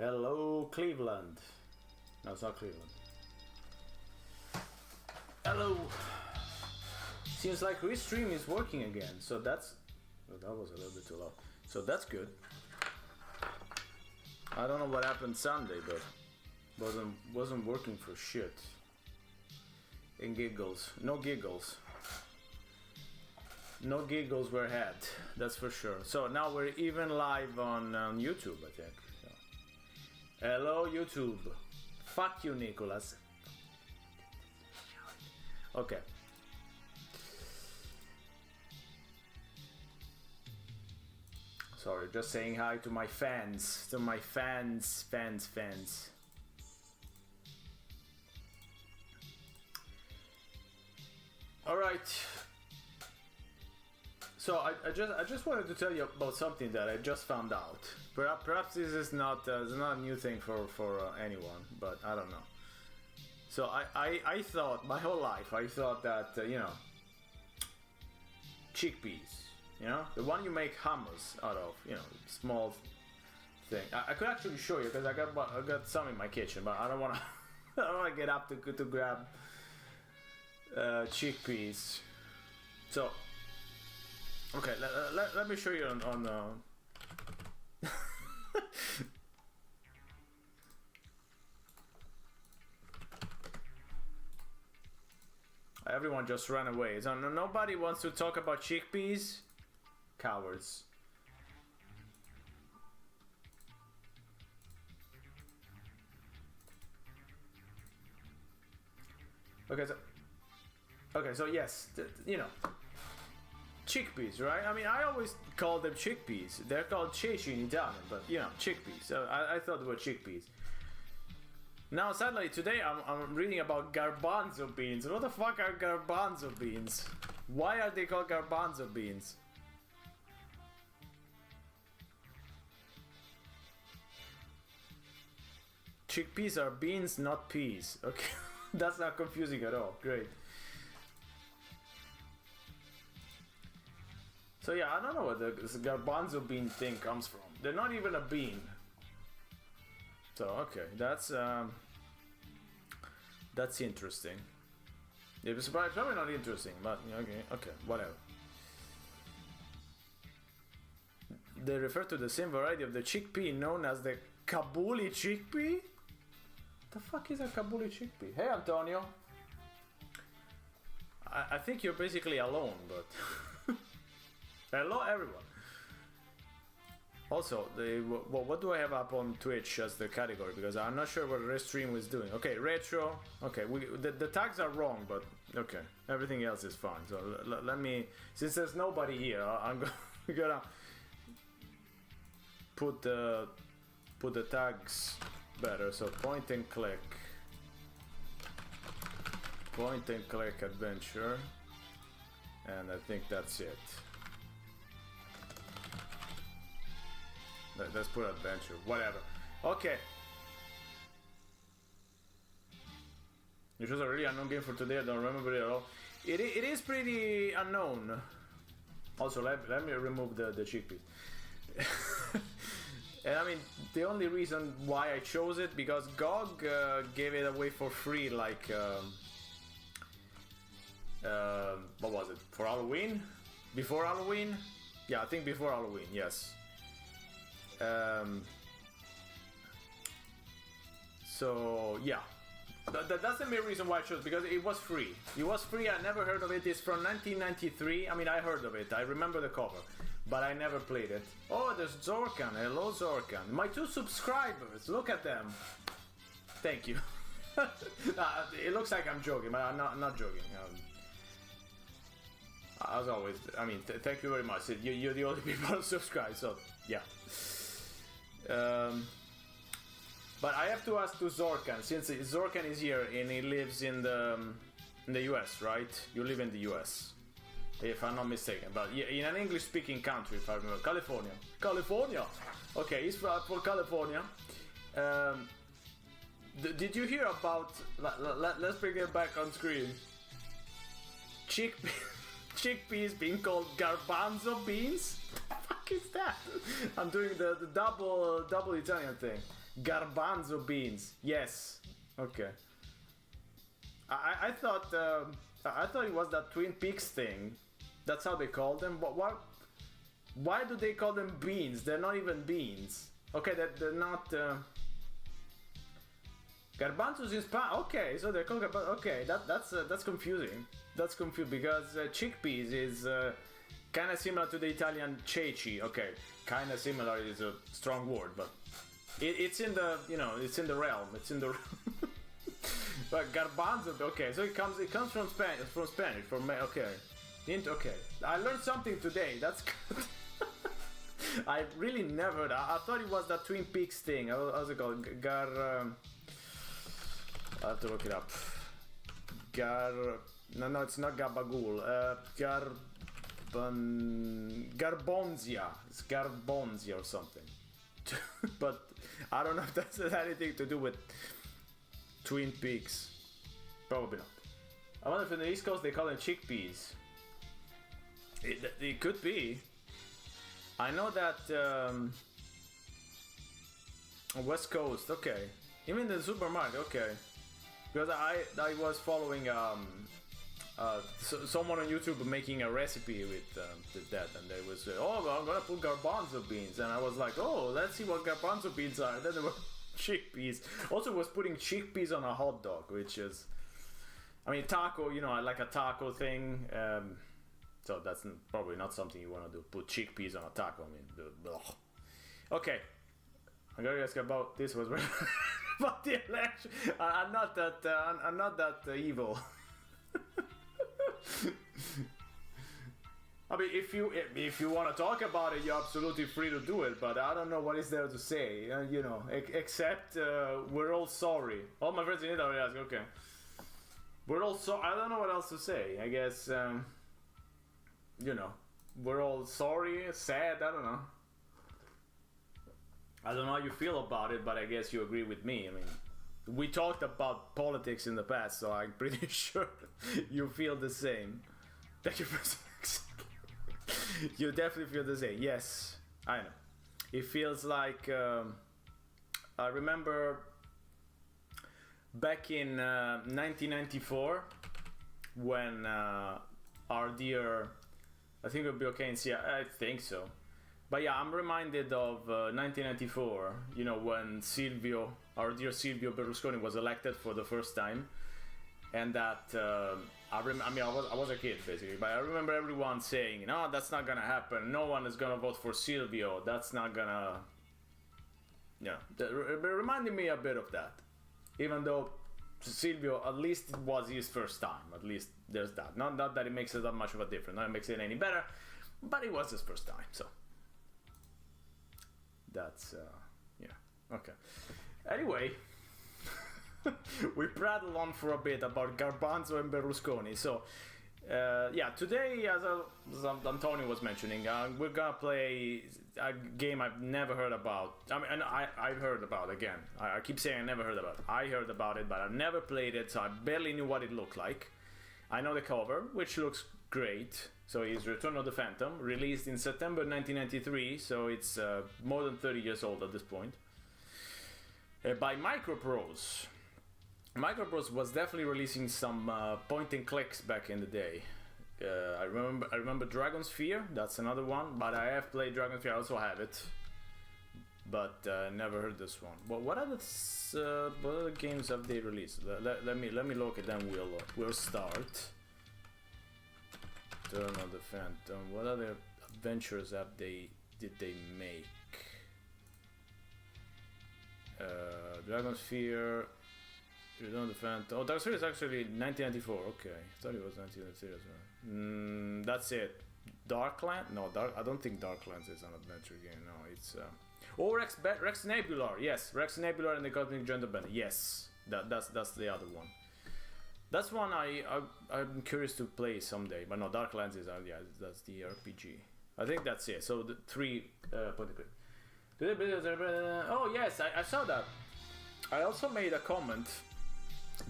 Hello, Cleveland. No, it's not Cleveland. Hello. Seems like Restream is working again, so that's... Oh, that was a little bit too low. So that's good. I don't know what happened Sunday, but wasn't working for shit. And giggles. No giggles. No giggles were had, that's for sure. So now we're even live on YouTube, I think. So. Hello, YouTube. Fuck you, Nicholas. Okay. Sorry, just saying hi to my fans. To my fans. Alright. So I just wanted to tell you about something that I just found out. Perhaps this is not a new thing for anyone, but I don't know. So I thought my whole life that chickpeas, the one you make hummus out of, small thing. I could actually show you because I got some in my kitchen, but I don't want to get up to grab chickpeas. So. Okay, let me show you on Everyone just ran away. So nobody wants to talk about chickpeas? Cowards. Okay, so yes, chickpeas, right? I mean, I always call them chickpeas. They're called ceci in Italian, but chickpeas. So I thought they were chickpeas. Now, sadly, today I'm reading about garbanzo beans. What the fuck are garbanzo beans? Why are they called garbanzo beans? Chickpeas are beans, not peas. Okay, that's not confusing at all. Great. So yeah, I don't know where this garbanzo bean thing comes from. They're not even a bean. So okay, that's interesting. It was probably not interesting, but okay, whatever. They refer to the same variety of the chickpea known as the Kabuli chickpea. The fuck is a Kabuli chickpea? Hey, Antonio. I think you're basically alone, but. Hello everyone. Also, what do I have up on Twitch as the category? Because I'm not sure what Restream was doing. Okay, retro. Okay, the tags are wrong, but okay, everything else is fine. So let me, since there's nobody here, I'm gonna put the tags better. So point and click adventure, and I think that's it. Let's put adventure, whatever. Okay. It was a really unknown game for today. I don't remember it at all. It is pretty unknown. Also, let me remove the chickpea. And I mean, the only reason why I chose it because GOG gave it away for free, like what was it, for Halloween? Before Halloween? Yeah, I think before Halloween. Yes. So yeah, that's the main reason why I chose, because it was free. I never heard of it. It's from 1993. I mean, I heard of it. I remember the cover, but I never played it. Oh, there's Zorkan. Hello, Zorkan. My 2 subscribers. Look at them. Thank you. It looks like I'm joking, but I'm not joking. As always, I mean, thank you very much. You're the only people who subscribe, so yeah. But I have to ask to Zorkan, since Zorkan is here and he lives in the US, right? You live in the US, if I'm not mistaken. But in an English-speaking country, if I remember, California. Okay, he's from California. Did you hear about? Let's bring it back on screen. Chickpeas being called garbanzo beans. fuck is that? I'm doing the double Italian thing. Garbanzo beans. Yes. Okay. I thought it was that Twin Peaks thing. That's how they call them. But what? Why do they call them beans? They're not even beans. Okay, they're not. Garbanzos in Spanish. Okay, so they're called garbanzos. Okay, that's confusing. That's confusing because chickpeas is kind of similar to the Italian ceci. Okay, kind of similar is a strong word, but it's in the it's in the realm. It's in the. But garbanzo. Okay, so it comes from Spanish. Okay. Okay, I learned something today. That's good. I really never. I thought it was that Twin Peaks thing. How's it called? I have to look it up. No, it's not gabagool. Garbonzia. It's garbonzia or something. But I don't know if that has anything to do with Twin Peaks. Probably not. I wonder if in the East Coast they call them chickpeas. It could be. I know that West Coast. Okay, even the supermarket. Okay, because I was following someone on YouTube making a recipe with that, and they was oh, I'm gonna put garbanzo beans, and I was like, oh, let's see what garbanzo beans are. And then there were chickpeas. Also was putting chickpeas on a hot dog, which is, I mean, taco. Like a taco thing. So that's probably not something you want to do. Put chickpeas on a taco. I mean, okay. I'm gonna ask about this. Was about the election. I'm not that evil. I mean, if you want to talk about it, you're absolutely free to do it. But I don't know what is there to say. Except we're all sorry. All my friends in Italy ask, okay. We're all so. I don't know what else to say. I guess. We're all sorry, sad, I don't know. I don't know how you feel about it, but I guess you agree with me. I mean, we talked about politics in the past, so I'm pretty sure you feel the same. Thank you for saying. You definitely feel the same. Yes, I know. It feels like, I remember back in 1994 when our dear, I think it'll be okay in Seattle. I think so. But yeah, I'm reminded of 1994, when our dear Silvio Berlusconi was elected for the first time. And that, I was a kid basically, but I remember everyone saying, no, that's not gonna happen. No one is gonna vote for Silvio. That's not gonna, it reminded me a bit of that. Even though Silvio, at least it was his first time. At least there's that. Not that it makes it that much of a difference. Not it makes it any better, but it was his first time. So that's okay. Anyway, we prattled on for a bit about Garbanzo and Berlusconi. So today, as Antonio was mentioning, we're gonna play a game I've never heard about. I mean, and I've heard about again. I keep saying I never heard about it. I heard about it, but I've never played it, so I barely knew what it looked like. I know the cover, which looks great. So it's Return of the Phantom, released in September 1993, so it's more than 30 years old at this point. By Microprose. Microprose was definitely releasing some point and clicks back in the day. I remember Dragon's Fear. That's another one. But I have played Dragon's Fear. I also have it, but never heard this one. But what other games have they released? Let me look at them. We'll start. Turn of the Phantom. What other adventures did they make? Dragon's Fear. Return of the Phantom. Oh, Dragon's Fear is actually 1994. Okay, I thought it was 1993 as well. That's it. Darkland? No, I don't think Darklands is an adventure game. No, it's Rex Nebular. Yes, Rex Nebular and the Cosmic Gender Band. Yes, that's the other one. That's one I'm curious to play someday. But no, Darklands is that's the RPG. I think that's it. So the 3 point and click. Oh yes, I saw that. I also made a comment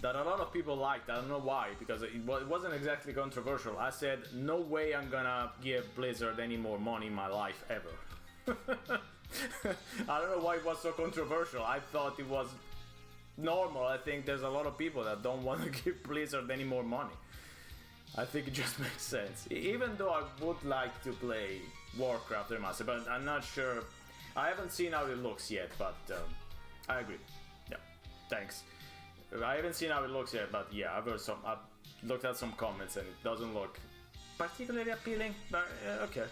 that a lot of people liked. I don't know why, because it wasn't exactly controversial. I said, no way I'm gonna give Blizzard any more money in my life ever. I don't know why it was so controversial. I thought it was normal. I think there's a lot of people that don't want to give Blizzard any more money. I think it just makes sense. Even though I would like to play Warcraft Remastered, but I'm not sure. I haven't seen how it looks yet, but I agree. Yeah, thanks. I haven't seen how it looks yet, but yeah, I've looked at some comments and it doesn't look particularly appealing, but okay.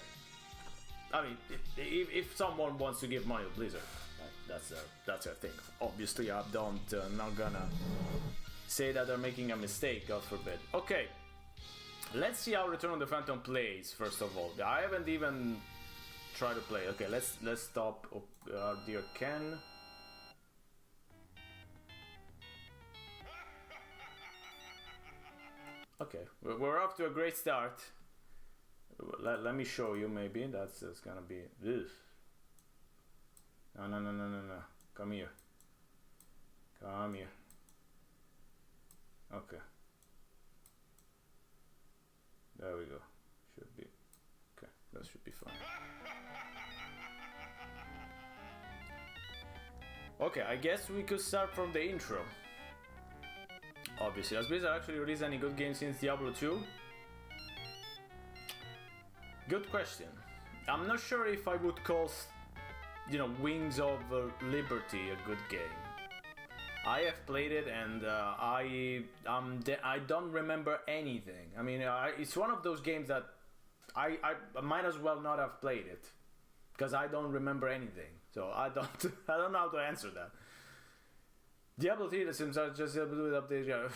I mean, if someone wants to give money to Blizzard, that's their thing. Obviously, I don't, not gonna say that they're making a mistake, God forbid. Okay, let's see how Return of the Phantom plays, first of all. I haven't even tried to play. Okay, let's stop dear Ken. Okay, we're off to a great start. Let me show you, maybe. That's gonna be... Ugh. No. Come here. Come here. Okay. There we go. Should be... Okay, that should be fine. Okay, I guess we could start from the intro. Obviously, has Blizzard actually released any good games since Diablo 2? Good question. I'm not sure if I would call, Wings of Liberty a good game. I have played it and I don't remember anything. I mean, it's one of those games that I might as well not have played it because I don't remember anything. So I don't know how to answer that. Diablo 3, the Sims are just able to do it updates.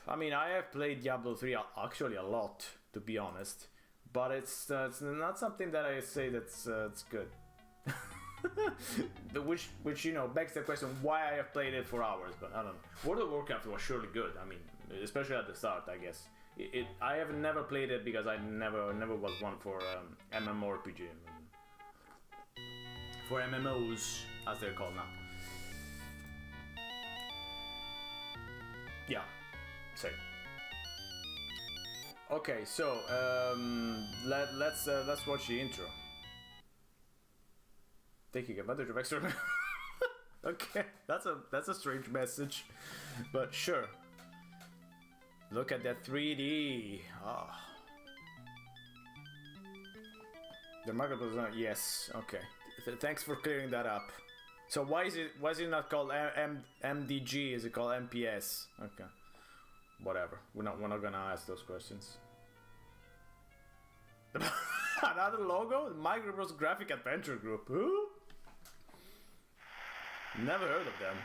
I mean, I have played Diablo 3 actually a lot, to be honest, but it's not something that I say that's it's good. which begs the question why I have played it for hours, but I don't know. World of Warcraft was surely good. I mean, especially at the start, I guess. I have never played it because I never was one for MMORPG, for MMOs as they're called now. Yeah, same. Okay, so let's watch the intro. Taking advantage of extra. Okay, that's a strange message, but sure. Look at that 3D. Oh. The Microprose is not. Yes. Okay. Thanks for clearing that up. So why is it not called MDG? Is it called MPS? Okay, whatever. We're not gonna ask those questions. Another logo? Microprose Graphic Adventure Group. Who? Never heard of them.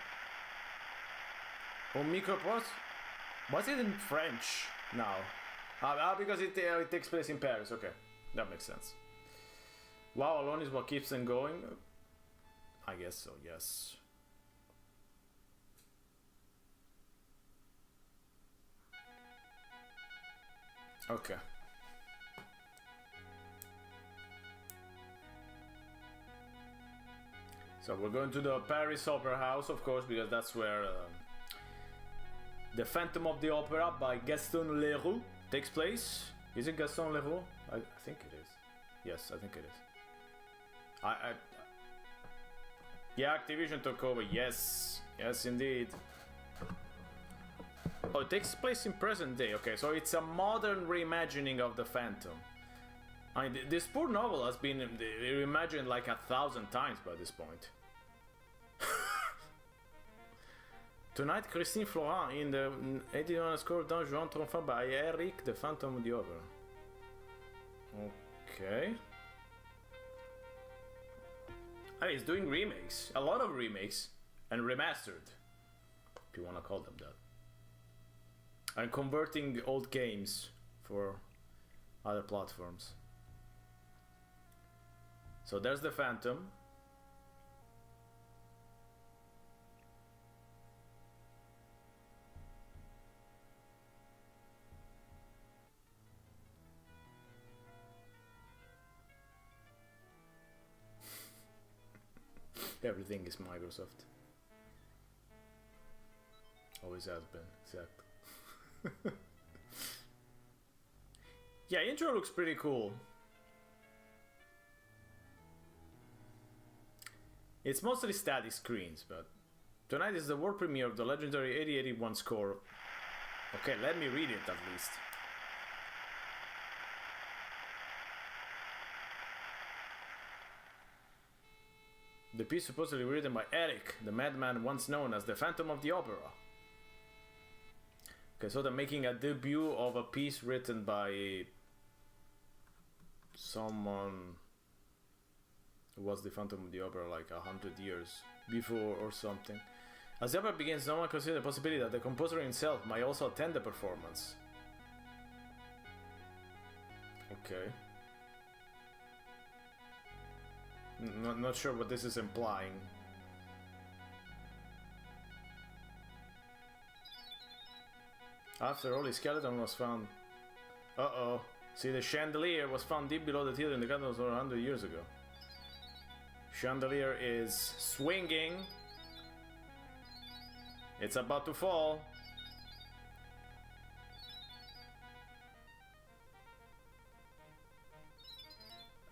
Oh, Microprose? Was it in French now? Because it takes place in Paris. Okay, that makes sense. WoW alone is what keeps them going. I guess so, yes. Okay. So we're going to the Paris Opera House, of course, because that's where the Phantom of the Opera by Gaston Leroux takes place. Is it Gaston Leroux? I think it is. Yes, I think it is. Yeah, Activision took over. Yes, indeed. Oh, it takes place in present day. Okay, so it's a modern reimagining of the Phantom. I mean, this poor novel has been reimagined like 1,000 times by this point. Tonight, Christine Florent in the 81 score Donjon Triomphant by Eric, the Phantom of the Opera. Okay. I mean, it's doing remakes, a lot of remakes, and remastered, if you want to call them that, and converting old games for other platforms. So there's the Phantom. Everything is Microsoft. Always has been, exact. Yeah, intro looks pretty cool. It's mostly static screens, but tonight is the world premiere of the legendary 8081 score. Okay, let me read it at least. The piece supposedly written by Eric, the madman once known as the Phantom of the Opera. Okay, so they're making a debut of a piece written by someone who was the Phantom of the Opera like 100 years before or something. As the opera begins, no one considers the possibility that the composer himself might also attend the performance. Okay. Not sure what this is implying. After all, his skeleton was found. Uh-oh. See, the chandelier was found deep below the theater in the gardens over 100 years ago. Chandelier is swinging. It's about to fall.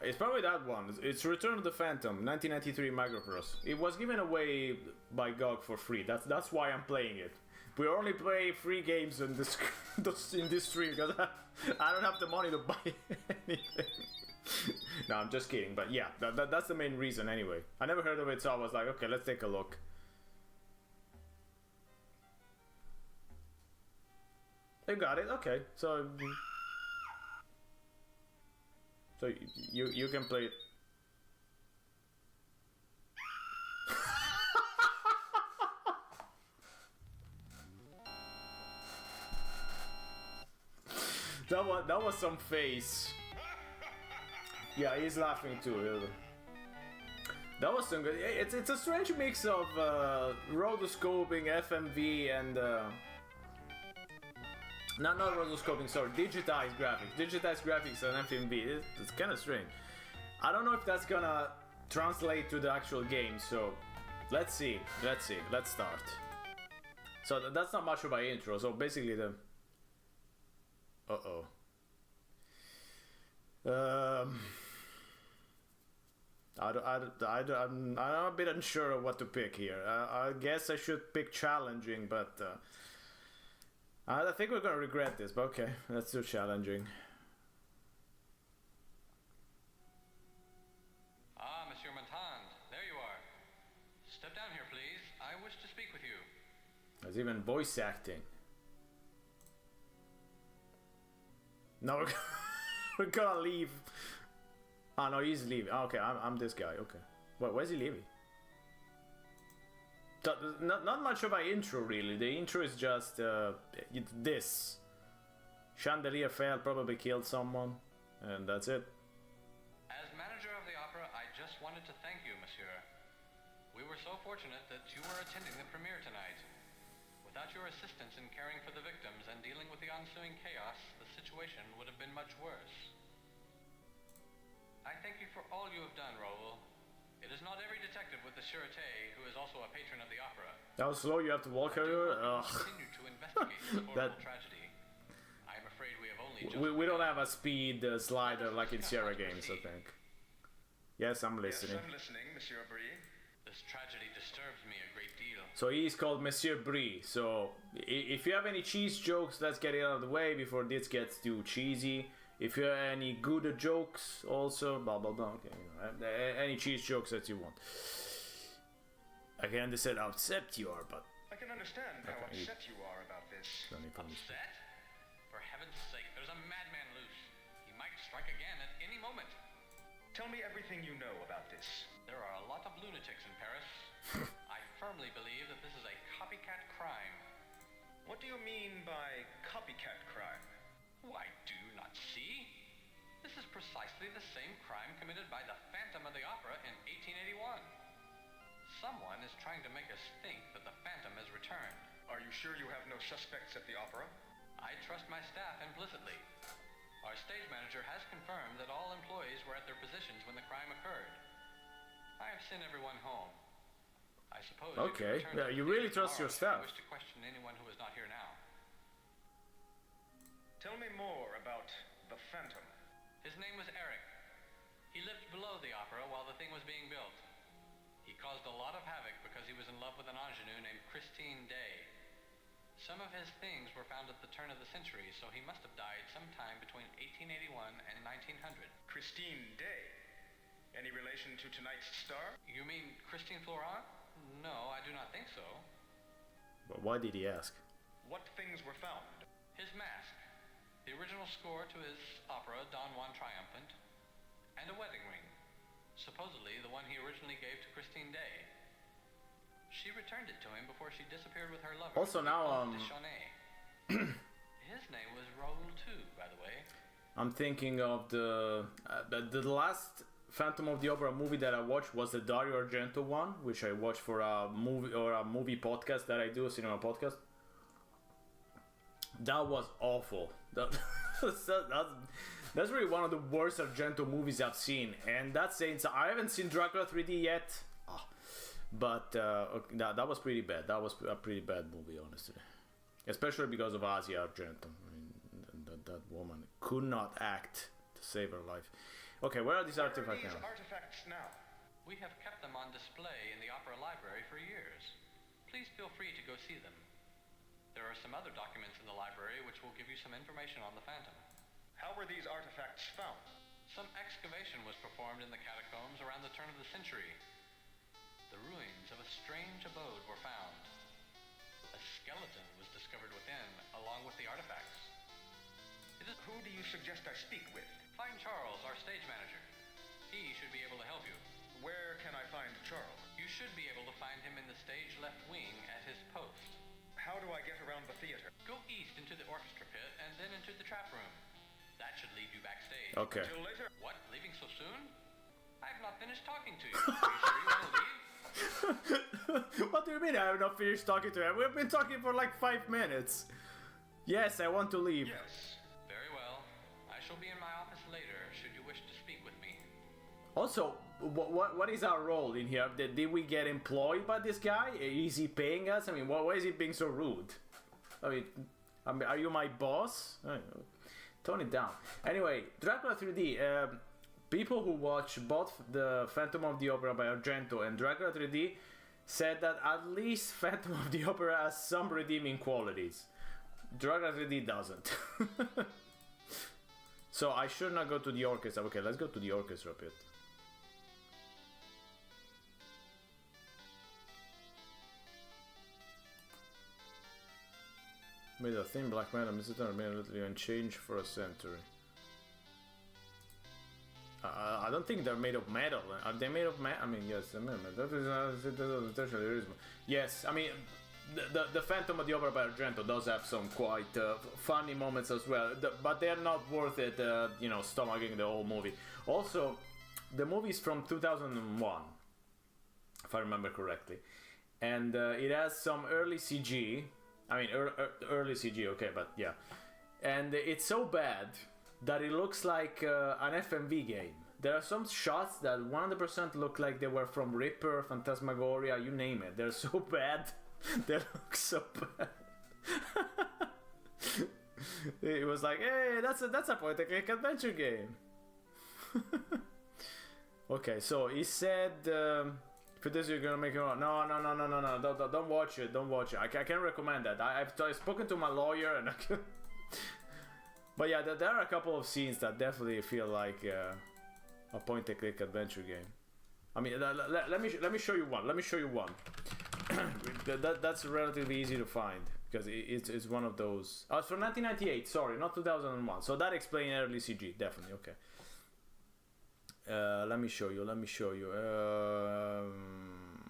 It's probably that one. It's Return of the Phantom, 1993 Microprose. It was given away by GOG for free. That's why I'm playing it. We only play free games in this stream because I don't have the money to buy anything. No, I'm just kidding. But yeah, that's the main reason anyway. I never heard of it, so I was like, okay, let's take a look. You got it. Okay, so you can play it. That was some face. Yeah, he's laughing too. That was some good. It's a strange mix of rotoscoping, FMV, and not rotoscoping. Sorry, digitized graphics. Digitized graphics and FMV. It's kind of strange. I don't know if that's gonna translate to the actual game. So let's see. Let's start. So that's not much of my intro. So basically the. I'm a bit unsure of what to pick here. I guess I should pick challenging, but I think we're gonna regret this. But okay, let's do challenging. Ah, Monsieur Montan, there you are. Step down here, please. I wish to speak with you. There's even voice acting. No, we're gonna leave. Oh no, he's leaving. Oh, okay, I'm this guy. Okay, where's he leaving? Not much of my intro really. The intro is just this. Chandelier fell, probably killed someone, and that's it. As manager of the opera, I just wanted to thank you, Monsieur. We were so fortunate that you were attending the premiere tonight. Without your assistance in caring for the victims and dealing with the ensuing chaos, the situation would have been much worse. I thank you for all you have done, Raoul. It is not every detective with the Sûreté who is also a patron of the opera. How slow you have to walk over? Continue to investigate this horrible tragedy. I am afraid we have only just... We don't have a speed slider like in Sierra games, I think. Yes, I'm listening. Yes, I'm listening, Monsieur Brie. This tragedy disturbs me a great deal. So he's called Monsieur Brie. So if you have any cheese jokes, let's get it out of the way before this gets too cheesy. If you have any good jokes, also blah blah blah. Okay, you know, any cheese jokes that you want. I can understand how upset you are, but I can understand how upset you are about this. Upset? For heaven's sake, there's a madman loose. He might strike again at any moment. Tell me everything you know about this. There are a lot of lunatics in Paris. I firmly believe that this is a copycat crime. What do you mean by copycat crime? Why, do you not see? This is precisely the same crime committed by the Phantom of the Opera in 1881. Someone is trying to make us think that the Phantom has returned. Are you sure you have no suspects at the opera? I trust my staff implicitly. Our stage manager has confirmed that all employees were at their positions when the crime occurred. I have sent everyone home. I I suppose. Okay. If you return Yeah, to you the really theater trust your tomorrow, staff. if you wish to question anyone who is not here now. Tell me more about the Phantom. His name was Eric. He lived below the opera while the thing was being built. He caused a lot of havoc because he was in love with an ingenue named Christine Day. Some of his things were found at the turn of the century, so he must have died sometime between 1881 and 1900. Christine Day. Any relation to tonight's star? You mean Christine Florent? No, I do not think so. But why did he ask? What things were found? His mask, the original score to his opera Don Juan Triumphant, and a wedding ring, supposedly the one he originally gave to Christine Day. She returned it to him before she disappeared with her lover. Also now, His name was Raoul too, by the way. I'm thinking of the last Phantom of the Opera movie that I watched was the Dario Argento one, which I watched for a movie podcast that I do, a cinema podcast. That was awful. That's really one of the worst Argento movies I've seen, and that's saying so. I haven't seen Dracula 3D yet, but that was pretty bad. That was a pretty bad movie, honestly, especially because of Asia Argento. I mean, that woman could not act to save her life. Okay, where are these artifacts now? Artifacts now? We have kept them on display in the Opera Library for years. Please feel free to go see them. There are some other documents in the library which will give you some information on the Phantom. How were these artifacts found? Some excavation was performed in the catacombs around the turn of the century. The ruins of a strange abode were found. A skeleton was discovered within, along with the artifacts. Who do you suggest I speak with? Find Charles, our stage manager. He should be able to help you. Where can I find Charles? You should be able to find him in the stage left wing at his post. How do I get around the theater? Go east into the orchestra pit and then into the trap room. That should lead you backstage. Okay. Till later. What? Leaving so soon? I have not finished talking to you. Are you sure you want to leave? What do you mean I have not finished talking to him? We've been talking for like 5 minutes. Yes, I want to leave. Yes. Very well. I shall be in my office later should you wish to speak with me. Also, what is our role in here? Did we get employed by this guy? Is he paying us? I mean, why is he being so rude? I mean, are you my boss? Tone it down. Anyway, Dracula 3D. People who watch both the Phantom of the Opera by Argento and Dracula 3D said that at least Phantom of the Opera has some redeeming qualities. Dracula 3D doesn't. So I should not go to the orchestra. Okay, let's go to the orchestra pit. Made of thin black metal, made literally unchanged for a century. I don't think they're made of metal. Are they made of metal? I mean, yes, they're made of metal. That is yes, I mean, the Phantom of the Opera by Argento does have some quite funny moments as well, but they're not worth it, stomaching the whole movie. Also, the movie is from 2001, if I remember correctly, and it has some early CG. I mean, early CG, okay, but yeah. And it's so bad that it looks like an FMV game. There are some shots that 100% look like they were from Ripper, Phantasmagoria, you name it. They're so bad. They look so bad. It was like, hey, that's a point-and-click adventure game. Okay, so he said... for this you're gonna make it wrong. No, don't watch it, I can't recommend that. I've spoken to my lawyer and I can... But yeah, there are a couple of scenes that definitely feel like a point-and-click adventure game. I mean, let me show you one. That's relatively easy to find because it's one of those. Oh, it's from 1998. Sorry, not 2001. So that explains early CG. Definitely okay. Let me show you.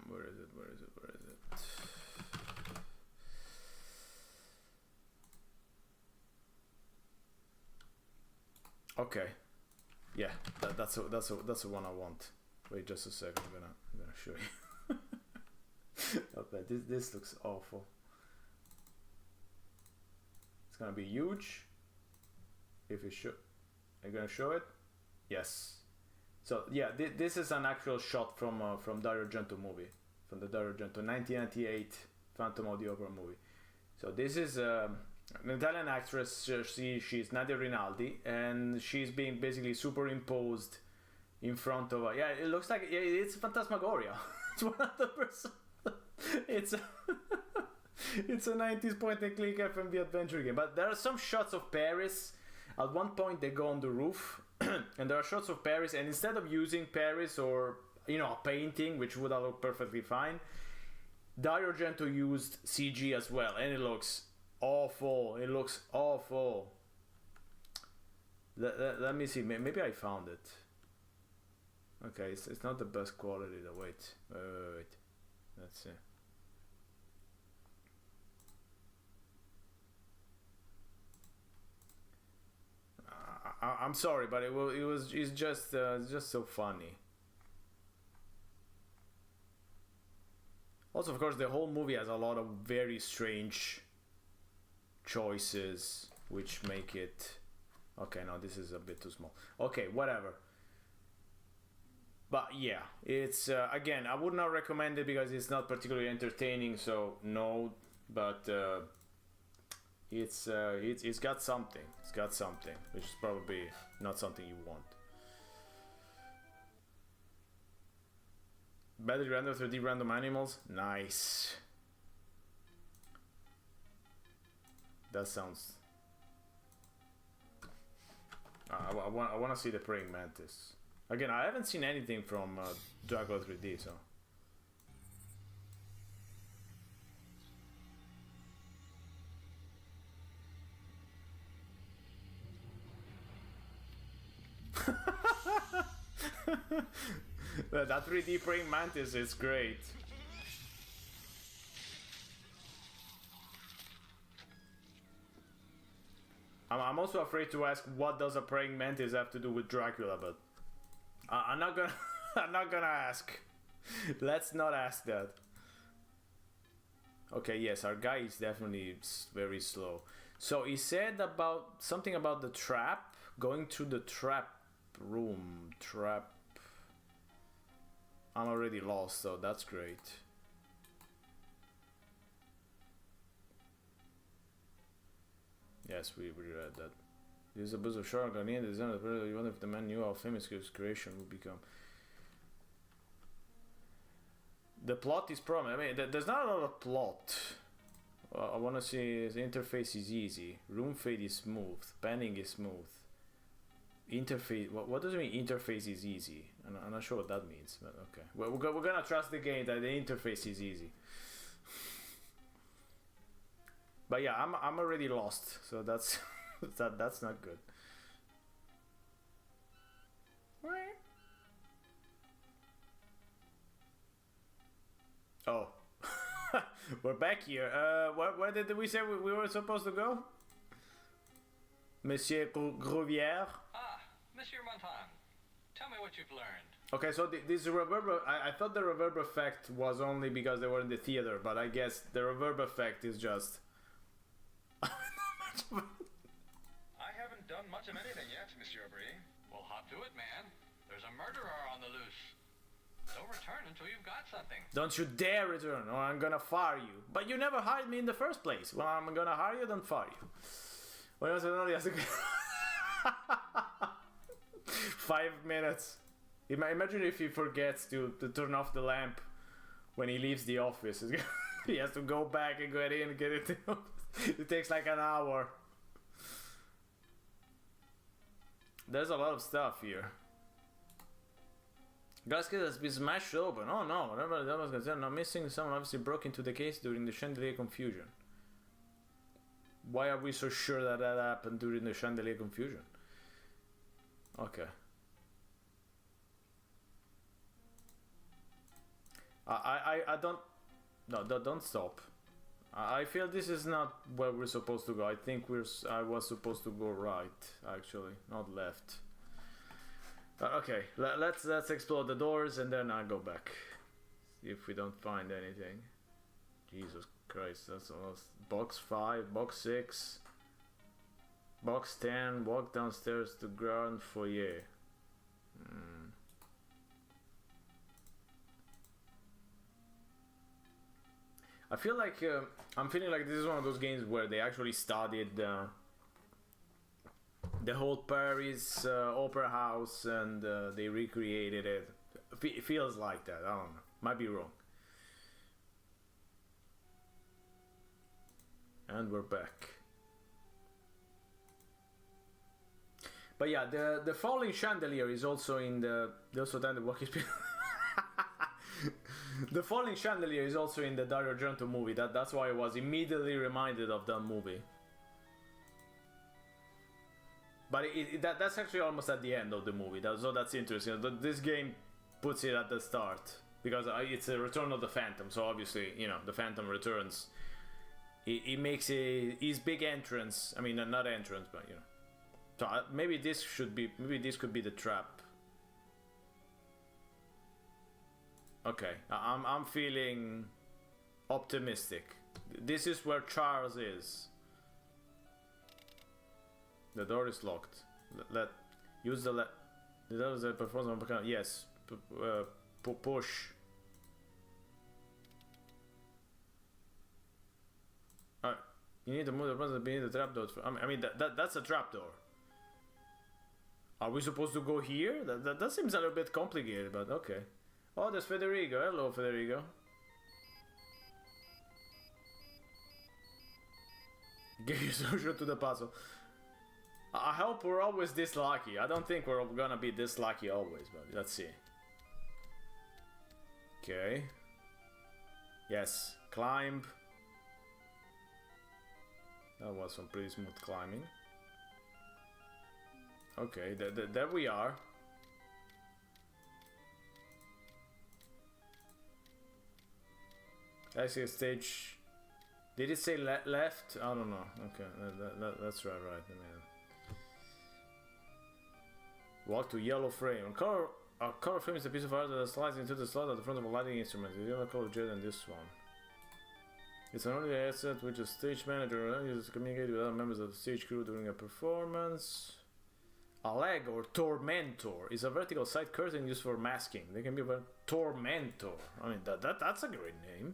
Where is it? Okay. Yeah, that's the one I want. Wait just a second. I'm gonna show you. Okay, this looks awful. It's gonna be huge. If you show, are you gonna show it? Yes. So yeah, this is an actual shot from Dario Argento movie, from the Dario Argento 1998 Phantom of the Opera movie. So this is an Italian actress. She's Nadia Rinaldi, and she's being basically superimposed in front of. Yeah, it looks like it's Phantasmagoria. It's 100%. It's it's a 90s point-and-click FMV adventure game. But there are some shots of Paris. At one point, they go on the roof, and there are shots of Paris. And instead of using Paris or a painting, which would have looked perfectly fine, Dario Argento used CG as well, and it looks awful. It looks awful. Let me see. Maybe I found it. Okay, it's not the best quality though. Wait. Let's see. I'm sorry, but it's just so funny. Also, of course, the whole movie has a lot of very strange choices, which make it. Okay, no, this is a bit too small. Okay, whatever. But yeah, it's again, I would not recommend it because it's not particularly entertaining. So no, but it's got something. It's got something, which is probably not something you want. Badly random 3D random animals, nice. That sounds. I want to see the praying mantis. Again, I haven't seen anything from Dracula 3D, so. That 3D praying mantis is great. I'm also afraid to ask what does a praying mantis have to do with Dracula, but I'm not gonna I'm not gonna ask. Let's not ask that. Okay, yes, our guy is definitely very slow. So he said about something about the trap, going through the trap room. I'm already lost, so that's great. Yes, we read that. This is a buzz of shark on the end. Even if the man knew how famous his creation would become. The plot is problem. I mean, there's not a lot of plot. I want to see the interface is easy. Room fade is smooth. Panning is smooth. Interface. What does it mean? Interface is easy. I'm not sure what that means. But okay, we're gonna trust the game that the interface is easy. But yeah, I'm already lost. So that's that's not good. Oh, we're back here. Where did we say we were supposed to go? Monsieur Grouvière. Ah, Monsieur Montan. Tell me what you've learned. Okay, so this reverb, I thought the reverb effect was only because they were in the theater, but I guess the reverb effect is just. I haven't done much of anything yet, Monsieur Brie. Well, hop to it, man. There's a murderer on the loose. Don't return until you've got something. Don't you dare return, or I'm gonna fire you. But you never hired me in the first place. Well, I'm gonna hire you, then fire you. Well, also, 5 minutes. Imagine if he forgets to turn off the lamp when he leaves the office. He has to go back and get in and get it. It takes like an hour. There's a lot of stuff here. Gasket has been smashed open. Oh no, whatever that was concerned. Now missing, someone obviously broke into the case during the chandelier confusion. Why are we so sure that that happened during the chandelier confusion? Okay. I don't. No, don't stop. I feel this is not where we're supposed to go. I think I was supposed to go right, actually, not left. Okay, let's explore the doors and then I'll go back. See if we don't find anything. Jesus Christ, that's almost box 5, box 6, box 10. Walk downstairs to ground foyer. I feel like I'm feeling like this is one of those games where they actually studied the whole Paris opera house and they recreated it. It feels like that. I don't know. Might be wrong. And we're back. But yeah, the falling chandelier is also in the. They also done the walking speed. The falling chandelier is also in the Dario Argento movie. That's why I was immediately reminded of that movie. But that's actually almost at the end of the movie. So that's interesting. This game puts it at the start because it's a Return of the Phantom. So obviously, you know, the Phantom returns. It makes his big entrance. I mean, not entrance, but you know. So maybe this could be the trap. Okay, I'm feeling optimistic. This is where Charles is. The door is locked. Use the the performance. Yes, push. You need to move the button beneath the trapdoor. I mean that's a trapdoor. Are we supposed to go here? That seems a little bit complicated, but okay. Oh, there's Federico. Hello, Federico. Give your solution to the puzzle. I hope we're always this lucky. I don't think we're gonna be this lucky always, but let's see. Okay. Yes, climb. That was some pretty smooth climbing. Okay, there we are. I see a stage. Did it say left? I don't know. Okay, that's right. I mean, walk to yellow frame. A color frame is a piece of art that slides into the slot at the front of a lighting instrument. It's the color jet than this one. It's an only asset which a stage manager uses to communicate with other members of the stage crew during a performance. A leg or tormentor is a vertical side curtain used for masking. They can be a tormentor. I mean that's a great name.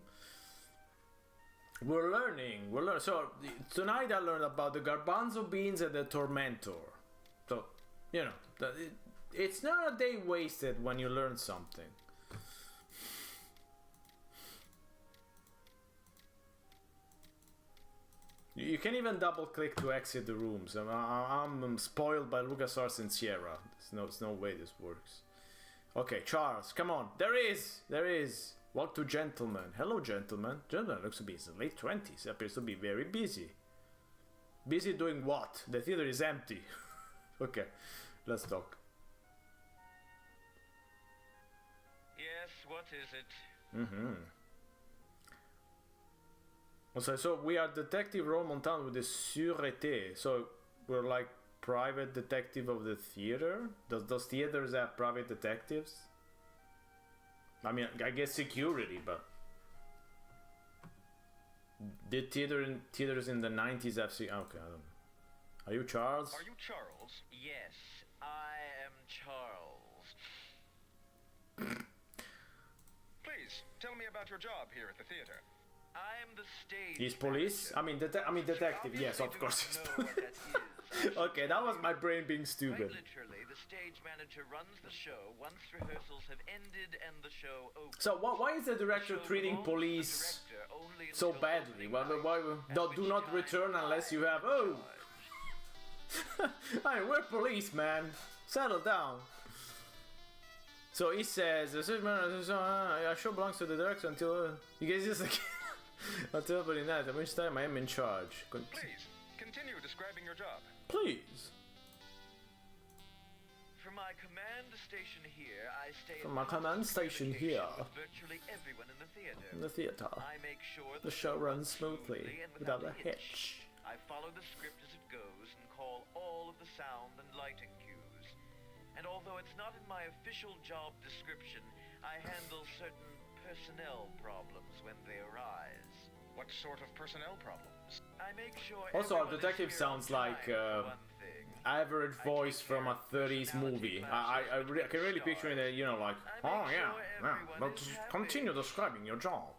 We're learning. So tonight I learned about the garbanzo beans and the tormentor. So you know, it's not a day wasted when you learn something. You can even double click to exit the rooms. I'm spoiled by LucasArts and Sierra. There's no way this works. Okay, Charles, come on. There is. Walk to gentleman. Hello, gentleman. Gentleman looks to be in his late 20s. Appears to be very busy. Busy doing what? The theater is empty. Okay, let's talk. Yes, what is it? Mm-hmm. So we are Detective Ron Montano with the Sûreté. So we're like private detective of the theater? Does theaters have private detectives? I mean, I guess security, but... Did theaters in the 90s have... Okay, I don't know. Are you Charles? Are you Charles? Yes, I am Charles. Please, tell me about your job here at the theater. I am the stage. He's police? manager. I mean detective. Yes, of course. Know what that is. Okay, that was my brain being stupid. Quite literally, the stage manager runs the show once rehearsals have ended and the show opens. So why is the director The show treating belongs to the police director only so until badly? opening Why night, at do which not time return unless you have... I am Oh! in charge. Hey, we're police, man. Settle down. So he says, the stage manager, our show belongs to the director until... You guys just like... until opening night, at which time I am in charge. Please, continue describing your job. Please. From my command station here, I stay From in my command constant station communication here. with virtually everyone in the theater. In the theater. I make sure The show runs smoothly, and without a hitch. I follow the script as it goes and call all of the sound and lighting cues. And although it's not in my official job description, I handle certain personnel problems when they arise. What sort of personnel problems? I make sure Also, our everyone is detective here sounds on time, like for one thing. average I voice take from care a of 30s personality movie. clashes I between can really stars. picture it, you know, like, I oh make yeah, sure yeah, everyone but is just happy. continue describing your job.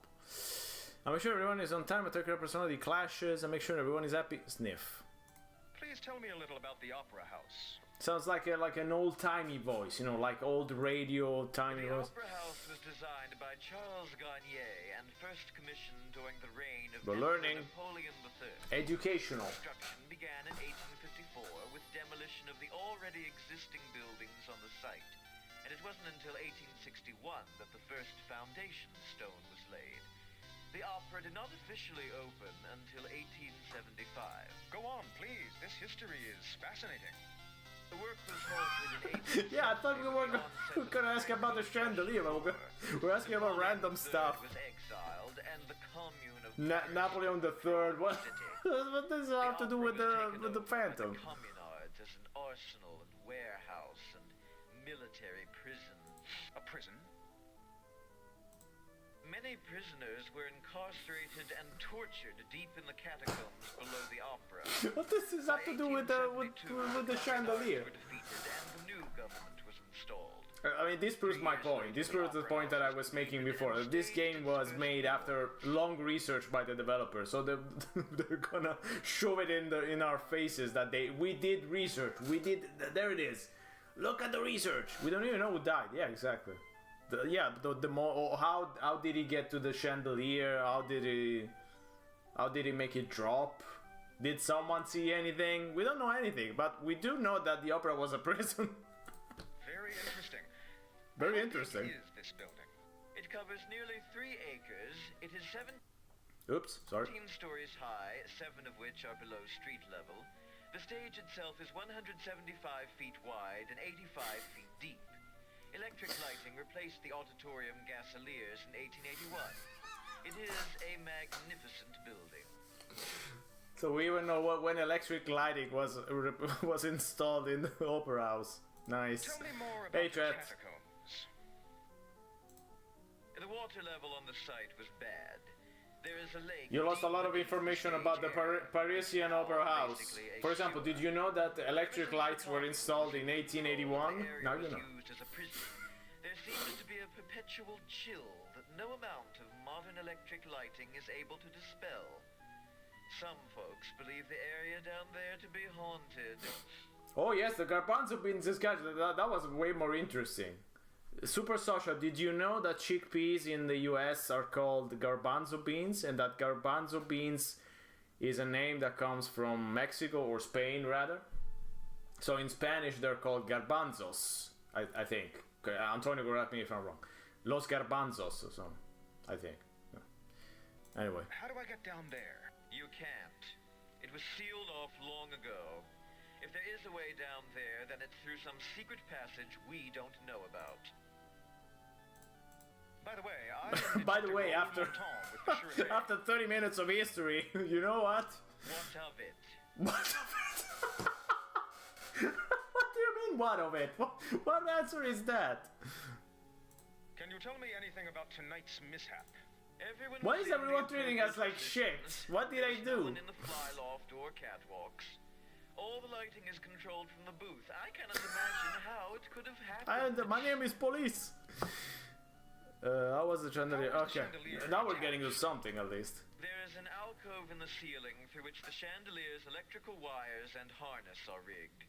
I make sure everyone is on time. I take care of personality clashes. I make sure everyone is happy. Sniff. Please tell me a little about the Opera House. Sounds like an old-timey voice, you know, like old radio tiny The voice. Opera House was designed by Charles Garnier and first commissioned during the reign of We're Emperor learning. Napoleon III. Educational. Construction began in 1854 with demolition of the already existing buildings on the site, and it wasn't until 1861 that the first foundation stone was laid. The opera did not officially open until 1875. Go on, please. This history is fascinating. The work was halted in 1870. Yeah, I thought we were with the onset gonna of ask about the chandelier. But we're asking about random stuff. was exiled, and the commune of Napoleon III. What? What does it have to do with the Phantom? The communards as an arsenal and warehouse and military prison. A prison? Many prisoners were incarcerated and tortured deep in the catacombs below the opera. What does this have to do with the chandelier? Were defeated and the new government was installed. I mean, this proves my point. This proves the point that I was making before. This game was made after long research by the developers, so they're gonna shove it in our faces that we did research. We did. There it is. Look at the research. We don't even know who died. Yeah, exactly. How did he get to the chandelier? How did he make it drop? Did someone see anything? We don't know anything, but we do know that the opera was a prison. Very interesting. Very How interesting. big is this building? It covers nearly 3 acres. It is 17 Oops, sorry. stories high, 7 of which are below street level. The stage itself is 175 feet wide and 85 feet deep. Electric lighting replaced the auditorium gasoliers in 1881. It is a magnificent building. So we even know when electric lighting was installed in the opera house. Nice. Tell me more about Hey, the Chet. catacombs. The water level on the site was bad. There is a lake. You lost a lot of information about the Parisian Opera House. For example, did you know that electric lights were installed in 1881? Now you know. Used as a prison. There seems to be a perpetual chill that no amount of modern electric lighting is able to dispel. Some folks believe the area down there to be haunted. Oh yes, the garbanzo beans discussion. That was way more interesting. Super Sasha, did you know that chickpeas in the US are called garbanzo beans, and that garbanzo beans is a name that comes from Mexico or Spain rather? So in Spanish they're called garbanzos, I think. Okay, Antonio, correct me if I'm wrong. Los garbanzos or something, I think. Yeah. Anyway. How do I get down there? You can't. It was sealed off long ago. If there is a way down there, then it's through some secret passage we don't know about. By the way, I... By the way, after with the Chevrolet. after 30 minutes of history, you know what? What of it? What of it? What do you mean, what of it? What answer is that? Can you tell me anything about tonight's mishap? Everyone Why was is in everyone the treating us like appropriate shit? positions. What did I There's do? No one in the flyloft or catwalks. All the lighting is controlled from the booth. I cannot imagine how it could have happened. My name is Police. How was the chandelier? How was the Okay, chandelier now we're attached? getting to something at least. There is an alcove in the ceiling through which the chandelier's electrical wires and harness are rigged.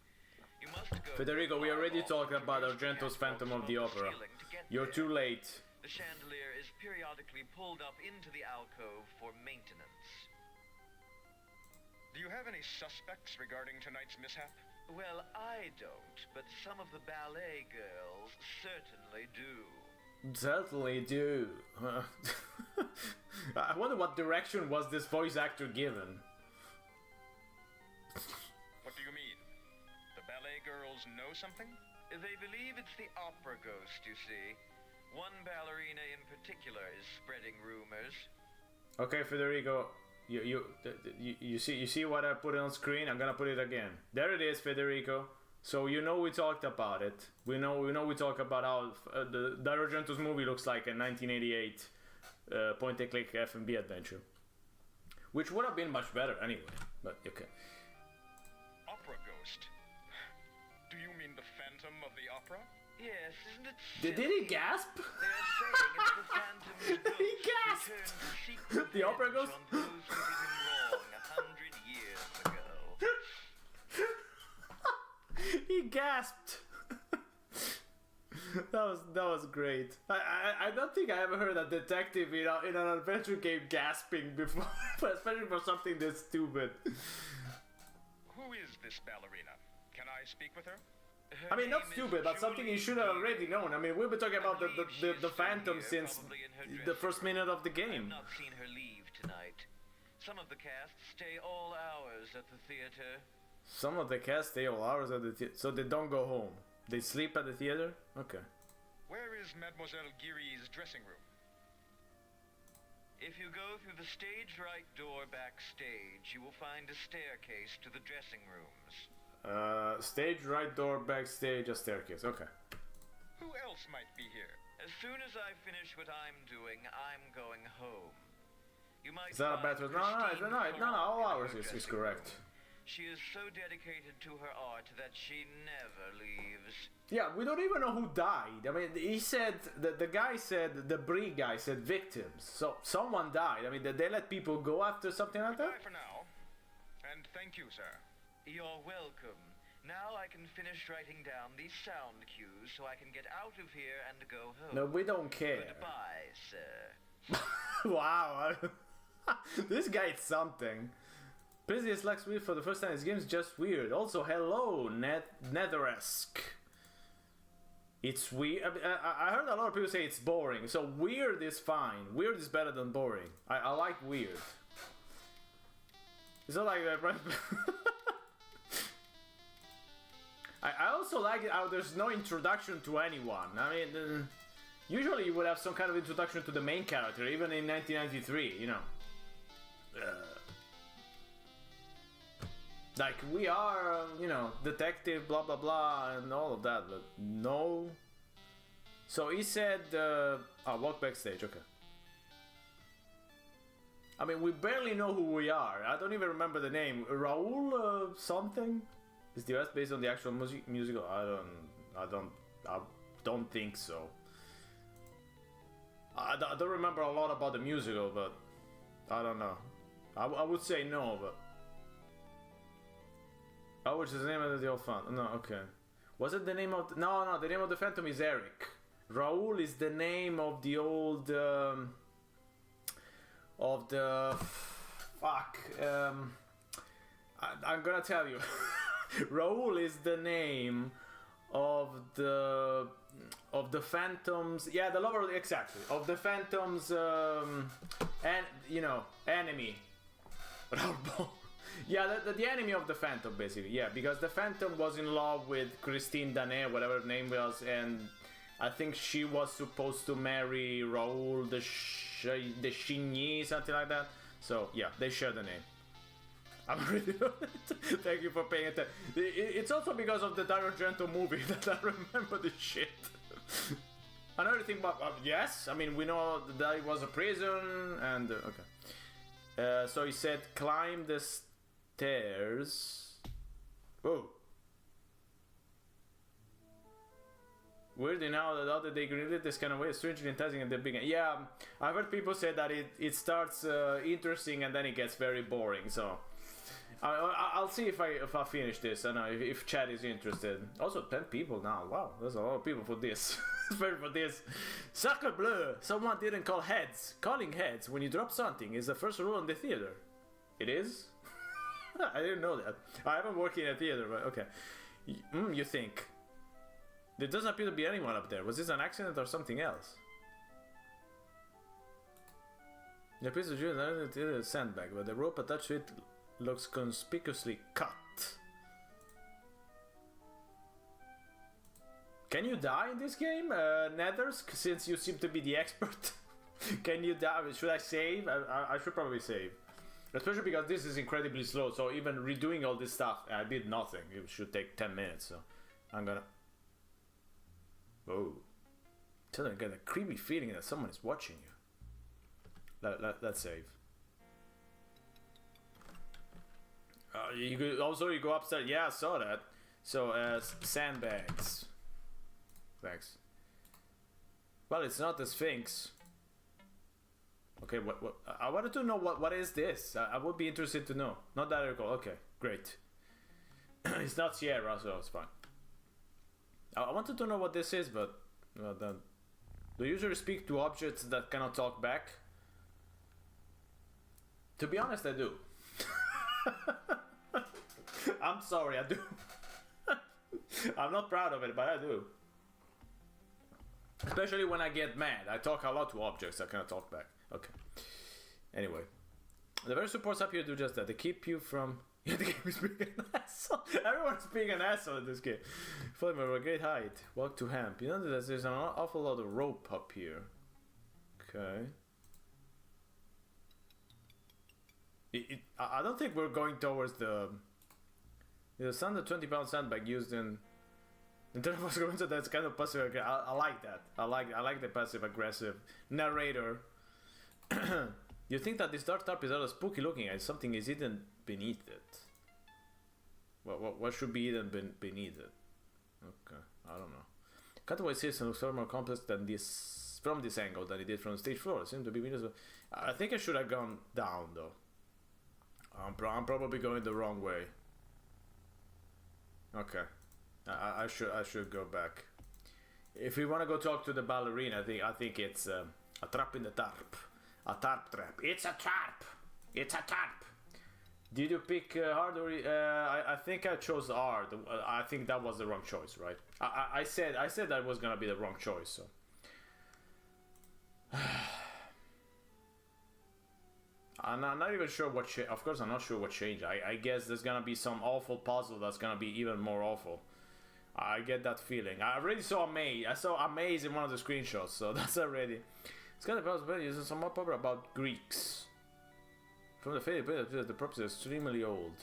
You must go. Federico, we already to talked about traverse the Argento's catwalks Phantom of above the Opera. ceiling to get You're there. too late. The chandelier is periodically pulled up into the alcove for maintenance. Do you have any suspects regarding tonight's mishap? Well, I don't, but some of the ballet girls certainly do. Certainly do. I wonder what direction was this voice actor given. What do you mean? The ballet girls know something? They believe it's the opera ghost, you see. One ballerina in particular is spreading rumors. Okay, Federico, you see what I put on screen? I'm gonna put it again. There it is, Federico. So you know we talked about it. We know we talk about how the Argento's movie looks like a 1988 point-and-click F&B adventure, which would have been much better anyway. But okay. Opera ghost? Do you mean the Phantom of the Opera? Yes, isn't it Did silly? he gasp? They're saying it's the Phantom's ghost He gasped. returned to seek The opera revenge ghost? on those who did him wrong 100 years ago. He gasped. that was great. I don't think I ever heard a detective in an adventure game gasping before, especially for something this stupid. Who is this ballerina? Can I speak with her? I mean, not stupid, but something you should have already known. I mean, we've been talking about the Phantom since the first minute of the I've game. not seen her leave tonight. Some of the cast stay all hours at the theater. Some of the cast stay all hours at the theater, so they don't go home. They sleep at the theater? Okay. Where is Mademoiselle Giry's dressing room? If you go through the stage right door backstage, you will find a staircase to the dressing rooms. Stage right door, backstage, a staircase. Okay. Who else might be here? As soon as I finish what I'm doing, I'm going home. You might Is that a find better? Christine No, all Clark hours in her is dressing correct. room. She is so dedicated to her art that she never leaves. Yeah, we don't even know who died. I mean, he said, the guy said, the Brie guy said victims. So someone died. I mean, did they let people go after something like that? Bye for now. And thank you, sir. You're welcome. Now I can finish writing down these sound cues so I can get out of here and go home. No, we don't care. Goodbye, sir. Wow. This guy is something. Busiest Lux Weird for the first time in this game is just weird. Also, hello, Netheresk. It's weird. I heard a lot of people say it's boring. So weird is fine. Weird is better than boring. I like weird. It's not like I also like it how there's no introduction to anyone. I mean, usually you would have some kind of introduction to the main character, even in 1993, you know. Like, we are, you know, detective, blah blah blah, and all of that, but no. So he said, walk backstage, okay. I mean, we barely know who we are. I don't even remember the name. Raoul something? Is the rest based on the actual musical? I don't think so. I don't remember a lot about the musical, but I don't know. I would say no, but... Oh, which is the name of the old Phantom? No, okay. Was it the name of... No, the name of the Phantom is Eric. Raoul is the name of the old... I'm gonna tell you. Raoul is the name of the Phantom's... Yeah, the lover... Exactly. Of the Phantom's... and, you know, enemy. Raoul. Yeah, the enemy of the Phantom, basically. Yeah, because the Phantom was in love with Christine Danet, whatever her name was, and I think she was supposed to marry Raoul de Chigny, something like that. So, yeah, they share the name. I'm really... Thank you for paying attention. It's also because of the Dario Argento movie that I remember this shit. Another thing, but yes, I mean, we know that it was a prison, and... okay. So he said, climb the stairs. Whoa. Weirdly now that other they greenlit this kind of way, strangely enticing at the beginning. Yeah, I've heard people say that it starts interesting and then it gets very boring. So I'll see if I finish this. I know if Chad is interested. Also 10 people now. Wow, there's a lot of people for this. For this. Sacre bleu! Someone didn't call heads. Calling heads when you drop something is the first rule in the theater. It is? I didn't know that. I haven't worked in a theater, but okay. You think? There doesn't appear to be anyone up there. Was this an accident or something else? The piece of jewelry is a sandbag, but the rope attached to it looks conspicuously cut. Can you die in this game, Nethers? Since you seem to be the expert. Can you die? Should I save? I should probably save. Especially because this is incredibly slow, so even redoing all this stuff, I did nothing. It should take 10 minutes, so I'm gonna... Oh. Suddenly I get a creepy feeling that someone is watching you. Let's save. You go upstairs. Yeah, I saw that. So, sandbags. Thanks. Well, it's not the Sphinx. Okay, what I wanted to know what is this? I would be interested to know. Not that I recall. Okay, great. It's not Sierra, so it's fine. I wanted to know what this is, but then, do you usually speak to objects that cannot talk back? To be honest, I do. I'm sorry, I do. I'm not proud of it, but I do. Especially when I get mad. I talk a lot to objects that cannot talk back. Okay. Anyway. The various supports up here do just that. They keep you from... The game is being an asshole. Everyone's being an asshole in this game. Follow me over a great height. Walk to Hemp. You know that there's an awful lot of rope up here. Okay. I don't think we're going towards the standard 20-pound sandbag used in terms of going, so that's kind of passive aggressive. I like that. I like the passive aggressive narrator. You think that this dark tarp is rather spooky looking, and something is hidden beneath it. What should be hidden beneath it? Okay, I don't know. Cutaway system looks far more complex than this from this angle than it did from the stage floor. It seemed to be windows. I think I should have gone down though. I'm probably going the wrong way. Okay, I should go back. If we want to go talk to the ballerina, I think it's a trap in the tarp. A tarp trap. It's a tarp. It's a tarp. Did you pick hard or I think I chose hard. I think that was the wrong choice, right? I said that was gonna be the wrong choice. So. I'm not even sure what. Of course, I'm not sure what changed. I guess there's gonna be some awful puzzle that's gonna be even more awful. I get that feeling. I already saw a maze. I saw a maze in one of the screenshots, so that's already. It's got a possibility using some more paper about Greeks. From the faded paper, the props are extremely old.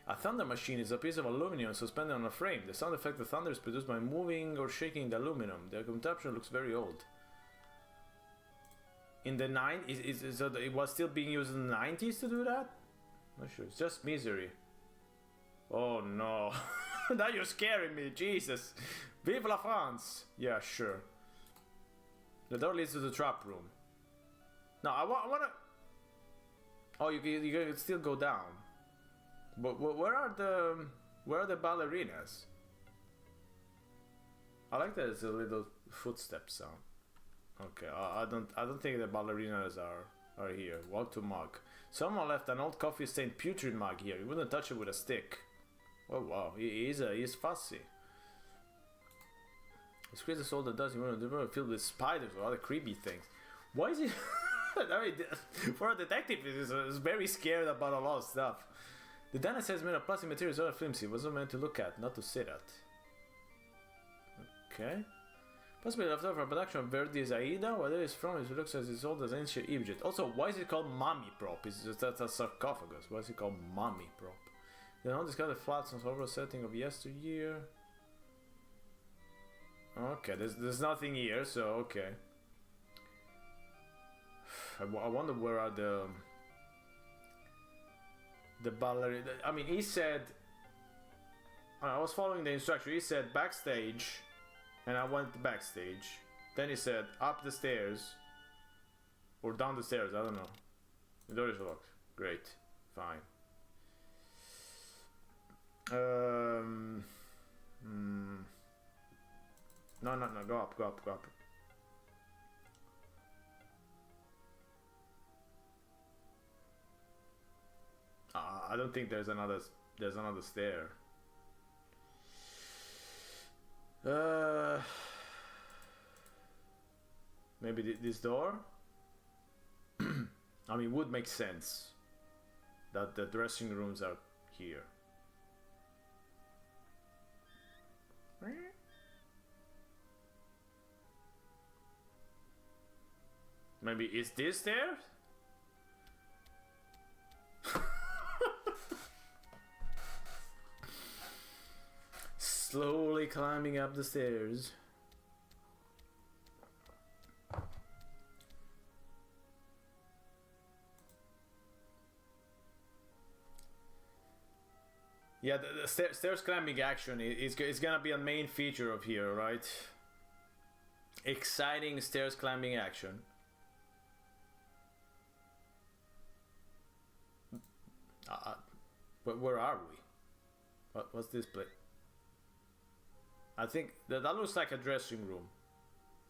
A thunder machine is a piece of aluminum suspended on a frame. The sound effect of thunder is produced by moving or shaking the aluminum. The contraption looks very old. In the 90s, so it was still being used in the 90s to do that? Not sure. It's just misery. Oh no. Now you're scaring me, Jesus. Vive la France. Yeah, sure. The door leads to the trap room. No, I wanna... Oh, you can still go down. But where are the ballerinas? I like that it's a little footstep sound. Okay, I don't think the ballerinas are here. Walk to mug. Someone left an old coffee-stained putrid mug here. You wouldn't touch it with a stick. Oh wow, he's fussy. It's crazy soul that does. You want to filled with spiders or other creepy things. Why is he? I mean, for a detective, he's very scared about a lot of stuff. The dinosaur is made of plastic materials, rather flimsy. It wasn't meant to look at, not to sit at. Okay. Possibly left over a production of Verdi's Aida. Where it is from, it looks as old as ancient Egypt. Also, why is it called mummy prop? Is that a sarcophagus? Why is it called mummy prop? Then all discarded flats on overall setting of yesteryear. Okay, there's nothing here, so okay. I wonder where are the ballerina. I mean, he said. I was following the instruction. He said backstage, and I went backstage. Then he said up the stairs, or down the stairs. I don't know. The door is locked. Great, fine. No, go up. I don't think there's another stair. Maybe this door? I mean, would make sense that the dressing rooms are here. Maybe is this there? Slowly climbing up the stairs. Yeah, the stairs climbing action is gonna be a main feature of here, right? Exciting stairs climbing action. Where are we? What's this place? I think that looks like a dressing room.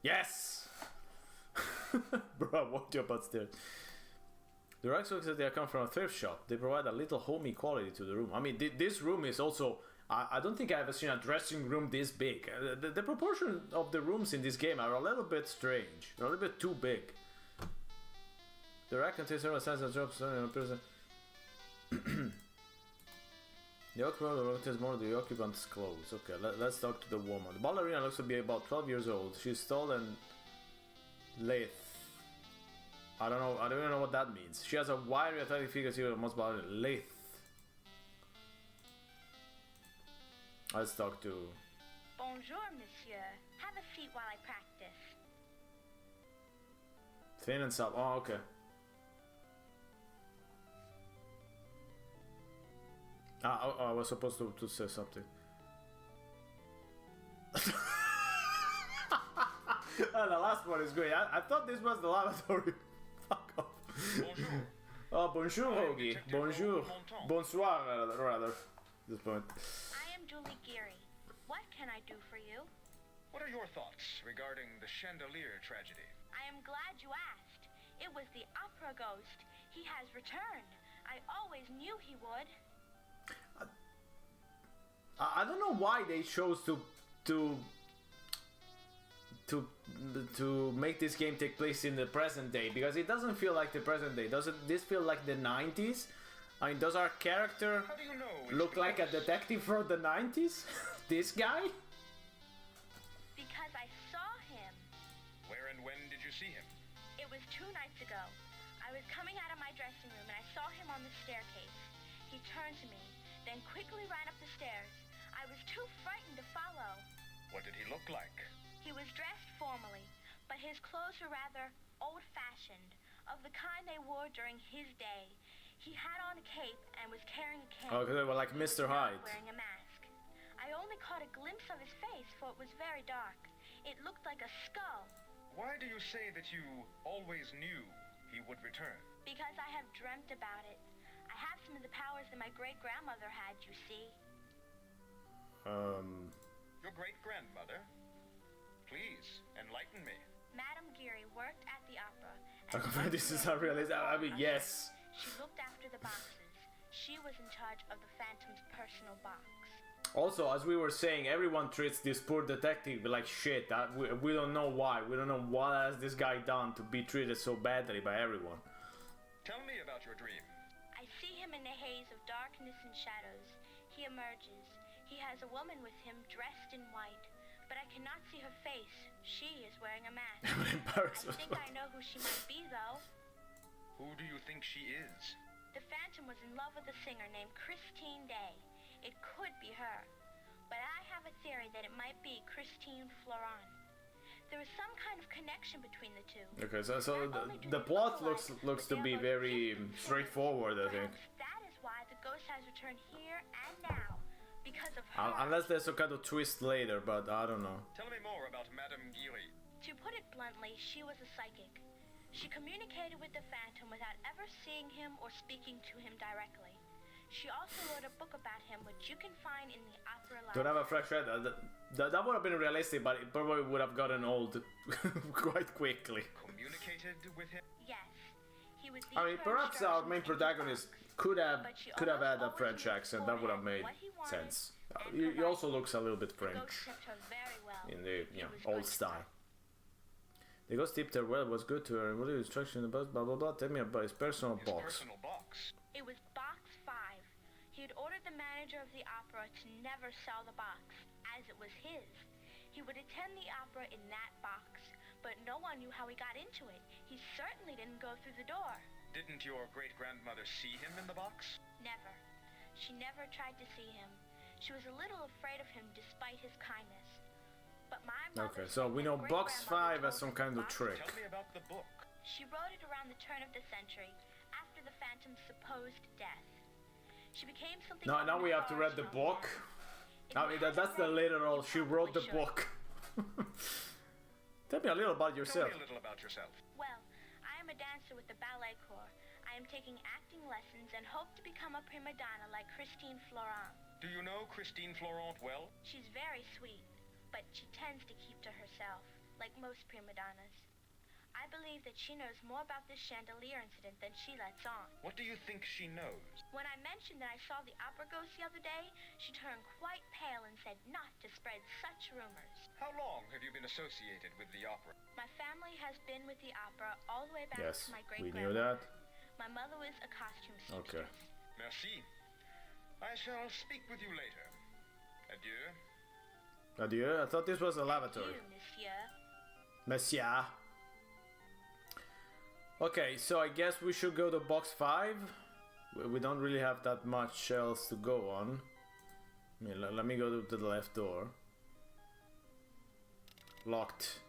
Yes! Bro, what you upstairs? The racks looks like they come from a thrift shop. They provide a little homey quality to the room. I mean, this room is also... I don't think I've ever seen a dressing room this big. The proportion of the rooms in this game are a little bit strange. They're a little bit too big. The rack contains several sizes of drops. The occupant contains more of the occupant's clothes. Okay, let's talk to the woman. The ballerina looks to be about 12 years old. She's tall and lithe. I don't even know what that means. She has a wiry athletic figure similar to most ballerinas. Lithe. Let's talk to... Bonjour, monsieur. Have a seat while I practice. Thin and sub. Oh, okay. I was supposed to say something. Oh, the last one is great. I thought this was the lavatory. Fuck off. Bonjour. Oh, bonjour, Hoagie. Bonjour. Bonsoir, rather. At this point. I am Julie Geary. What can I do for you? What are your thoughts regarding the chandelier tragedy? I am glad you asked. It was the opera ghost. He has returned. I always knew he would. I don't know why they chose to make this game take place in the present day, because it doesn't feel like the present day. Doesn't this feel like the 90s? I mean, does our character How do you know look like a detective from the 90s? This guy? Because I saw him. Where and when did you see him? It was 2 nights ago. I was coming out of my dressing room and I saw him on the staircase. He turned to me, then quickly ran up the stairs. I was too frightened to follow. What did he look like? He was dressed formally, but his clothes were rather old-fashioned, of the kind they wore during his day. He had on a cape and was carrying a cane. Oh, they were like He was Mr. not Hyde. wearing a mask. I only caught a glimpse of his face, for it was very dark. It looked like a skull. Why do you say that you always knew he would return? Because I have dreamt about it. I have some of the powers that my great-grandmother had, you see. Your great-grandmother? Please, enlighten me. Madame Geary worked at the opera. And This is unrealistic. I mean, yes. She looked after the boxes. She was in charge of the Phantom's personal box. Also, as we were saying, everyone treats this poor detective like shit. We don't know why. We don't know what has this guy done to be treated so badly by everyone. Tell me about your dream. I see him in a haze of darkness and shadows. He emerges. He has a woman with him dressed in white, but I cannot see her face. She is wearing a mask. I think I know who she might be, though. Who do you think she is? The Phantom was in love with a singer named Christine Day. It could be her, but I have a theory that it might be Christine Florent. There is some kind of connection between the two. Okay, so the plot looks to be very straightforward, I think. Perhaps that is why the ghost has returned here and now, because of her. Unless there's some kind of twist later, but I don't know. Tell me more about Madame Geary. To put it bluntly, she was a psychic. She communicated with the Phantom without ever seeing him or speaking to him directly. She also wrote a book about him, which you can find in the opera library. Don't have a fresh read. That would have been realistic, but it probably would have gotten old quite quickly. Communicated with him? Yes. He was I mean, perhaps our main protagonist could have had a French accent. That would have made sense. He also looks a little bit French in the old style. The ghost tipped her well, was good to her, and what the instruction about blah blah blah. Tell me about his personal box. Personal box. It was box 5. He had ordered the manager of the opera to never sell the box, as it was his. He would attend the opera in that box, but no one knew how he got into it. He certainly didn't go through the door. Didn't your great-grandmother see him in the box? Never. She never tried to see him. She was a little afraid of him despite his kindness. But my mother Okay, so we know box 5 has some kind of trick. Tell me about the book. She wrote it around the turn of the century, after the Phantom's supposed death. She became something. Now we have to read the book. I mean, that's the literal. She wrote the book. Tell me a little about yourself. Tell me a little about yourself. Well, I am a dancer with the ballet corps. I am taking acting lessons and hope to become a prima donna like Christine Florent. Do you know Christine Florent well? She's very sweet, but she tends to keep to herself, like most prima donnas. I believe that she knows more about this chandelier incident than she lets on. What do you think she knows? When I mentioned that I saw the opera ghost the other day, she turned quite pale and said not to spread such rumors. How long have you been associated with the opera? My family has been with the opera all the way back Yes, to my we great-grandmother. knew that. My mother was a costume Okay. seamstress. Merci. I shall speak with you later. Adieu. Adieu. I thought this was a lavatory. You, monsieur. Monsieur. Okay, so I guess we should go to box 5. We don't really have that much else to go on. I mean, let me go to the left door. Locked.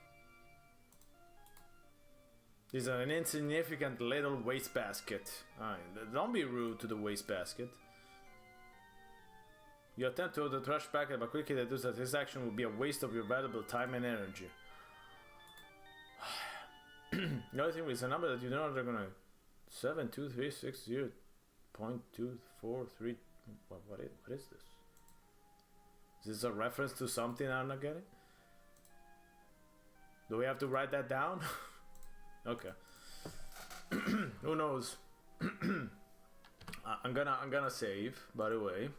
This is an insignificant little wastebasket. Don't be rude to the wastebasket. You attempt to hold the trash packet, but quickly deduce that this action will be a waste of your valuable time and energy. The only thing is a number that you don't recognize. 72360.243. What is this? Is this a reference to something I'm not getting? Do we have to write that down? Okay. Who knows? I'm gonna save. By the way,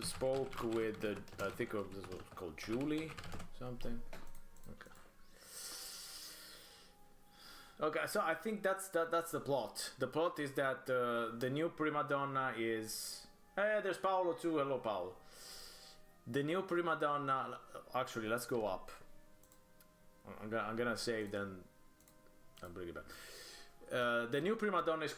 spoke with the, I think this was called Julie something. Okay, so I think that's the plot. The plot is that the new prima donna is. Hey, there's Paolo too. Hello, Paolo. The new prima donna. Actually, let's go up. I'm gonna save, then I'll bring it back. The new prima donna is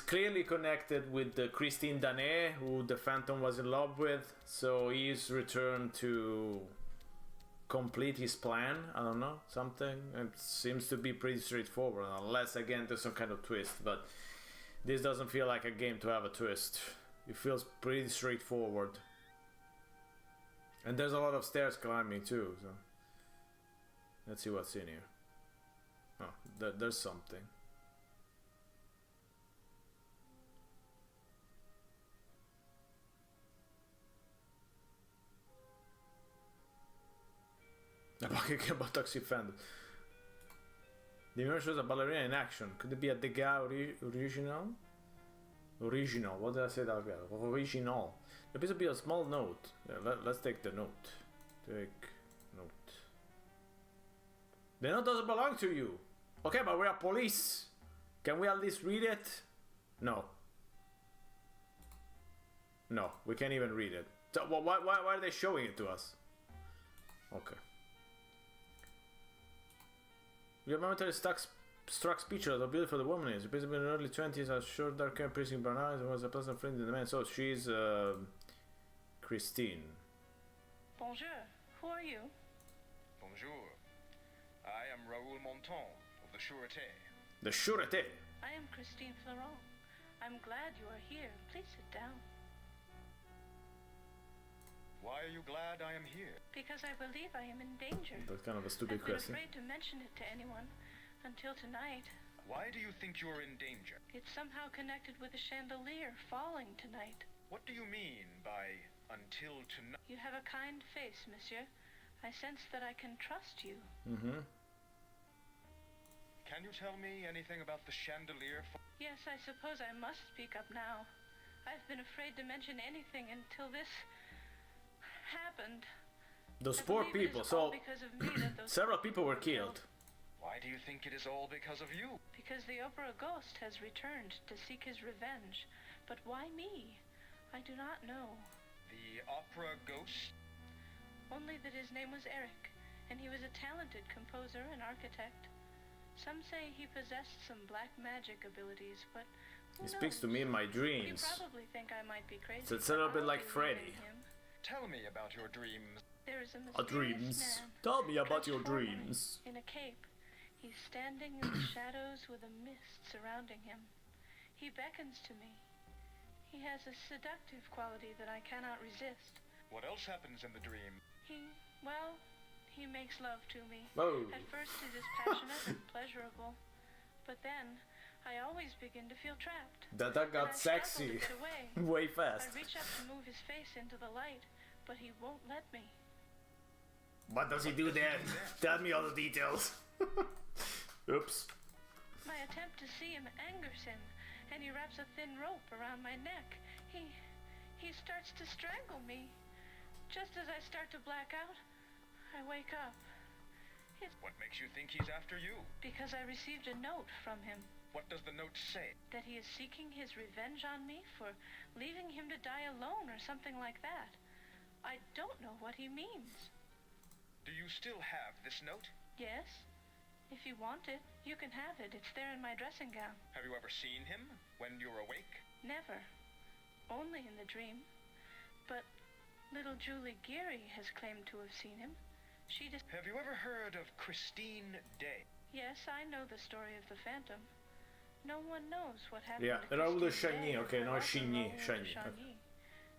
clearly connected with the Christine Danet, who the Phantom was in love with. So he's returned to complete his plan. I don't know, something. It seems to be pretty straightforward, unless again there's some kind of twist. But this doesn't feel like a game to have a twist. It feels pretty straightforward. And there's a lot of stairs climbing too. So let's see what's in here. Oh, there's something. A bucket about toxic fandom. The mirror shows a ballerina in action. Could it be a Degas original? Original. What did I say that guy? Original. There appears to be a small note. Yeah, let's take the note. Take note. The note doesn't belong to you. Okay, but we are police. Can we at least read it? No. No, we can't even read it. So why are they showing it to us? Okay. Your momentary struck speechless how beautiful the woman is. Appears to be in her early 20s, has short dark hair, piercing brown eyes, and was a pleasant friend in the man. So she's Christine. Bonjour. Who are you? Bonjour. I am Raoul Monton of the Sûreté. The Sûreté. I am Christine Florent. I'm glad you are here. Please sit down. Why are you glad I am here? Because I believe I am in danger. That's kind of a stupid I've been question. afraid to mention it to anyone until tonight. Why do you think you're in danger? It's somehow connected with the chandelier falling tonight. What do you mean by until tonight? You have a kind face, monsieur. I sense that I can trust you. Mm-hmm. Can you tell me anything about the chandelier? Yes, I suppose I must speak up now. I've been afraid to mention anything until this happened. Those I poor believe it people. is all So because of me that those several people were killed. killed. Why do you think it is all because of you? Because the opera ghost has returned to seek his revenge. But why me? I do not know. The opera ghost? Only that his name was Eric, and he was a talented composer and architect. Some say he possessed some black magic abilities, but who He speaks to knows? me in my You dreams. probably think I might be crazy. So it's a little but bit I'll like believe Freddy. in him. Tell me about your dreams. There is a Our mysterious dreams. man Tell me about your transforming dreams. in a cape. He's standing in the shadows with a mist surrounding him. He beckons to me. He has a seductive quality that I cannot resist. What else happens in the dream? He makes love to me. Whoa. At first it is passionate and pleasurable, but then I always begin to feel trapped. That And got I struggle sexy to get away. way I fast. reach up to move his face into the light, but he won't let me. What does he do then? Tell me all the details. Oops. My attempt to see him angers him, and he wraps a thin rope around my neck. He starts to strangle me. Just as I start to black out, I wake up. It's What makes you think he's after you? because I received a note from him What does the note say? that he is seeking his revenge on me for leaving him to die alone or something like that. I don't know what he means. Do you still have this note? Yes? If you want it, you can have it. It's there in my dressing gown. Have you ever seen him when you're awake? Never. Only in the dream. But little Julie Geary has claimed to have seen him. Have you ever heard of Christine Day? Yes, I know the story of the Phantom. No one knows what happened Yeah, to Raoul de Christine Chagny, Day okay, or no, Arthur Chigny, Raoul de Chagny, Chagny.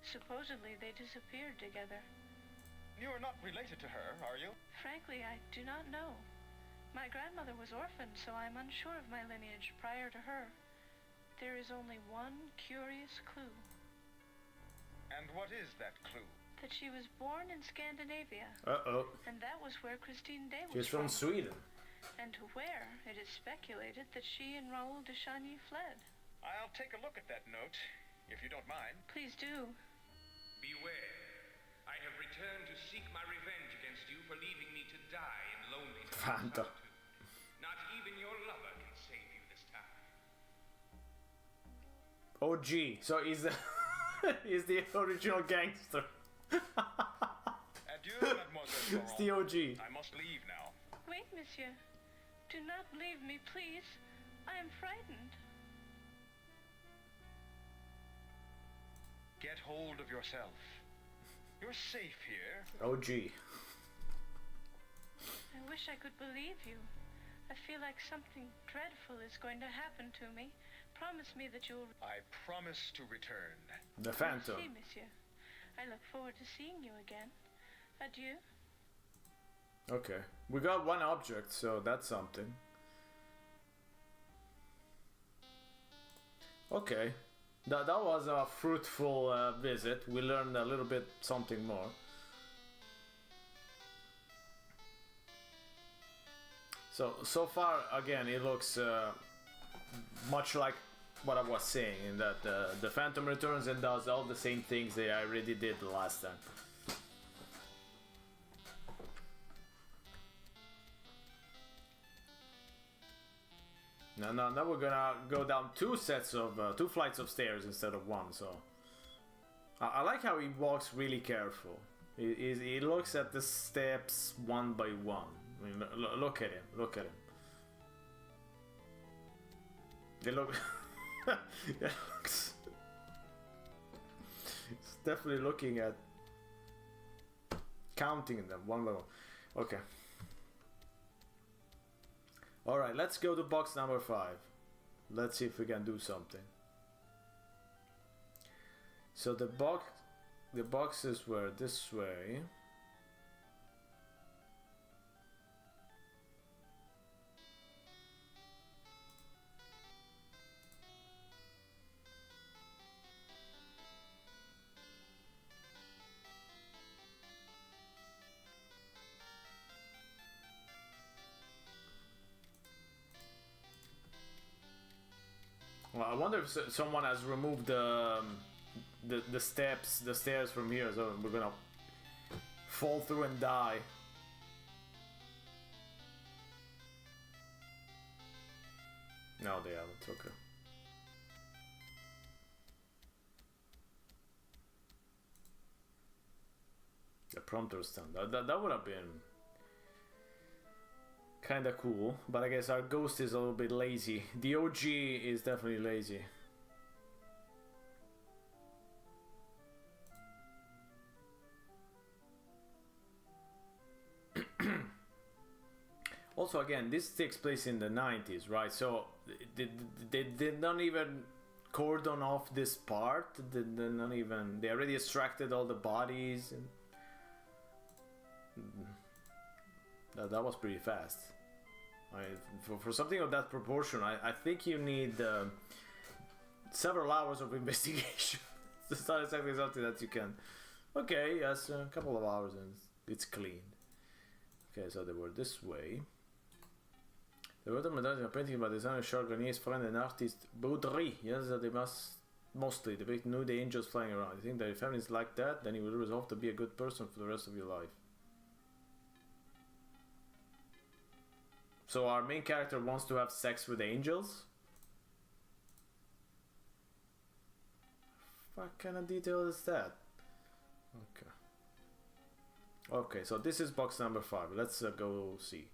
Supposedly they disappeared together. You're not related to her, are you? Frankly, I do not know. My grandmother was orphaned, so I'm unsure of my lineage prior to her. There is only one curious clue. And what is that clue? That she was born in Scandinavia, Uh-oh. and that was where Christine Day was She's from Sweden. and to where it is speculated that she and Raoul de Chagny fled. I'll take a look at that note, if you don't mind. Please do. Beware. I have returned to seek my revenge against you for leaving me to die in loneliness and Fanta. solitude. Not even your lover can save you this time. OG. So he's the he's the original gangster. Adieu, Mademoiselle It's the Laurent. OG. I must leave now. Wait, monsieur. Do not leave me, please. I am frightened. Get hold of yourself. You're safe here. OG. I wish I could believe you. I feel like something dreadful is going to happen to me. Promise me that you'll... I promise to return. The Phantom. See, monsieur. I look forward to seeing you again. Adieu. Okay. We got one object, so that's something. Okay. That was a fruitful visit. We learned a little bit something more. So far, again, it looks much like what I was saying, in that the Phantom returns and does all the same things that I already did the last time. Now we're gonna go down two flights of stairs instead of one. So I like how he walks really careful. He looks at the steps one by one. I mean, look at him. Look at him. They look. It looks. It's definitely looking at counting them one by one. Okay. Alright, let's go to box number 5. Let's see if we can do something. So the boxes were this way. Well, I wonder if someone has removed the stairs from here, so we're gonna fall through and die. No, they haven't. Okay. The prompter stand. That would have been kind of cool, but I guess our ghost is a little bit lazy. The OG is definitely lazy. Also, again, this takes place in the 90s, right? So they don't even cordon off this part. They're not even. They already extracted all the bodies. And that was pretty fast. For something of that proportion, I think you need several hours of investigation. It's not exactly something that you can. Okay, yes, a couple of hours and it's clean. Okay, so they were this way. The word of painting by designer Chargonnier's friend and artist Baudry. Yes, they must mostly depict nude angels flying around. You think that if families like that, then you will resolve to be a good person for the rest of your life. So our main character wants to have sex with angels? What kind of detail is that? Okay. Okay, so this is box number 5. Let's go see.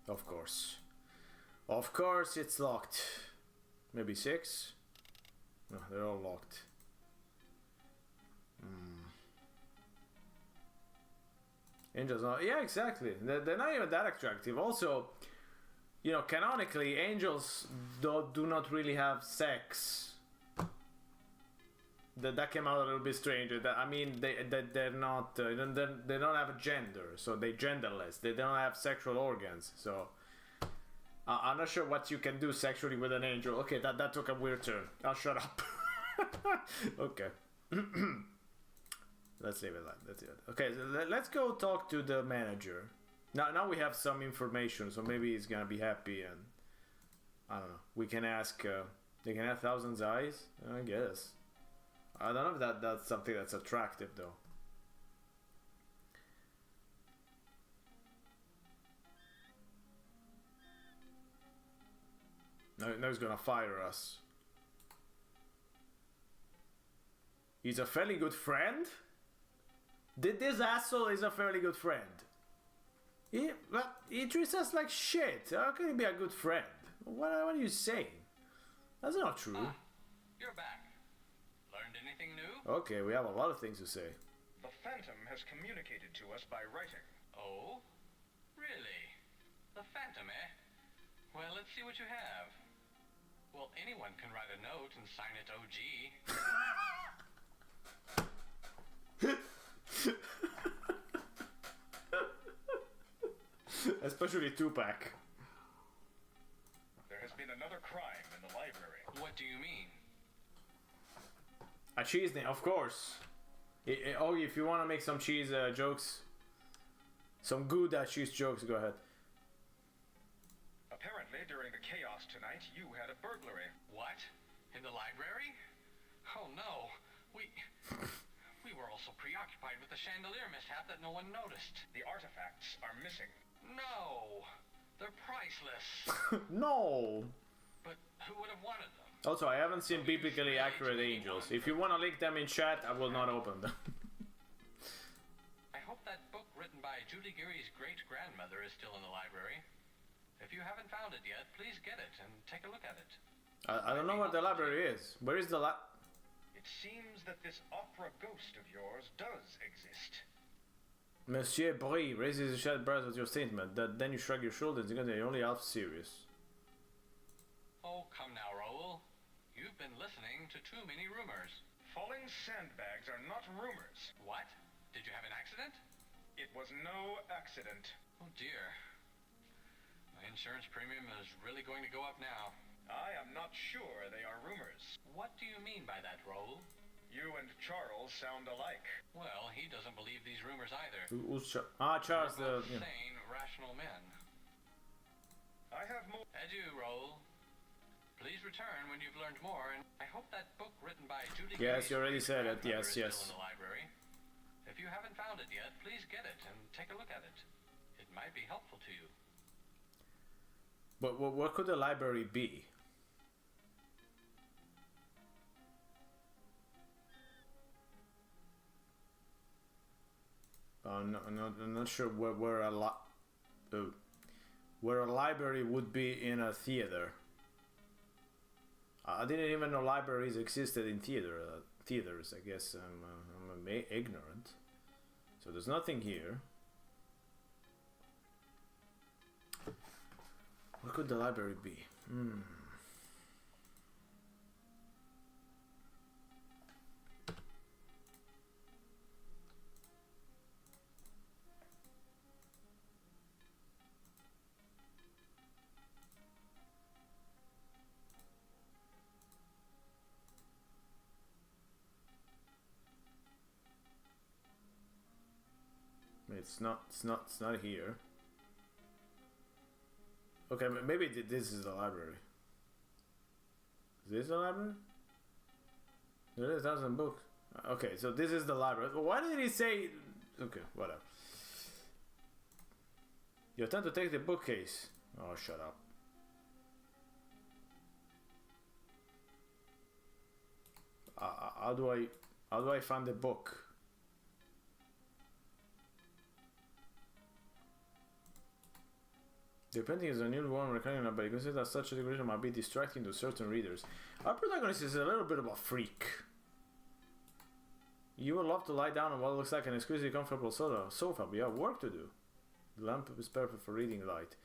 Of course. Of course it's locked. Maybe 6? No, they're all locked. Angels not... Yeah, exactly. They're not even that attractive. Also, you know, canonically, angels do not really have sex. That came out a little bit stranger. I mean, they're not... they don't have a gender, so they're genderless. They don't have sexual organs, so... I'm not sure what you can do sexually with an angel. Okay, that took a weird turn. I'll shut up. Okay. Let's leave it like that. That's it. Okay, let's go talk to the manager. Now we have some information, so maybe he's gonna be happy, and I don't know. We can ask. They can have thousands eyes, I guess. I don't know if that's something that's attractive though. Now he's gonna fire us. He's a fairly good friend? This asshole is a fairly good friend. He treats us like shit. How can he be a good friend? What are you saying? That's not true. You're back. Learned anything new? Okay, we have a lot of things to say. The Phantom has communicated to us by writing. Oh? Really? The Phantom, eh? Well, let's see what you have. Well, anyone can write a note and sign it OG. Especially Tupac. There has been another crime in the library. What do you mean? A cheese name, of course. Oh, if you want to make some cheese jokes, some good cheese jokes, go ahead. Apparently, during the chaos tonight, you had a burglary. What? In the library? Oh no. We were all so preoccupied with the chandelier mishap that no one noticed. The artifacts are missing. No. They're priceless. No. But who would have wanted them? Also, I haven't seen biblically accurate angels. If you want to link them in chat, I will not open them. I hope that book written by Julie Geary's great-grandmother is still in the library. If you haven't found it yet, please get it and take a look at it. I don't know where the library is. Where is the It seems that this opera ghost of yours does exist. Monsieur Brie raises his shattered brows with your statement. Then you shrug your shoulders because you're only half serious. Oh, come now, Raoul. You've been listening to too many rumors. Falling sandbags are not rumors. What? Did you have an accident? It was no accident. Oh dear. My insurance premium is really going to go up now. I am not sure they are rumors. What do you mean by that, Raoul? You and Charles sound alike. Well, he doesn't believe these rumors either. Who's Charles They're the... both sane, rational men. I have more. Adieu, Raoul. Please return when you've learned more, and I hope that book written by Julie Yes, Geary's you already said it. Yes, great-grandmother is yes. still in the library. If you haven't found it yet, please get it and take a look at it. It might be helpful to you. But what could the library be? No, I'm not sure where a library would be in a theater. I didn't even know libraries existed in theaters. I guess I'm ignorant. So there's nothing here. Where could the library be? It's not here. Okay, maybe this is the library. Is this the library? There is 1,000 books. Okay, so this is the library. Why did he say? Okay, whatever. You attempt to take the bookcase. Oh, shut up. How do I find the book? The painting is a new one recurring, but you consider that such a decoration might be distracting to certain readers. Our protagonist is a little bit of a freak. You would love to lie down on what looks like an exquisitely comfortable sofa, but you have work to do. The lamp is perfect for reading light.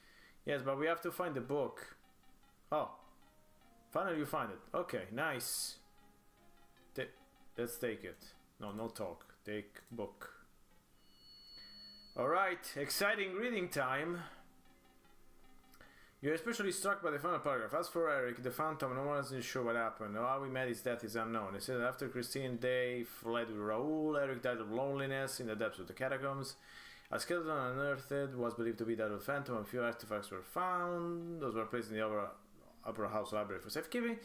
Yes, but we have to find the book. Oh. Finally you find it. Okay, nice. Let's take it. No talk. Take book. Alright, exciting reading time. You're especially struck by the final paragraph. As for Eric, the Phantom, no one is sure what happened. How he met his death is unknown. It says that after Christine Day fled with Raoul, Eric died of loneliness in the depths of the catacombs. A skeleton unearthed was believed to be that of the Phantom. A few artifacts were found. Those were placed in the upper house library for safekeeping.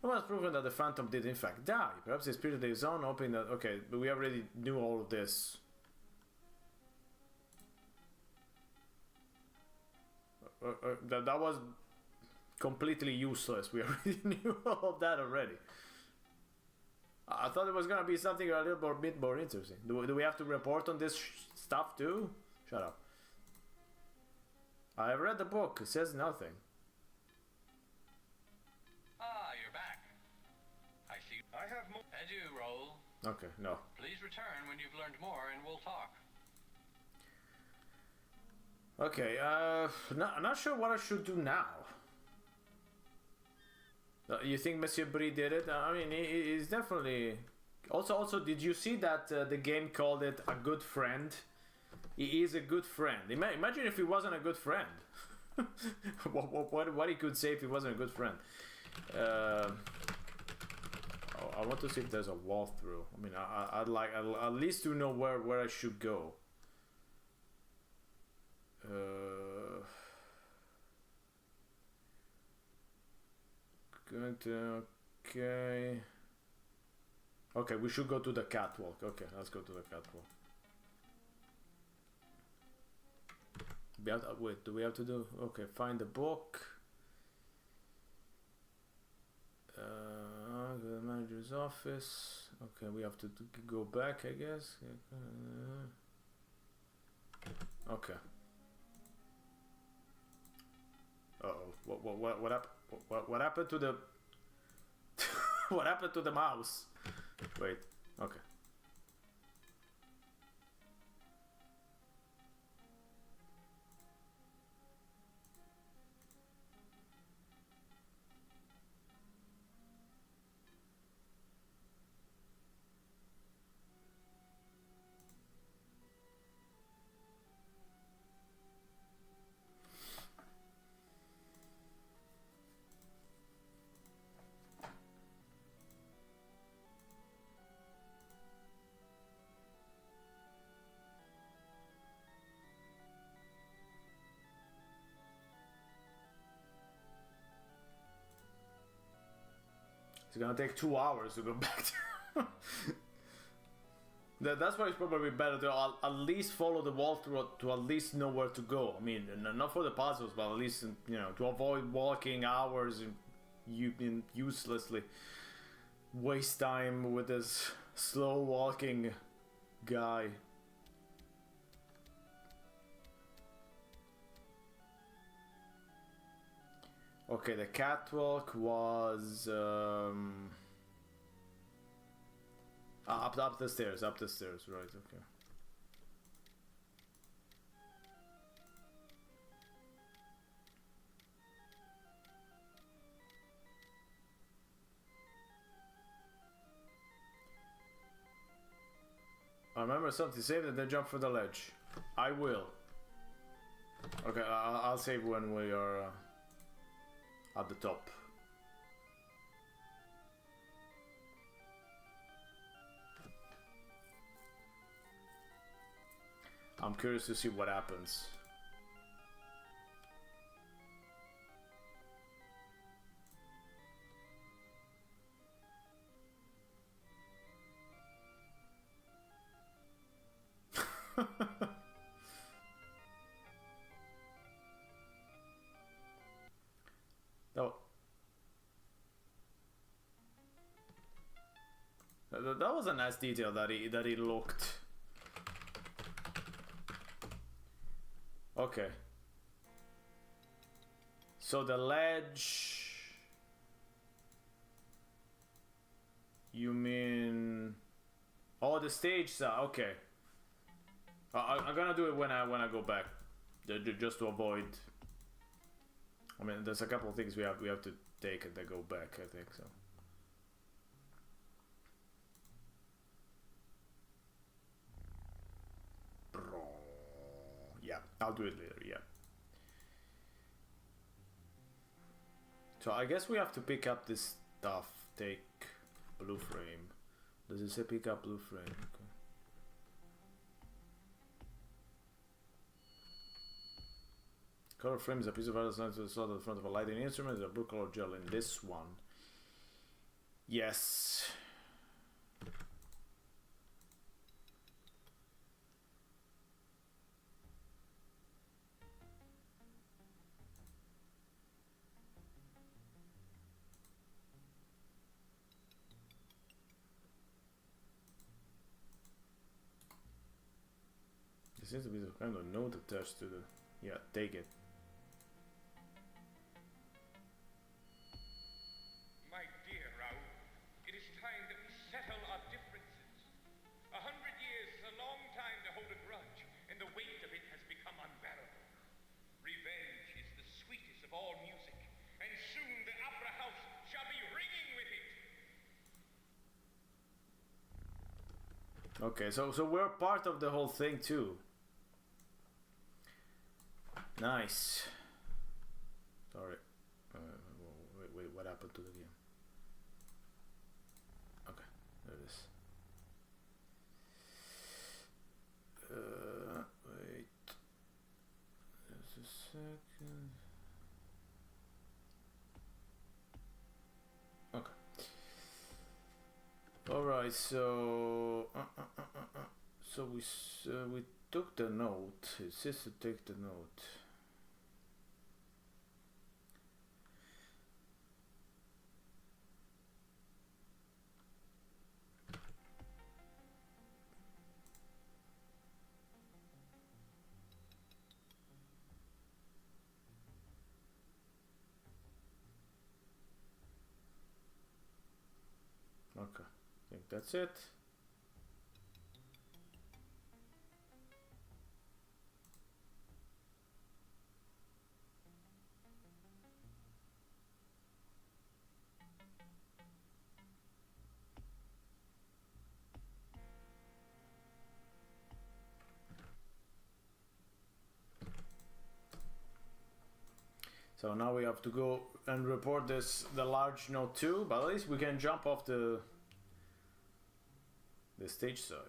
No one has proven that the Phantom did in fact die. Perhaps his spirit lives on, hoping that... Okay, but we already knew all of this. That was completely useless. We already knew all of that already. I thought it was gonna be something a little bit more interesting. Do we have to report on this stuff too? Shut up. I have read the book. It says nothing. Ah, you're back. I see. I have more. Adieu, Raoul. Okay, no. Please return when you've learned more and we'll talk. Okay, not sure what I should do now. You think Monsieur Brie did it? I mean, he's definitely... Also, did you see that the game called it a good friend? He is a good friend. Imagine if he wasn't a good friend. what he could say if he wasn't a good friend. I want to see if there's a walkthrough. I mean, I'd like at least to know where I should go. Okay, we should go to the catwalk. Okay, let's go to the catwalk. Wait, do we have to do... Okay, find the book. The manager's office. Okay, we have to go back, I guess. Okay. What happened to the what happened to the mouse? Wait. Okay. It's gonna take 2 hours to go back to... That's why it's probably better to at least follow the walkthrough to at least know where to go. I mean, not for the puzzles, but at least, you know, to avoid walking hours and uselessly waste time with this slow walking guy. Okay, the catwalk was up the stairs, right? Okay. remember something. Save and then jump for the ledge. I will. Okay, I'll save when we are at the top. I'm curious to see what happens. That was a nice detail that he looked. Okay. So the ledge. You mean? Oh, the stage. Okay. I'm gonna do it when I go back, just to avoid. I mean, there's a couple of things we have to take and then go back. I think so. Yeah, I'll do it later. Yeah. So I guess we have to pick up this stuff. Take blue frame. Does it say pick up blue frame? Okay. Color frame is a piece of art designed to the slot at the front of a lighting instrument. There's a blue color gel in this one. Yes. There seems to be some kind of note attached to the... Yeah, take it. My dear Raoul, it is time that we settle our differences. 100 years is a long time to hold a grudge, and the weight of it has become unbearable. Revenge is the sweetest of all music, and soon the opera house shall be ringing with it. Okay, so we're part of the whole thing too. Nice. Sorry. Wait, what happened to the game? Okay, there it is. Wait. Just a second. Okay. All right. So. So we took the note. It says to take the note. Okay, I think that's it. So now we have to go and report the large note too, but at least we can jump off the stage side.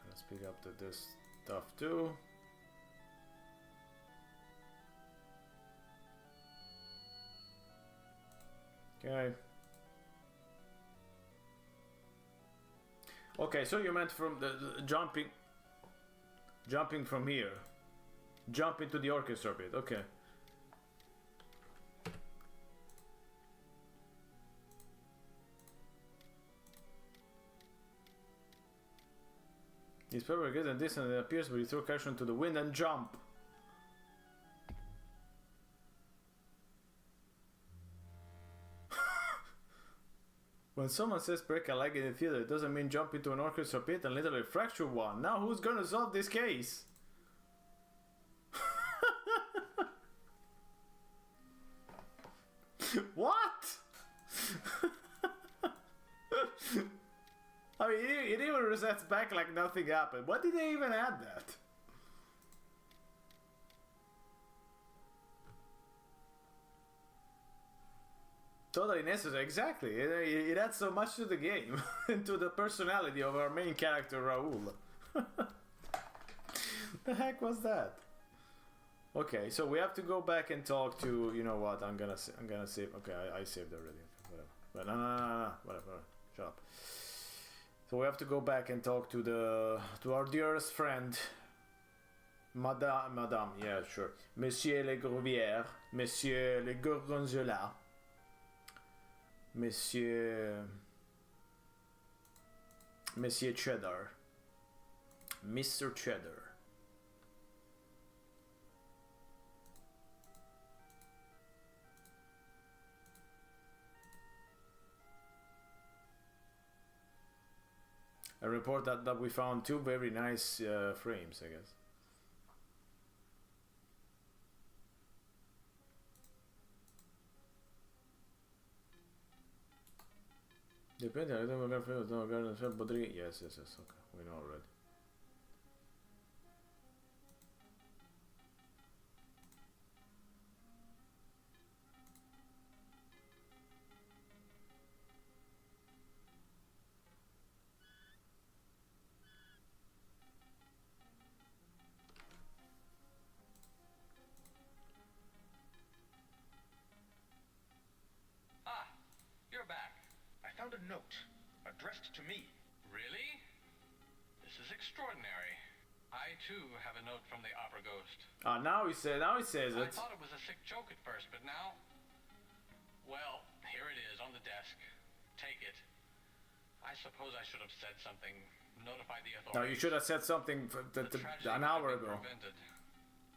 Let's pick up this stuff too. Okay. Okay, so you meant from the jumping from here. Jump into the orchestra pit. Okay. It's probably good and this and it appears, but you throw cash into the wind and jump. When someone says break a leg in the theater, it doesn't mean jump into an orchestra pit and literally fracture one. Now who's gonna solve this case? What? I mean, it even resets back like nothing happened. Why did they even add that? Totally necessary, exactly. It adds so much to the game and to the personality of our main character, Raul. The heck was that? Okay, so we have to go back and talk to. You know what? I'm gonna save. Okay, I saved already. Whatever. But no. Whatever. Shut up. So we have to go back and talk to our dearest friend, Madame. Yeah, sure. Monsieur Le Grouvière, Monsieur Le Gorgonzola. Monsieur Cheddar, Mr. Cheddar. A report that we found two very nice frames, I guess. Depende, I don't know. Yes, okay, we know already. Ah, you're back. I found a note addressed to me. Really? This is extraordinary. I too have a note from the opera ghost. Ah, now he says I it. thought it was a sick joke at first, but now... Well, here it is on the desk. Take it. I suppose I should have said something. Notify the authorities. No, you should have said something an hour ago. Prevented.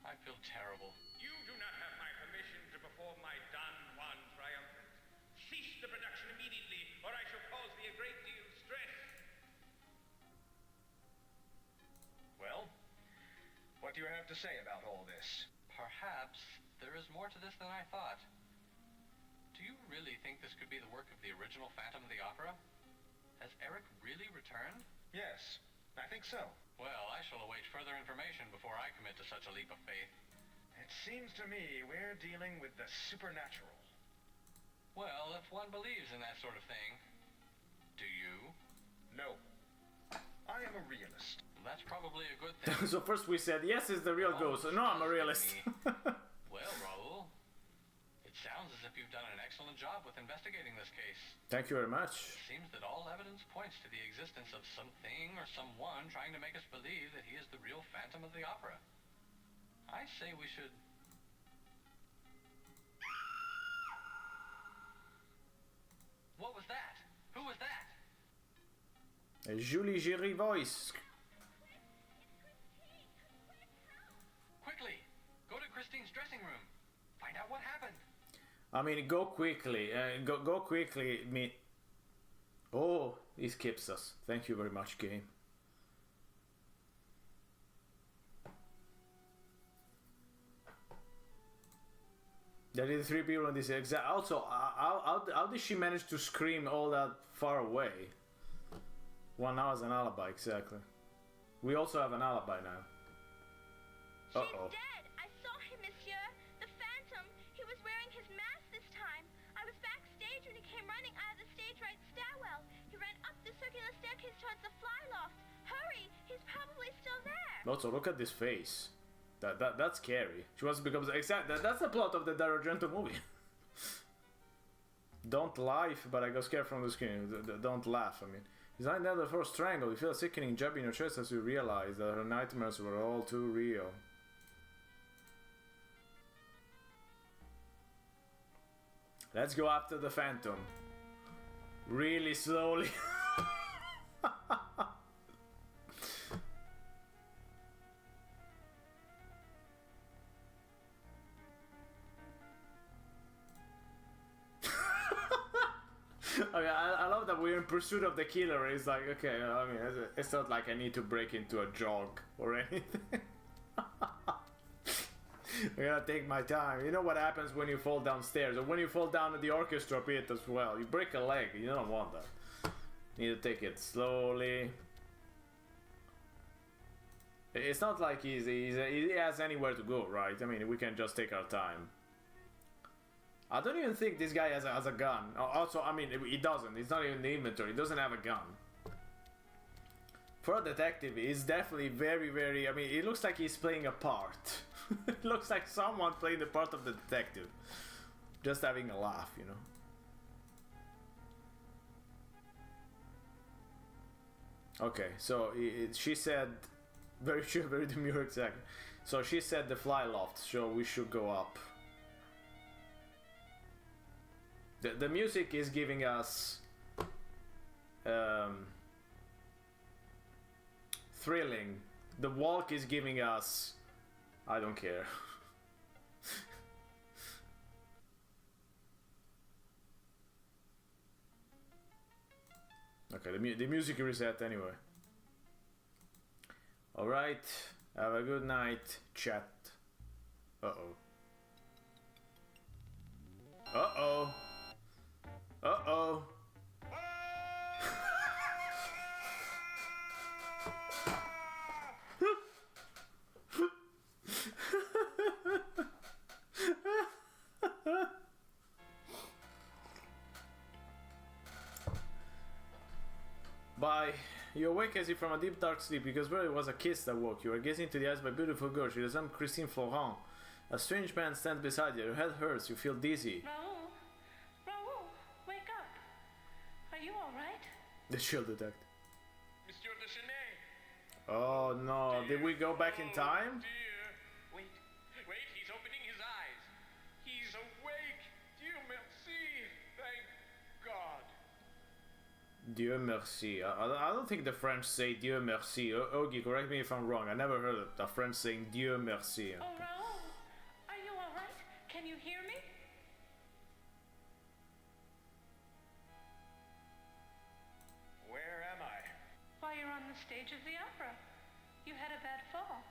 I feel terrible. You do not have my permission to perform my Don Juan triumphant. Cease the production immediately, or I shall cause thee a great deal of stress. Well, what do you have to say about all this? Perhaps there is more to this than I thought. Do you really think this could be the work of the original Phantom of the Opera? Has Eric really returned? Yes, I think so. Well, I shall await further information before I commit to such a leap of faith. It seems to me we're dealing with the supernatural. Well, if one believes in that sort of thing, do you? No. I am a realist. That's probably a good thing. So first we said yes, it's the real ghost. No, I'm a realist. Well, Raul, it sounds as if you've done an excellent job with investigating this case. Thank you very much. It seems that all evidence points to the existence of something or someone trying to make us believe that he is the real Phantom of the Opera. I say we should... What was that? Who was that? A Julie Giry voice. Quickly, go to Christine's dressing room. Find out what happened. I mean, go quickly. Go quickly. Oh, he skips us. Thank you very much, game. There is 3 people on this exact. Also, how did she manage to scream all that far away? One now has an alibi, exactly. We also have an alibi now. Uh-oh. She's dead. I saw him, monsieur. The Phantom. He was wearing his mask this time. I was backstage when he came running out of the stage right stairwell. He ran up the circular staircase towards the fly loft. Hurry! He's probably still there. Also, look at this face. That's scary. She wants to become that's the plot of the Dario Argento movie. Don't laugh, but I got scared from the screen. Don't laugh. I mean, is that the first strangle? You feel a sickening jab in your chest as you realize that her nightmares were all too real. Let's go after the Phantom. Really slowly. I mean, I love that we're in pursuit of the killer. It's like, okay, I mean, it's not like I need to break into a jog or anything. I gotta take my time. You know what happens when you fall downstairs, or when you fall down the orchestra pit as well. You break a leg. You don't want that. You need to take it slowly. It's not like he has anywhere to go, right? I mean, we can just take our time. I don't even think this guy has a gun. Also, I mean, he doesn't. It's not even in the inventory. He doesn't have a gun. For a detective, he's definitely very, very... I mean, it looks like he's playing a part. It looks like someone playing the part of the detective. Just having a laugh, you know. Okay, so she said... Very sure, very demure, exactly. So she said the fly loft, so we should go up. The music is giving us thrilling. The walk is giving us I don't care. Okay, the music reset anyway. Alright, have a good night, chat. Uh-oh. Uh-oh. Uh-oh. Bye. You awake as if from a deep dark sleep, because well, it was a kiss that woke you. You are gazing into the eyes of a beautiful girl. She resembles Christine Florent. A strange man stands beside you. Your head hurts. You feel dizzy. Raoul, Raoul, wake up. Are you all right? The shield detect. Monsieur de Chenet. Oh no! Did we go back in time? Dear. Wait, he's opening his eyes. He's awake. Dieu merci. Thank God. Dieu merci. I don't think the French say Dieu merci. Ogie, correct me if I'm wrong. I never heard a French saying Dieu merci. Oh, Raoul, are you all right? Can you hear me? Where am I? Why, you're on the stage of the opera. You had a bad fall.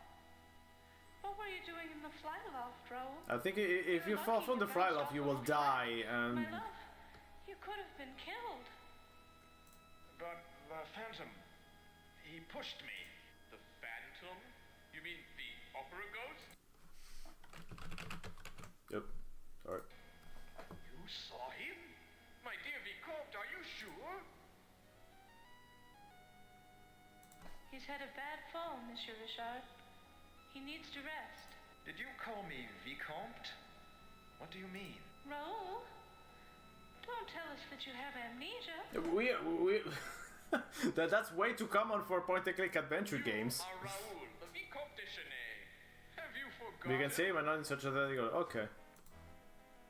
What were you doing in the fly loft, Raoul? I think if you fall from the fly loft, you will die. My love, you could have been killed. But the Phantom, he pushed me. The Phantom? You mean the opera ghost? Yep. Alright. You saw him? My dear Vicomte, are you sure? He's had a bad fall, Monsieur Richard. He needs to rest. Did you call me Vicomte? What do you mean? Raoul, don't tell us that you have amnesia. We that's way too common for point-and-click adventure games. You are Raoul, the Vicomte de Chenet. Have you forgotten? You can say we're not in such a okay.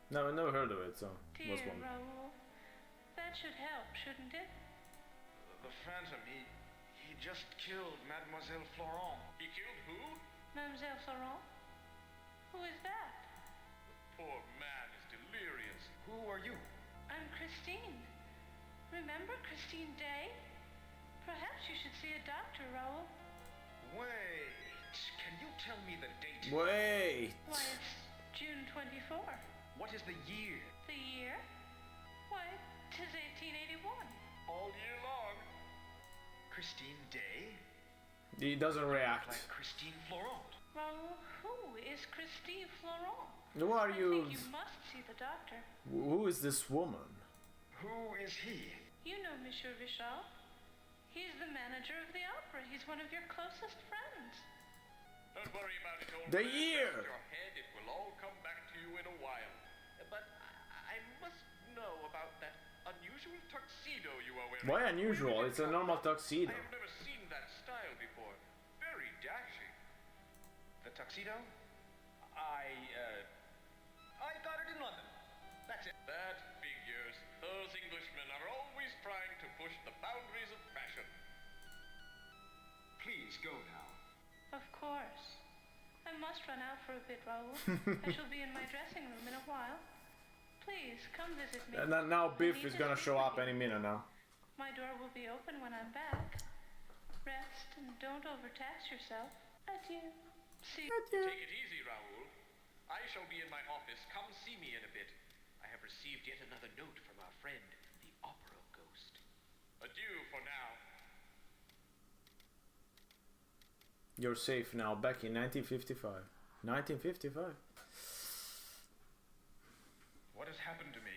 No, I never heard of it, so Dear was one. Raoul, that should help, shouldn't it? The Phantom, he just killed Mademoiselle Florent. He killed who? Mademoiselle Florent? Who is that? The poor man is delirious. Who are you? I'm Christine. Remember Christine Day? Perhaps you should see a doctor, Raoul. Wait, can you tell me the date? Wait! Why, it's June 24. What is the year? The year? Why, 'tis 1881. All year long. Christine Day? He doesn't react. Like Christine Florent. Raoul, who is Christine Florent? Who are you? I think you must see the doctor. Who is this woman? Who is he? You know Monsieur Richard. He's the manager of the opera. He's one of your closest friends. Don't worry about it, old The man. year! Rest your head, it will all come back to you in a while. But I must know about that unusual tuxedo you are wearing. Why unusual? It's a normal tuxedo. I have never seen that style before. Very dashing. The tuxedo? I got it in London. That's That's it. That figures. Those Englishmen are always trying to push the boundaries of fashion. Please go now. Of course. I must run out for a bit, Raoul. I shall be in my dressing room in a while. Please, come visit me. And now I Biff need is to gonna speak show with up you. any minute now. My door will be open when I'm back. Rest and don't overtax yourself. Adieu. See you. Take it easy, Raoul. I shall be in my office. Come see me in a bit. I have received yet another note from our friend, the opera ghost. Adieu for now. You're safe now, back in 1955. 1955? What has happened to me?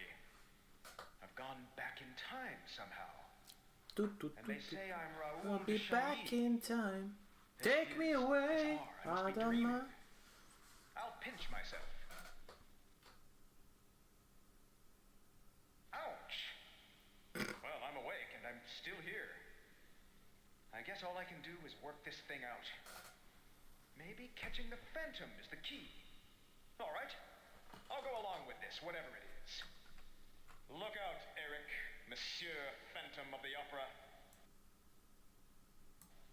I've gone back in time somehow. And they say I'm Raoul I'll be de back Chagny. in time. This Take me is away. bizarre. I must be don't dreaming. know. I'll pinch myself. Ouch! Well, I'm awake and I'm still here. I guess all I can do is work this thing out. Maybe catching the Phantom is the key. All right, I'll go along with this, whatever it is. Look out, Eric, Monsieur Phantom of the Opera.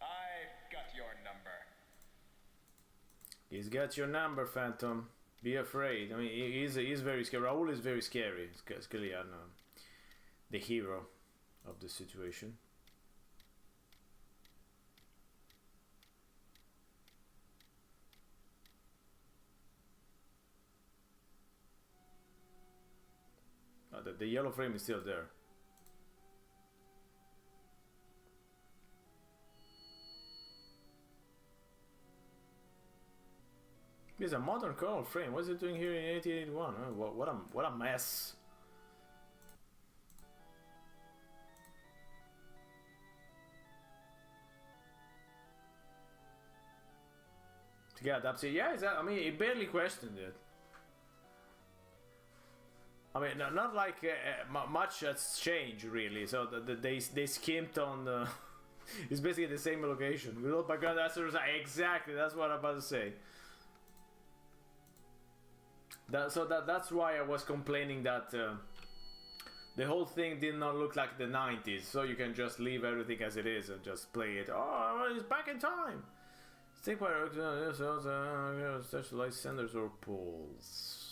I've got your number. He's got your number, Phantom. Be afraid. I mean, he's very scary. Raoul is very scary. Scaliano, the hero of the situation. The yellow frame is still there. It's a modern color frame. What's it doing here in 1881? What a mess. Yeah, that's it. Yeah, I mean, he barely questioned it. I mean, not like much has changed really. So they skimped on the. It's basically the same location. Oh my god, that's exactly. That's what I'm about to say. That's why I was complaining that the whole thing did not look like the 90s. So you can just leave everything as it is and just play it. Oh, it's back in time. Stick by specialized senders or poles.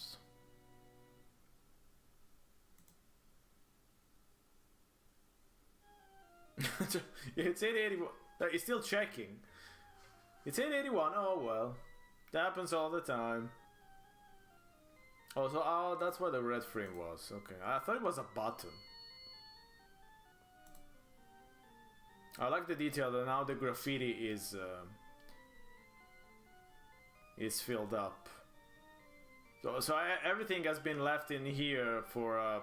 It's 881. It's still checking. It's 881. Oh well, that happens all the time. Oh, that's where the red frame was. Okay, I thought it was a button. I like the detail that now the graffiti is filled up. So everything has been left in here for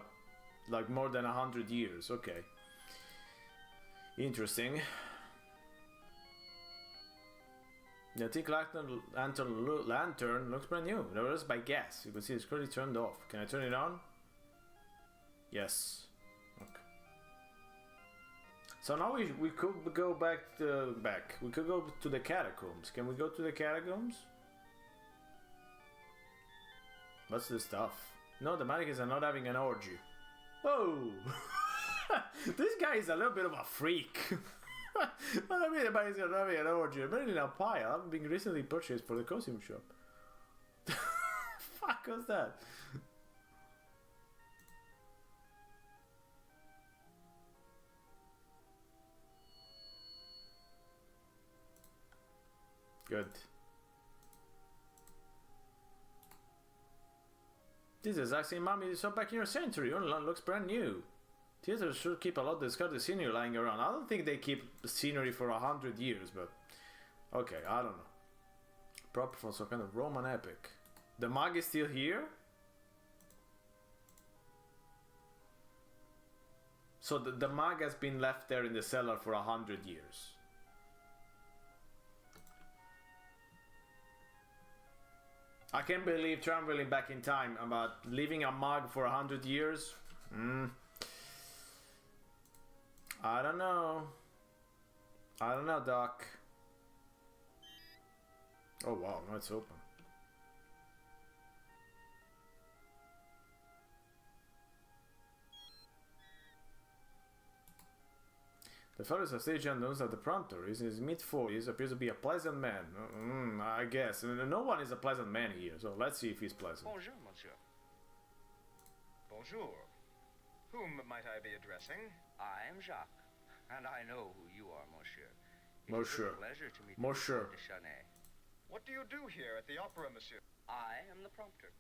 like more than 100 years. Okay. Interesting. The thick lantern looks brand new. There is by gas. You can see it's currently turned off. Can I turn it on? Yes. Okay. So now we could go back. We could go to the catacombs. Can we go to the catacombs? What's this stuff? No, the mannequins are not having an orgy. Oh! This guy is a little bit of a freak. What I mean about he's not having an orgy? Apparently a pile. I've been recently purchased for the costume shop. Fuck was that? Good. This is actually Mommy so back in your century. Your lawn looks brand new. Theaters should keep a lot of discarded scenery lying around. I don't think they keep scenery for 100 years, but okay, I don't know. Proper for some kind of Roman epic. The mug is still here? So the mug has been left there in the cellar for 100 years. I can't believe traveling back in time about leaving a mug for 100 years. I don't know. I don't know, Doc. Oh wow, now it's open. The fellow is a stage and knows that the prompter is in his mid-40s, appears to be a pleasant man. I guess. No one is a pleasant man here, so let's see if he's pleasant. Bonjour, monsieur. Bonjour. Whom might I be addressing? I am Jacques, and I know who you are, monsieur. Monsieur. It is a pleasure to meet Monsieur. you, de Chanay. What do you do here at the opera, monsieur? I am the prompter.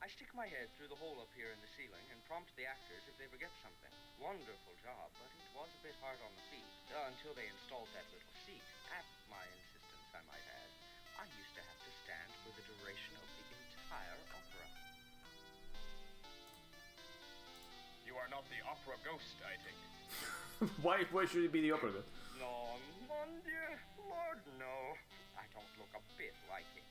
I stick my head through the hole up here in the ceiling and prompt the actors if they forget something. Wonderful job, but it was a bit hard on the feet until they installed that little seat. At my insistence, I might add. I used to have to stand for the duration of the entire opera. You are not the opera ghost, I take it. Why should it be the opera? No, mon Dieu, Lord, no. I don't look a bit like him.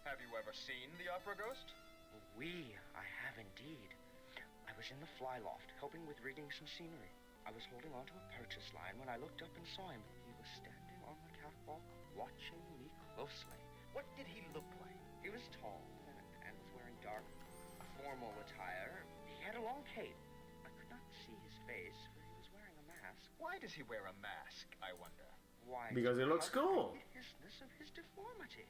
Have you ever seen the opera ghost? Oui, I have indeed. I was in the fly loft, helping with rigging some scenery. I was holding onto a purchase line when I looked up and saw him. He was standing on the catwalk, watching me closely. What did he look like? He was tall and was wearing dark, formal attire. He had a long cape. I could not see his face, for he was wearing a mask. Why does he wear a mask, I wonder? Why? Because it looks cool. The hideousness of his deformity.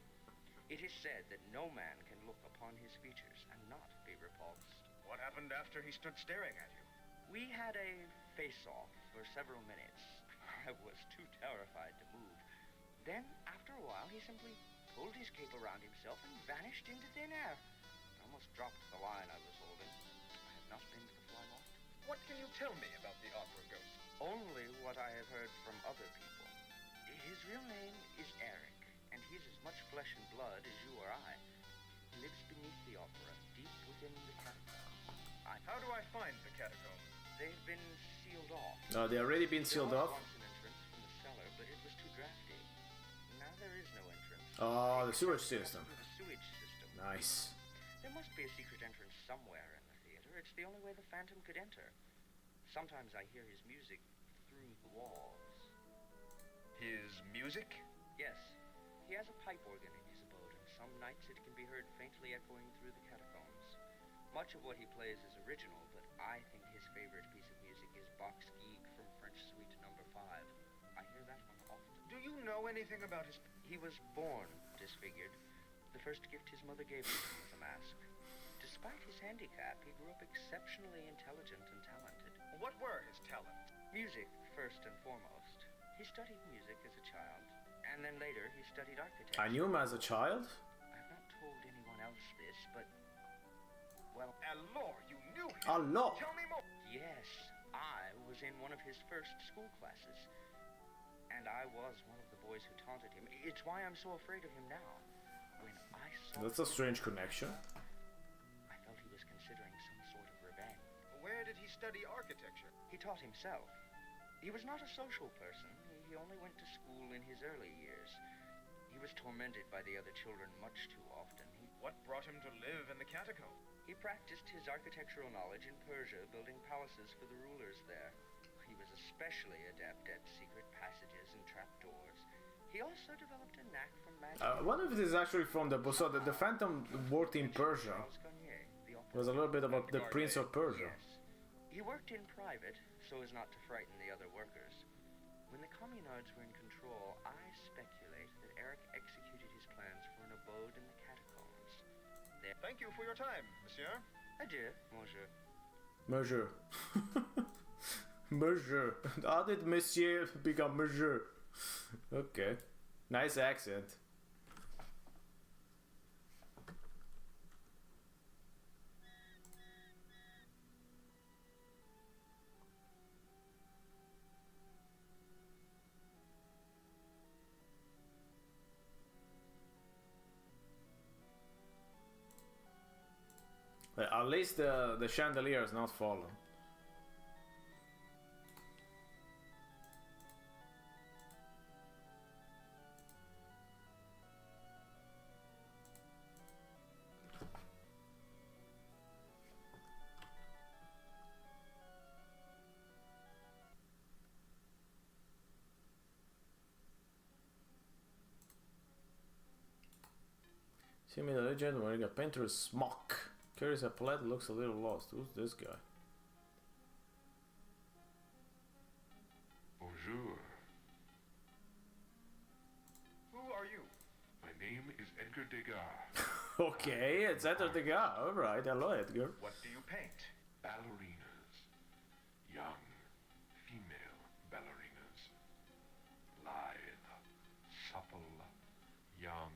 It is said that no man can look upon his features and not be repulsed. What happened after he stood staring at you? We had a face-off for several minutes. I was too terrified to move. Then, after a while, he simply pulled his cape around himself and vanished into thin air. I almost dropped the line I was holding. I have not been to the fly loft. What can you tell me about the opera ghost? Only what I have heard from other people. His real name is Eric, and he's as much flesh and blood as you or I. He lives beneath the opera, deep within the catacombs. How do I find the catacombs? They've been sealed off. No, they already been sealed There off. was once an entrance from the cellar, but it was too drafty. Now there is no entrance. Oh, the sewage Except system. through the sewage system. Nice. There must be a secret entrance somewhere in the theater. It's the only way the Phantom could enter. Sometimes I hear his music through the walls. His music? Yes, he has a pipe organ in his abode, and some nights it can be heard faintly echoing through the catacombs. Much of what he plays is original, but I think his favorite piece of music is Bach's Geek from French Suite No. 5. I hear that one often. Do you know anything about his... He was born disfigured. The first gift his mother gave him was a mask. Despite his handicap, he grew up exceptionally intelligent and talented. What were his talents? Music, first and foremost. He studied music as a child, and then later he studied architecture. I knew him as a child. I've not told anyone else this, but... well... Alors, you knew him! Allah. Tell me more! Yes, I was in one of his first school classes. And I was one of the boys who taunted him. It's why I'm so afraid of him now. When I saw That's a strange connection. I felt he was considering some sort of revenge. Where did he study architecture? He taught himself. He was not a social person. He only went to school in his early years. He was tormented by the other children much too often. What brought him to live in the catacombs? He practiced his architectural knowledge in Persia, building palaces for the rulers there. He was especially adept at secret passages and trapdoors. He also developed a knack for magic. One of it is actually from the... So the Phantom worked in Persia. Charles Garnier, the It was a little bit about the Prince of Persia. Yes. He worked in private, so as not to frighten the other workers. When the communards were in control, I speculate that Eric executed his plans for an abode in the catacombs. There. Thank you for your time, monsieur. Adieu, monsieur. Monsieur. Monsieur. How did Monsieur become Monsieur? Okay. Nice accent. At least the chandelier is not fallen. See me the legend wearing a painter's smock. Carries a plate, looks a little lost. Who's this guy? Sure. Who are you? My name is Edgar Degas. Okay, it's Edgar Degas. Alright, hello Edgar. What do you paint? Ballerinas. Young, female ballerinas. Lithe, supple, young,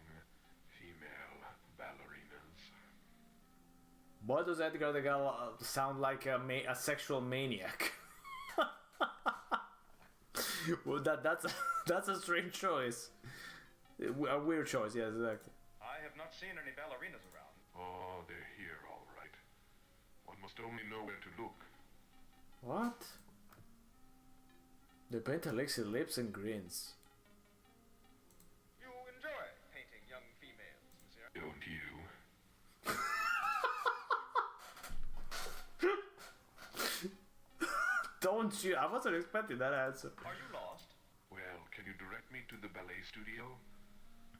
female ballerinas. Why does Edgar Degas sound like a sexual maniac? Well, that's a strange choice. A weird choice, yes, exactly. I have not seen any ballerinas around. Oh, they're here, all right. One must only know where to look. What? The painter licks his lips and grins. You enjoy painting young females, monsieur? Don't you? Don't you? I wasn't expecting that answer. Are you lost? Well, can you direct me to the ballet studio?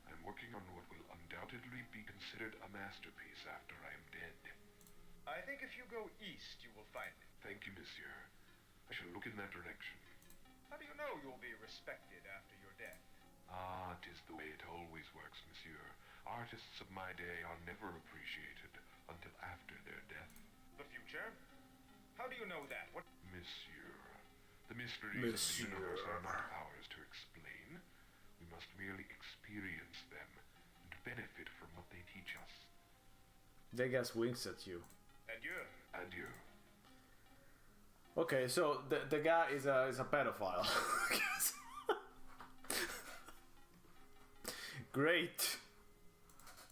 I'm working on what will undoubtedly be considered a masterpiece after I am dead. I think if you go east, you will find it. Thank you, monsieur. I shall look in that direction. How do you know you'll be respected after your death? Ah, 'tis the way it always works, monsieur. Artists of my day are never appreciated until after their death. The future? How do you know that? What? Monsieur, the mysteries of the universe are not ours to explain. We must merely experience them and benefit from what they teach us. Degas winks at you. Adieu. Adieu. Okay, so the guy is a pedophile. Great.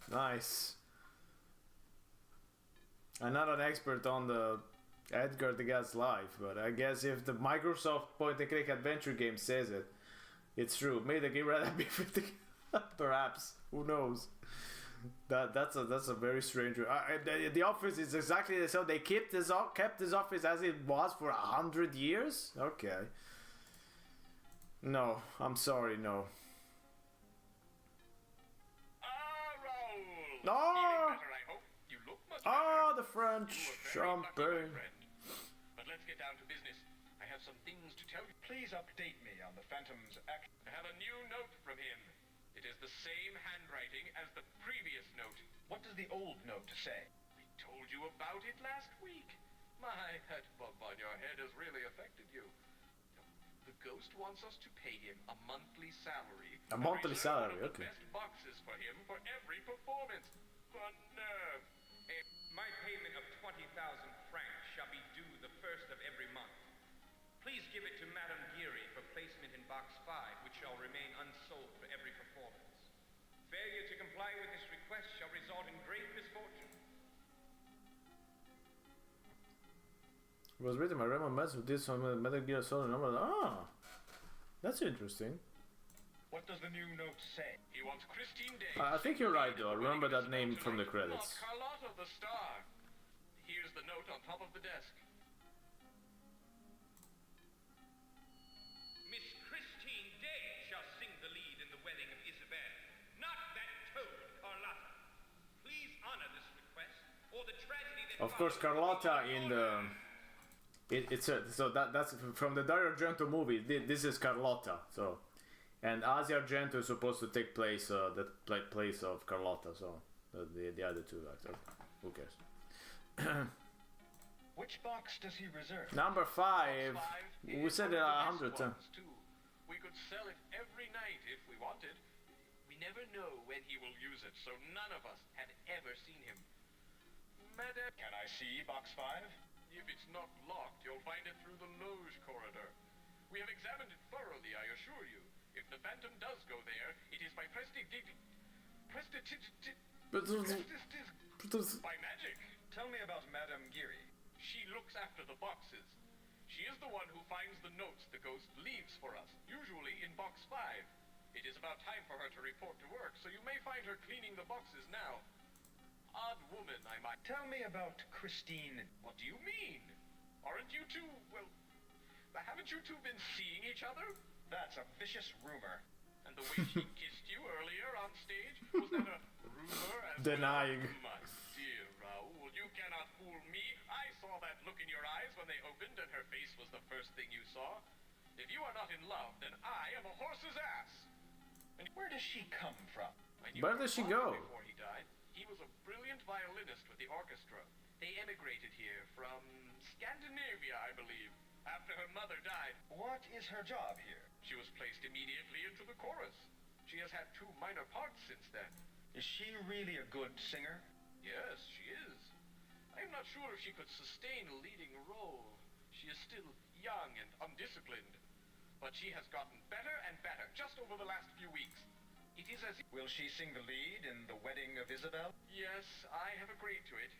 Nice. I'm not an expert on the Edgar Degas life, but I guess if the Microsoft point-and-click adventure game says it, it's true. May the game rather be 50. Perhaps. Who knows? That's a very strange. The office is exactly the same. They kept this office as it was for 100 years. Okay. No, I'm sorry. No. Raoul! No. Feeling better, I hope. You look much better. The French You were very lucky, my champagne. friend. But let's get down to business. I have some things to tell you. Please update me on the Phantom's action. I have a new note from him. It is the same handwriting as the previous note. What does the old note say? I told you about it last week. My, that bump on your head has really affected you. The ghost wants us to pay him a monthly salary. A monthly and reserve salary, one of okay. the best boxes for him for every performance. The nerve. My payment of 20,000 francs shall be due the first of every month. Please give it to Madame Geary for placement in box 5, which shall remain unsold for every performance. Failure to comply with this request shall result in great misfortune. It was written by Raymond Metz, who did some Metal Gear Solid number. Ah, that's interesting. What does the new note say? He wants Christine Day. I think you're right, though. I remember that name from the credits. Not Carlotta the star. Here's the note on top of the desk. Miss Christine Day shall sing the lead in the wedding of Isabelle, not that toad Carlotta. Please honor this request, or the tragedy that Of course, Carlotta in the that's from the Dario Argento movie. This is Carlotta. So, and Asia Argento is supposed to take place place of Carlotta. So the other two, like, who cares? Which box does he reserve? Number 5. Box 5 We is said one it of the 100 best times. ones, too. We could sell it every night if we wanted. We never know when he will use it, so none of us have ever seen him. Madame, Can I see box 5? if it's not locked, you'll find it through the loge corridor. We have examined it thoroughly, I assure you. If the Phantom does go there, it is by by magic. Tell me about Madame Geary. She looks after the boxes. She is the one who finds the notes the ghost leaves for us, usually in box 5. It is about time for her to report to work, so you may find her cleaning the boxes now. Odd woman, I might. Tell me about Christine. What do you mean? Aren't you two, well, haven't you two been seeing each other? That's a vicious rumor. And the way she kissed you earlier on stage, was that a rumor as Denying. well? My dear Raoul, you cannot fool me. I saw that look in your eyes when they opened and her face was the first thing you saw. If you are not in love, then I am a horse's ass. And where does she come from? I knew Where her does she father go? Before he died, he was a brilliant violinist with the orchestra. They emigrated here from Scandinavia, I believe, after her mother died. What is her job here? She was placed immediately into the chorus. She has had 2 minor parts since then. Is she really a good singer? Yes, she is. I am not sure if she could sustain a leading role. She is still young and undisciplined. But she has gotten better and better just over the last few weeks. It is as if... Will she sing the lead in The Wedding of Isabel? Yes, I have agreed to it.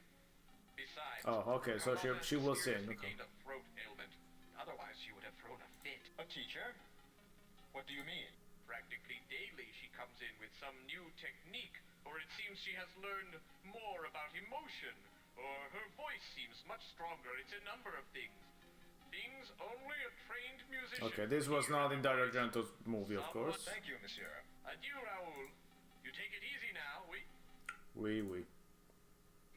Besides... Oh, okay, so her mother she will seriously sing. Okay. gained a throat ailment. Otherwise, she would have thrown a fit. A teacher? What do you mean? Practically daily, she comes in with some new technique, or it seems she has learned more about emotion, or her voice seems much stronger. It's a number of things. Things only a trained musician... Okay, this was not in Dario Argento's movie, of course. Thank you, monsieur. Adieu, Raoul. You take it easy now, oui? Oui.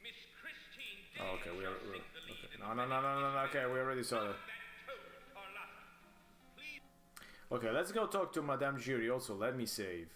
Miss Christine Oh, okay, Day we are. shall sing the lead Okay. in No. Okay, we already saw that. that toad, Carlotta. Please. Okay, let's go talk to Madame Giry. Also, let me save.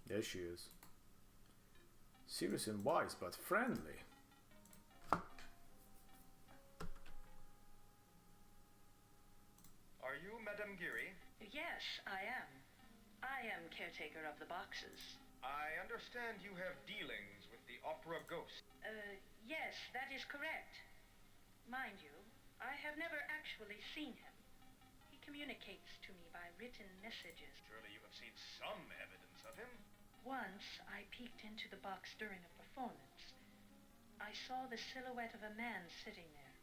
There she is. Serious and wise, but friendly. Are you Madame Giry? Yes, I am. I am caretaker of the boxes. I understand you have dealings with the opera ghost. Yes, that is correct. Mind you, I have never actually seen him. He communicates to me by written messages. Surely you have seen some evidence of him. Once, I peeked into the box during a performance. I saw the silhouette of a man sitting there.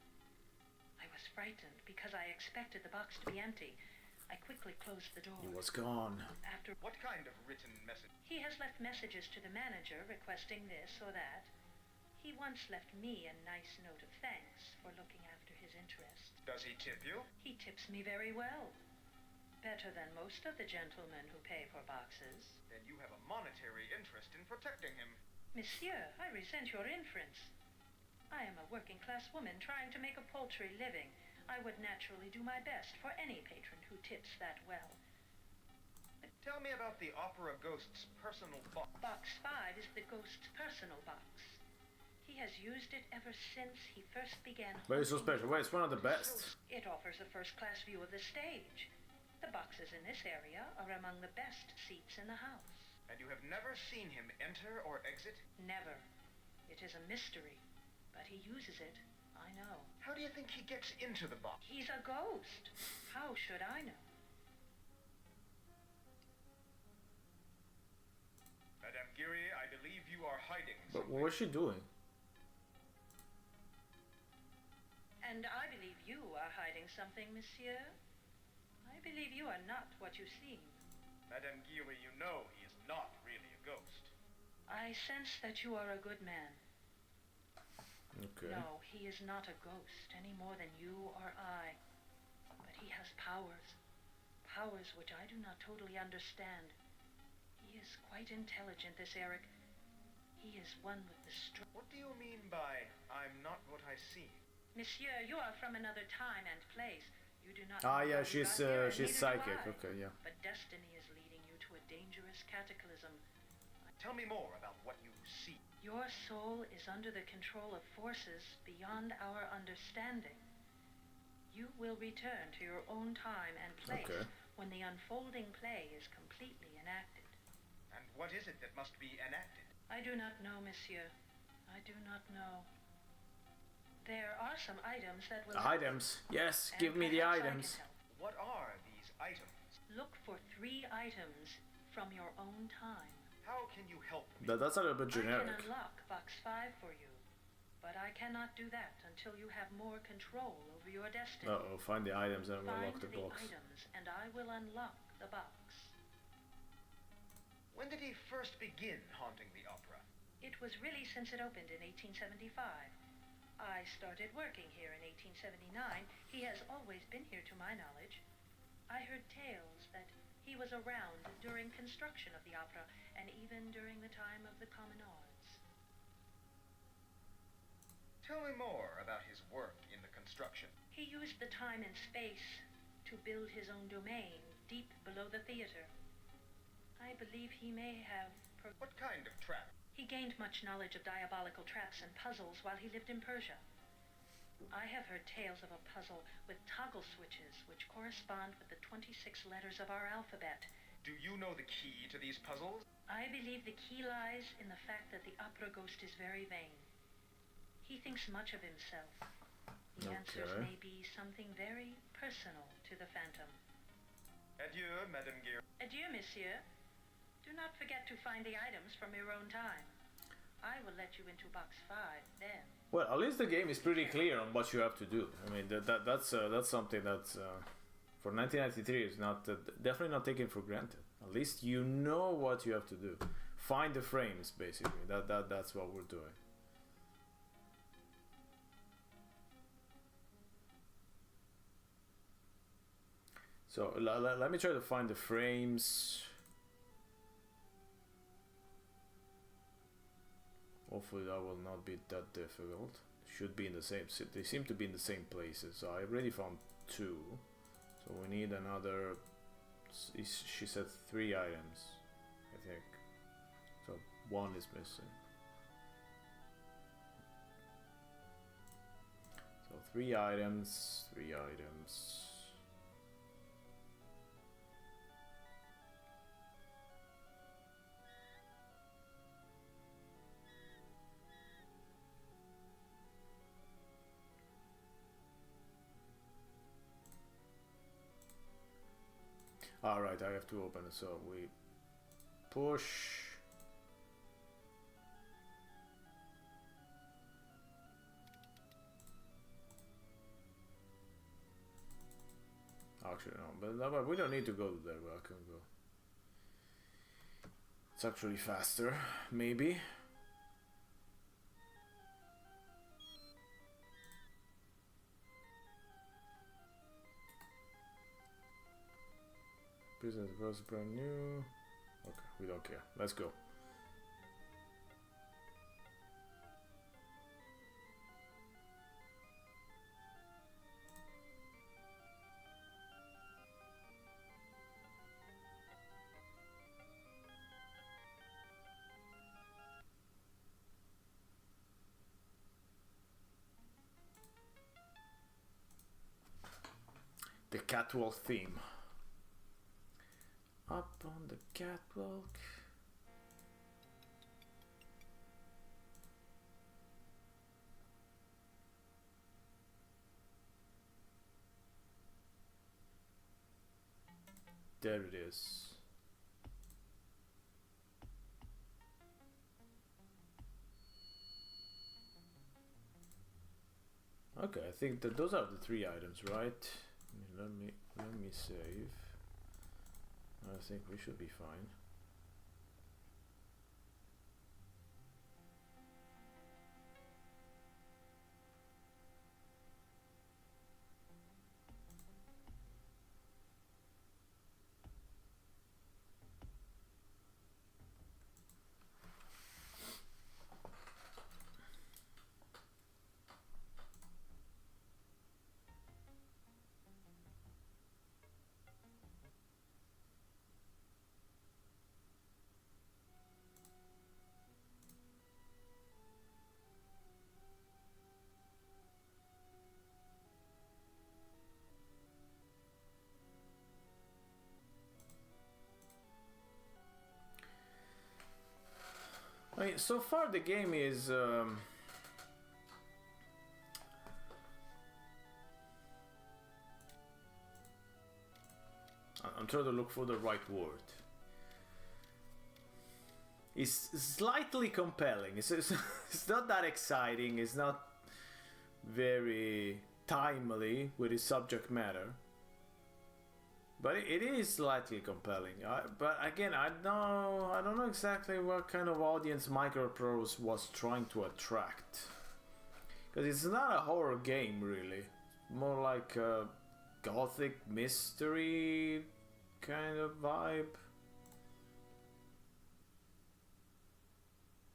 I was frightened because I expected the box to be empty. I quickly closed the door. He was gone. After What kind of written message? he has left messages to the manager requesting this or that. He once left me a nice note of thanks for looking after his interests. Does he tip you? He tips me very well. Better than most of the gentlemen who pay for boxes. Then you have a monetary interest in protecting him. Monsieur, I resent your inference. I am a working-class woman trying to make a paltry living. I would naturally do my best for any patron who tips that well. Tell me about the opera ghost's personal box. Box 5 is the ghost's personal box. He has used it ever since he first began. Very so haunting special. Well, it's one of the best. It offers a first-class view of the stage. The boxes in this area are among the best seats in the house. And you have never seen him enter or exit? Never. It is a mystery. But he uses it. I know. How do you think he gets into the box? He's a ghost. How should I know? Madame Giry, I believe you are hiding But something. what was she doing? And I believe you are hiding something, monsieur. I believe you are not what you seem. Madame Giry, you know he is not really a ghost. I sense that you are a good man. Okay. No, he is not a ghost any more than you or I. But he has powers. Powers which I do not totally understand. He is quite intelligent, this Eric. He is one with the What do you mean by, I'm not what I seem? Monsieur, you are from another time and place. You do not Ah, know yeah, how you she's got here, and she's neither do psychic. I. Okay, yeah. But destiny is leading you to a dangerous cataclysm. Tell me more about what you see. Your soul is under the control of forces beyond our understanding. You will return to your own time and place Okay. when the unfolding play is completely enacted. And what is it that must be enacted? I do not know, monsieur. I do not know. There are some items that will... Items. Yes, And give me the perhaps I can items. help. What are these items? Look for 3 items from your own time. How can you help me? That's a little bit I generic. can unlock box 5 for you. but I cannot do that until you have more control over your destiny. Uh-oh, find the items and unlock the box. Find the items, and I will unlock the box. When did he first begin haunting the opera? It was really since it opened in 1875. I started working here in 1879. He has always been here to my knowledge. I heard tales that he was around during construction of the opera, and even during the time of the Communards. Tell me more about his work in the construction. He used the time and space to build his own domain deep below the theater. I believe he may have... What kind of trap? He gained much knowledge of diabolical traps and puzzles while he lived in Persia. I have heard tales of a puzzle with toggle switches which correspond with the 26 letters of our alphabet. Do you know the key to these puzzles? I believe the key lies in the fact that the opera ghost is very vain. He thinks much of himself. The answers may be something very personal to the Phantom. Adieu, Madame Gear. Adieu, monsieur. Do not forget to find the items from your own time. I will let you into box 5 then. Well, at least the game is pretty clear on what you have to do. I mean, that's something that's for 1993 is not definitely not taken for granted. At least you know what you have to do. Find the frames, basically. That's what we're doing. So let me try to find the frames. Hopefully that will not be that difficult. Should be in the same. They seem to be in the same places. So I already found 2. So we need another. She said 3 items, I think. So 1 is missing. So 3 items. 3 items. Alright, I have to open it, so we push. Actually, no, but we don't need to go to there, I can go. It's actually faster, maybe. Business was brand new. Okay, we don't care. Let's go. The catwalk theme. Up on the catwalk. There it is. Okay, I think that those are the 3 items, right? Let me save. I think we should be fine. I mean, so far the game is I'm trying to look for the right word. is slightly compelling. It's not that exciting. It's not very timely with its subject matter. But it is slightly compelling. But again, I don't know exactly what kind of audience Microprose was trying to attract. Because it's not a horror game, really. More like a gothic mystery kind of vibe.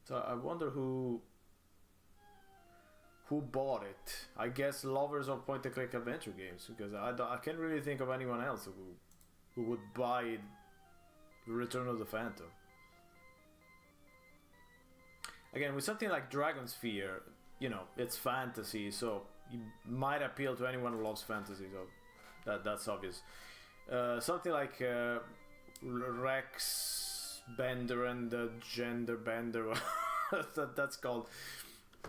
So I wonder who bought it. I guess lovers of point-and-click adventure games, because I can't really think of anyone else who would buy Return of the Phantom. Again, with something like Dragon Sphere, you know, it's fantasy, so it might appeal to anyone who loves fantasy, so that's obvious. Something like Rex Bender and the Gender Bender, that's called.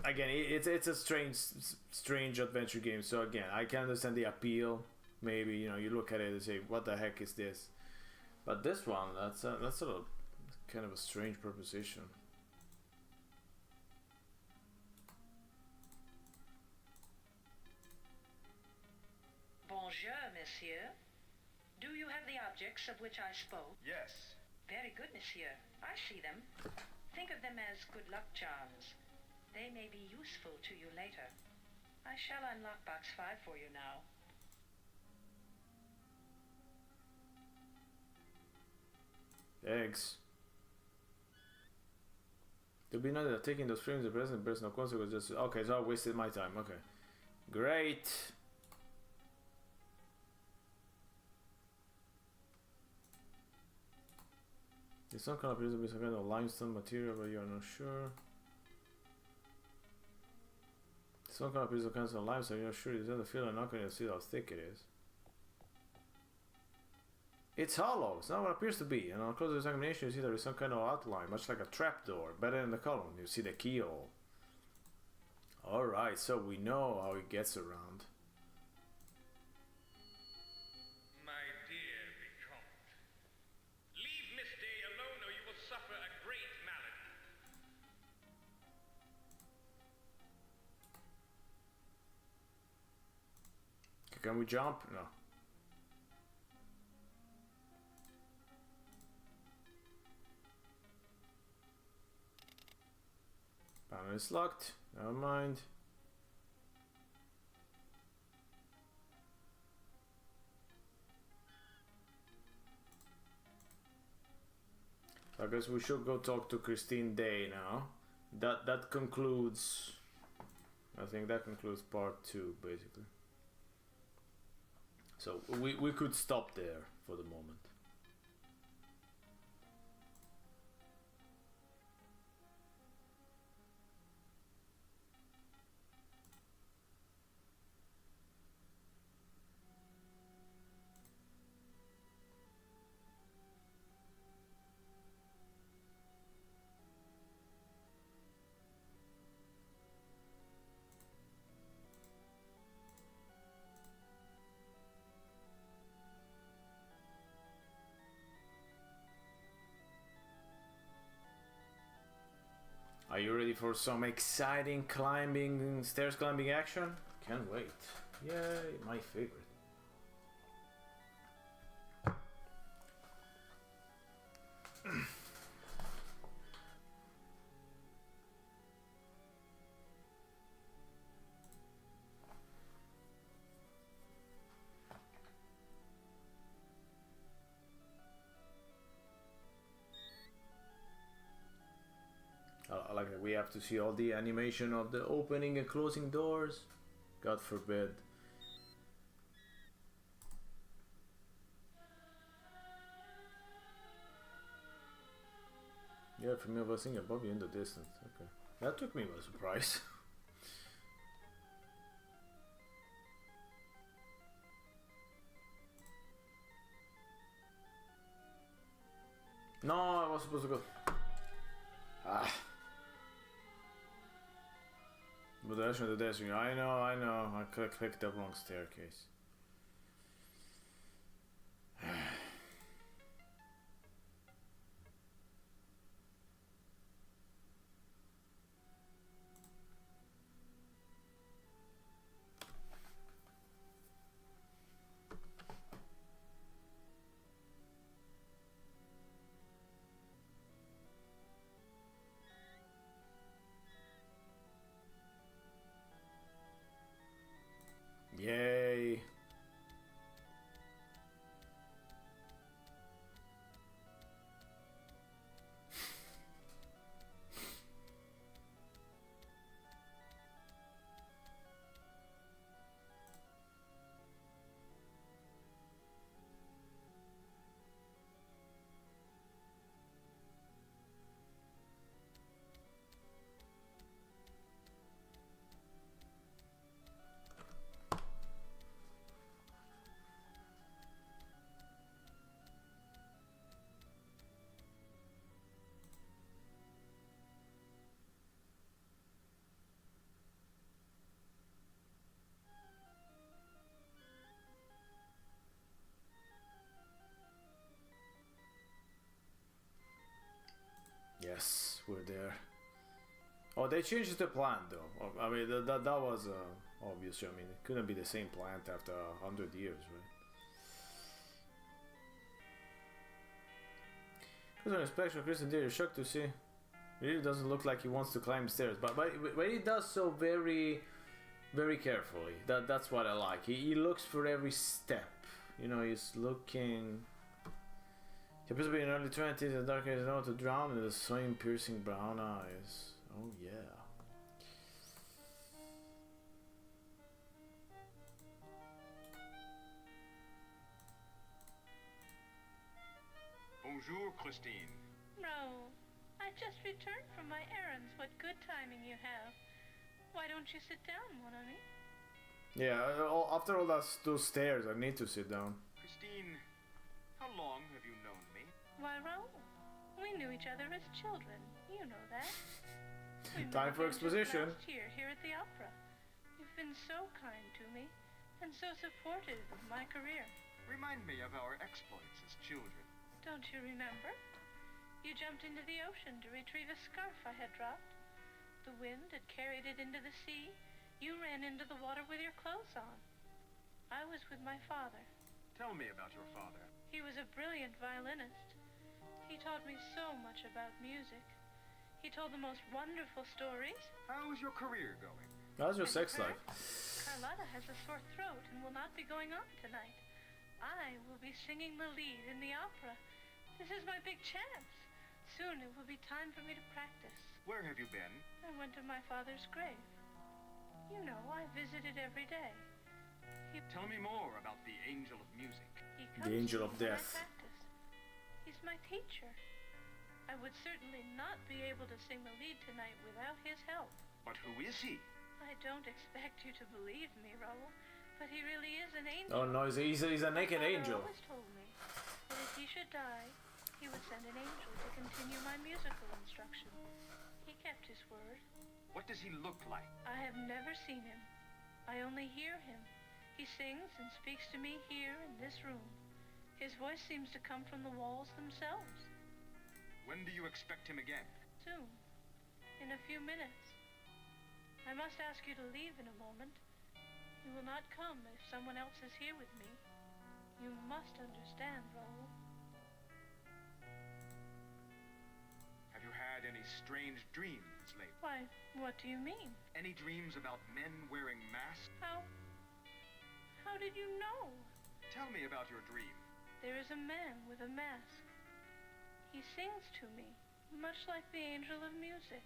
Again, it's a strange adventure game. So again, I can understand the appeal. Maybe, you know, you look at it and say, "What the heck is this?" But this one, that's sort of kind of a strange proposition. Bonjour, monsieur. Do you have the objects of which I spoke? Yes. Very good, monsieur. I see them. Think of them as good luck charms. They may be useful to you later. I shall unlock box 5 for you now. Eggs. To be noted that taking those frames the present bears no consequence. Just okay, so I wasted my time. Okay, great. It's some kind of appears to be some kind of limestone material, but you are not sure. Some kind of piece of cancer limestone, you're not sure. It's in the field and not going to see how thick it is. It's hollow. It's not what it appears to be. And on closer examination, you see there is some kind of outline, much like a trapdoor. Better than the column. You see the keyhole. Alright, so we know how it gets around. My dear Vicomte, leave Miss Day alone or you will suffer a great malady. Can we jump? No. Panel is locked. Never mind. I guess we should go talk to Christine Day now. That concludes. I think that concludes part 2, basically. So we could stop there for the moment. Are you ready for some exciting stairs climbing action? Can't wait. Yay, my favorite. I like that we have to see all the animation of the opening and closing doors. God forbid. Yeah, for me, I was seeing above you in the distance. Okay, that took me by surprise. No, I was supposed to go. Ah. But that's not the destiny. I know. I clicked the wrong staircase. Yay. Yes, we're there. Oh, they changed the plant though. I mean, that was obvious. I mean, it couldn't be the same plant after 100 years, right? Because on inspection, Chris and Dare, you're shocked to see. It really doesn't look like he wants to climb stairs, but he does so very, very carefully. That's what I like. He looks for every step. You know, he's looking. He appears to be in early 20s and dark hair is known to drown in the same piercing brown eyes. Oh yeah. Bonjour, Christine. No, I just returned from my errands. What good timing you have. Why don't you sit down, mon ami? Yeah, after all those stairs, I need to sit down. Christine, how long have you known me? Why, Raoul, we knew each other as children. You know that. We Time met for again just exposition. last year here at the opera. You've been so kind to me and so supportive of my career. Remind me of our exploits as children. Don't you remember? You jumped into the ocean to retrieve a scarf I had dropped. The wind had carried it into the sea. You ran into the water with your clothes on. I was with my father. Tell me about your father. He was a brilliant violinist. He taught me so much about music. He told the most wonderful stories. How is your career going? How's your sex life? Carlotta has a sore throat and will not be going on tonight. I will be singing the lead in the opera. This is my big chance. Soon it will be time for me to practice. Where have you been? I went to my father's grave. You know, I visited every day. Tell me more about the angel of music. He The angel of comes to me when I death. practice. He's my teacher. I would certainly not be able to sing the lead tonight without his help. But who is he? I don't expect you to believe me, Raoul, but he really is an angel. Oh no, he's a naked My father angel. always told me that if he should die, he would send an angel to continue my musical instruction. He kept his word. What does he look like? I have never seen him. I only hear him. He sings and speaks to me here in this room. His voice seems to come from the walls themselves. When do you expect him again? Soon. In a few minutes. I must ask you to leave in a moment. He will not come if someone else is here with me. You must understand, Raoul. Have you had any strange dreams lately? Why, what do you mean? Any dreams about men wearing masks? How did you know? Tell me about your dream. There is a man with a mask. He sings to me, much like the angel of music.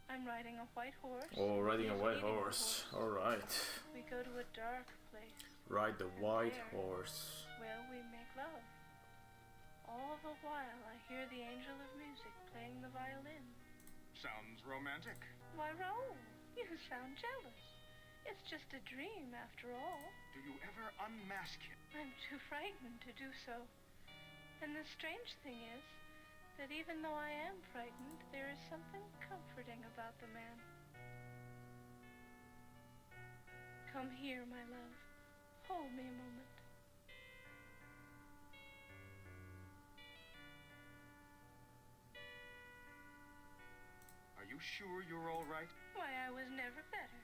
I'm riding a white horse. Oh, riding He a is white leading the horse. Alright. We go to a dark place. Ride the white there, horse. Well, we make love. All the while, I hear the angel of music playing the violin. Sounds romantic. Why, Raoul, you sound jealous. It's just a dream, after all. Do you ever unmask him? I'm too frightened to do so. And the strange thing is that even though I am frightened, there is something comforting about the man. Come here, my love. Hold me a moment. Are you sure you're all right? Why, I was never better.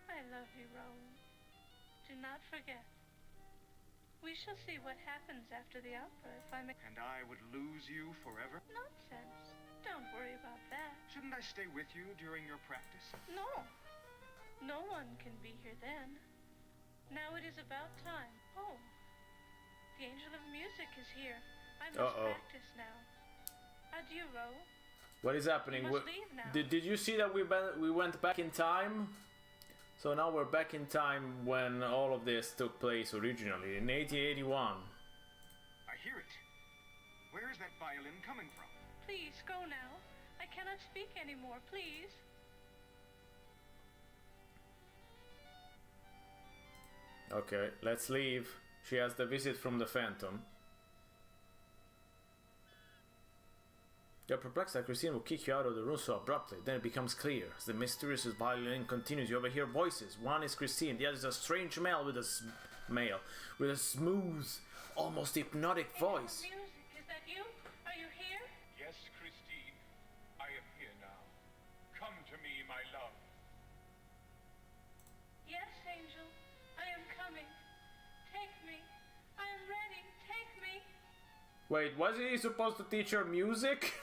I love you, Raoul. Do not forget. We shall see what happens after the opera if I make... And I would lose you forever? Nonsense. Don't worry about that. Shouldn't I stay with you during your practice? No. No one can be here then. Now it is about time. Oh, the angel of music is here. I must practice now. Adieu, Ro. What is happening? You must leave now. Did you see that we went back in time? So now we're back in time when all of this took place originally, in 1881. I hear it. Where is that violin coming from? Please, go now. I cannot speak anymore, please. Okay, let's leave. She has the visit from the Phantom. You're perplexed that Christine will kick you out of the room so abruptly. Then it becomes clear. As the mysterious violin continues, you overhear voices. One is Christine, the other is a strange male with a smooth, almost hypnotic voice. Music, is that you? Are you here? Yes, Christine, I am here now. Come to me, my love. Yes, Angel, I am coming. Take me. I am ready. Take me. Wait, wasn't he supposed to teach her music?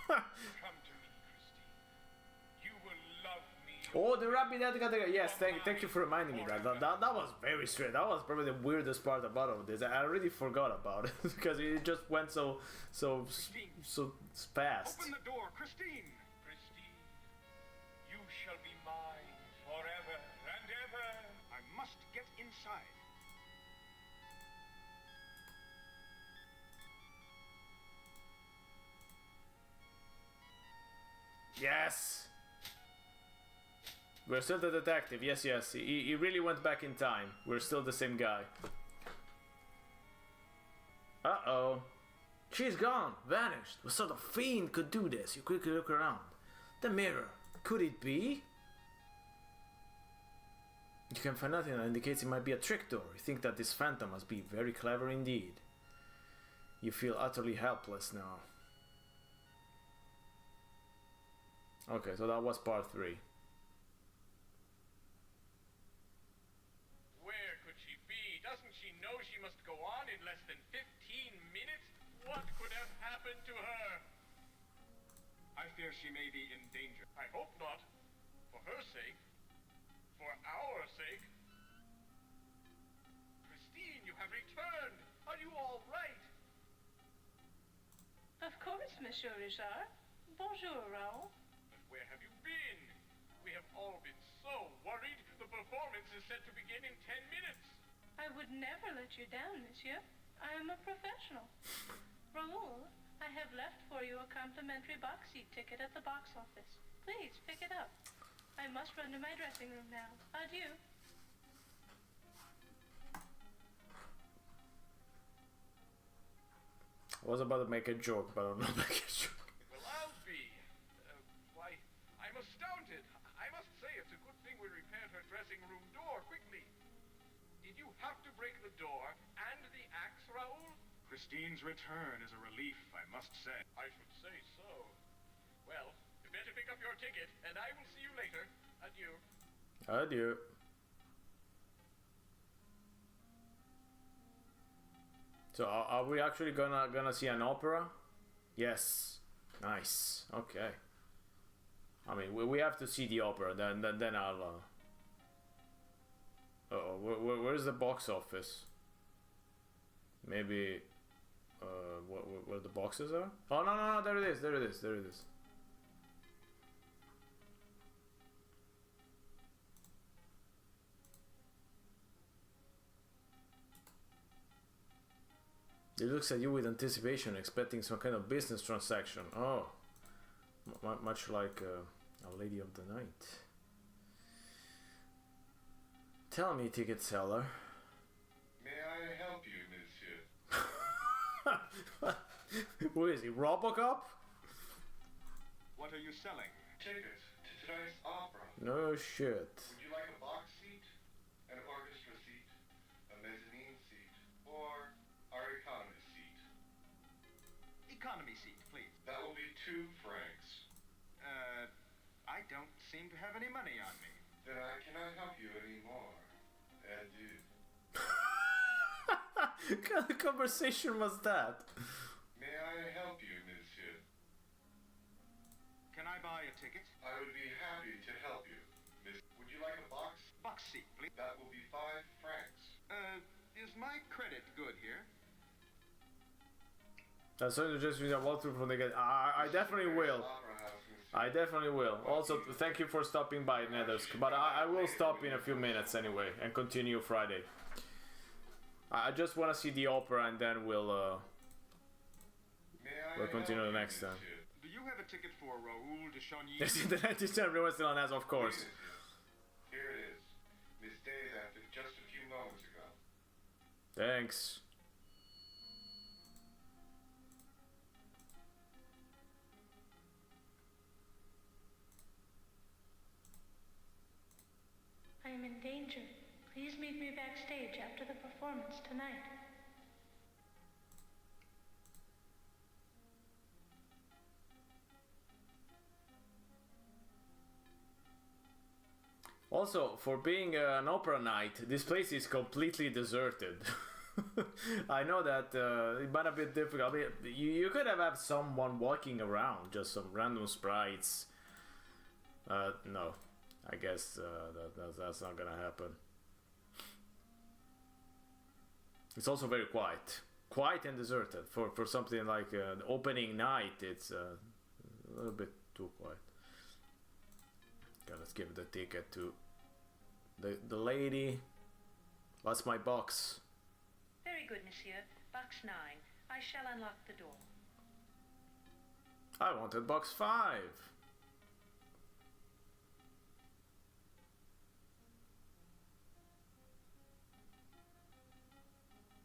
Come to me, Christine. You will love me. Oh, the rabbit that yes, thank you for reminding me that. That was very straight. That was probably the weirdest part about all of this. I already forgot about it because it just went so fast. Open the door, Christine! Christine, you shall be mine forever and ever. I must get inside. Yes! We're still the detective, yes. He really went back in time. We're still the same guy. Uh-oh. She's gone, vanished. What sort of fiend could do this? You quickly look around. The mirror. Could it be? You can find nothing that indicates it might be a trick door. You think that this phantom must be very clever indeed. You feel utterly helpless now. Okay, so that was part 3. Where could she be? Doesn't she know she must go on in less than 15 minutes? What could have happened to her? I fear she may be in danger. I hope not. For her sake. For our sake. Christine, you have returned. Are you all right? Of course, Monsieur Richard. Bonjour, Raoul. But where have you been? We have all been so worried. The performance is set to begin in 10 minutes. I would never let you down, monsieur. I am a professional. Raoul, I have left for you a complimentary box seat ticket at the box office. Please, pick it up. I must run to my dressing room now. Adieu. I was about to make a joke, but I'm not making a joke. Well, I'll be. Why, I'm astounded. I must say it's a good thing we repaired her dressing room door quickly. Did you have to break the door and the axe, Raoul? Christine's return is a relief, I must say. I should say so. Well, you better pick up your ticket, and I will see you later. Adieu. Adieu. So are we actually gonna see an opera? Yes. Nice. Okay. I mean, we have to see the opera. Then I'll. Where's the box office? Maybe. Where the boxes are? Oh no! There it is. There it is. He looks at you with anticipation, expecting some kind of business transaction. Oh, much like a lady of the night. Tell me, ticket seller. May I help you, monsieur? Who is he, Robocop? What are you selling? Tickets to tonight's opera. No shit. Would you like a box seat, an orchestra seat, a mezzanine seat, or our economy seat? Economy seat, please. That will be 2 francs. I don't seem to have any money on me. Then I cannot help you anymore. Adieu. What kind of conversation was that? May I help you, monsieur? Can I buy a ticket? I would be happy to help you. Miss, would you like a box? Box seat, please. That will be 5 francs. my credit good here. That's something just a walkthrough from the get. I definitely will. I definitely will. Also, thank you for stopping by, Nethersk. But I will stop in a few minutes anyway and continue Friday. I just want to see the opera and then we'll continue the next time. Do you have a ticket for Raoul de Chagny? The 90th everyone still on has, of course. Here it is. Miss Day left it just a few moments ago. Thanks. I am in danger. Please meet me backstage after the performance tonight. Also, for being an opera night, this place is completely deserted. I know that it might have been difficult. I mean, you could have someone walking around, just some random sprites. No, I guess that's not gonna happen. It's also very quiet and deserted for something like an opening night. It's a little bit too quiet. Okay, let's give the ticket to the lady. What's my box? Very good, monsieur. Box 9. I shall unlock the door. I wanted box 5.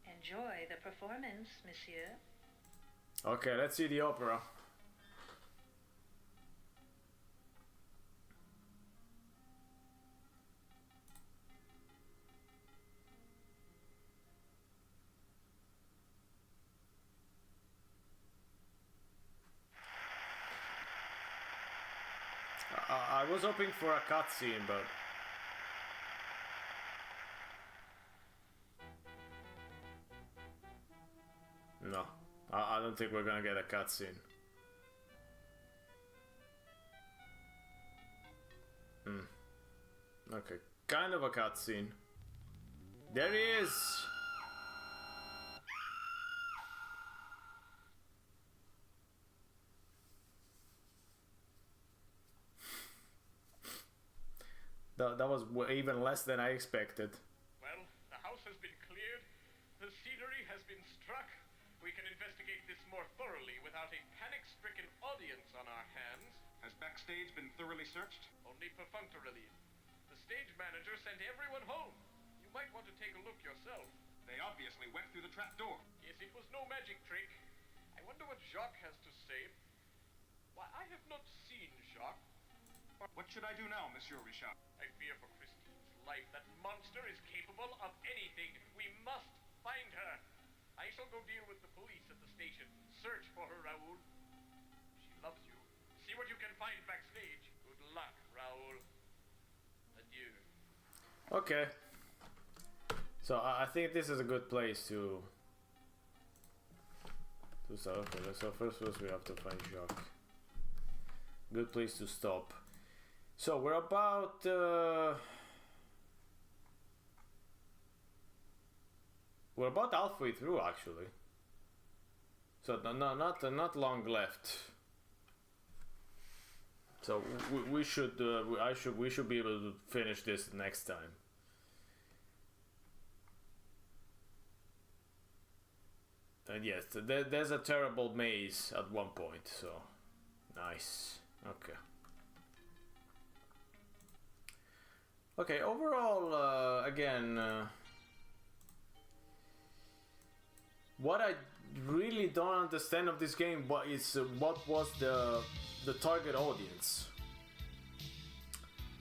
Enjoy the performance, monsieur. Okay, let's see the opera. I was hoping for a cutscene, but no, I don't think we're gonna get a cutscene. Okay, kind of a cutscene. There he is. That was even less than I expected. Well, the house has been cleared. The scenery has been struck. We can investigate this more thoroughly without a panic-stricken audience on our hands. Has backstage been thoroughly searched? Only perfunctorily. The stage manager sent everyone home. You might want to take a look yourself. They obviously went through the trap door. Yes, it was no magic trick. I wonder what Jacques has to say. Why, I have not seen Jacques. What should I do now, Monsieur Richard? I fear for Christine's life. That monster is capable of anything. We must find her. I shall go deal with the police at the station. Search for her, Raoul. She loves you. See what you can find backstage. Good luck, Raoul. Adieu. Okay. So I think this is a good place to start. Okay, so first we have to find Jacques. Good place to stop. So we're about halfway through actually. So not long left. So we should be able to finish this next time. And yes, there's a terrible maze at one point. So nice. Okay. Okay, overall, again, what I really don't understand of this game is what was the target audience.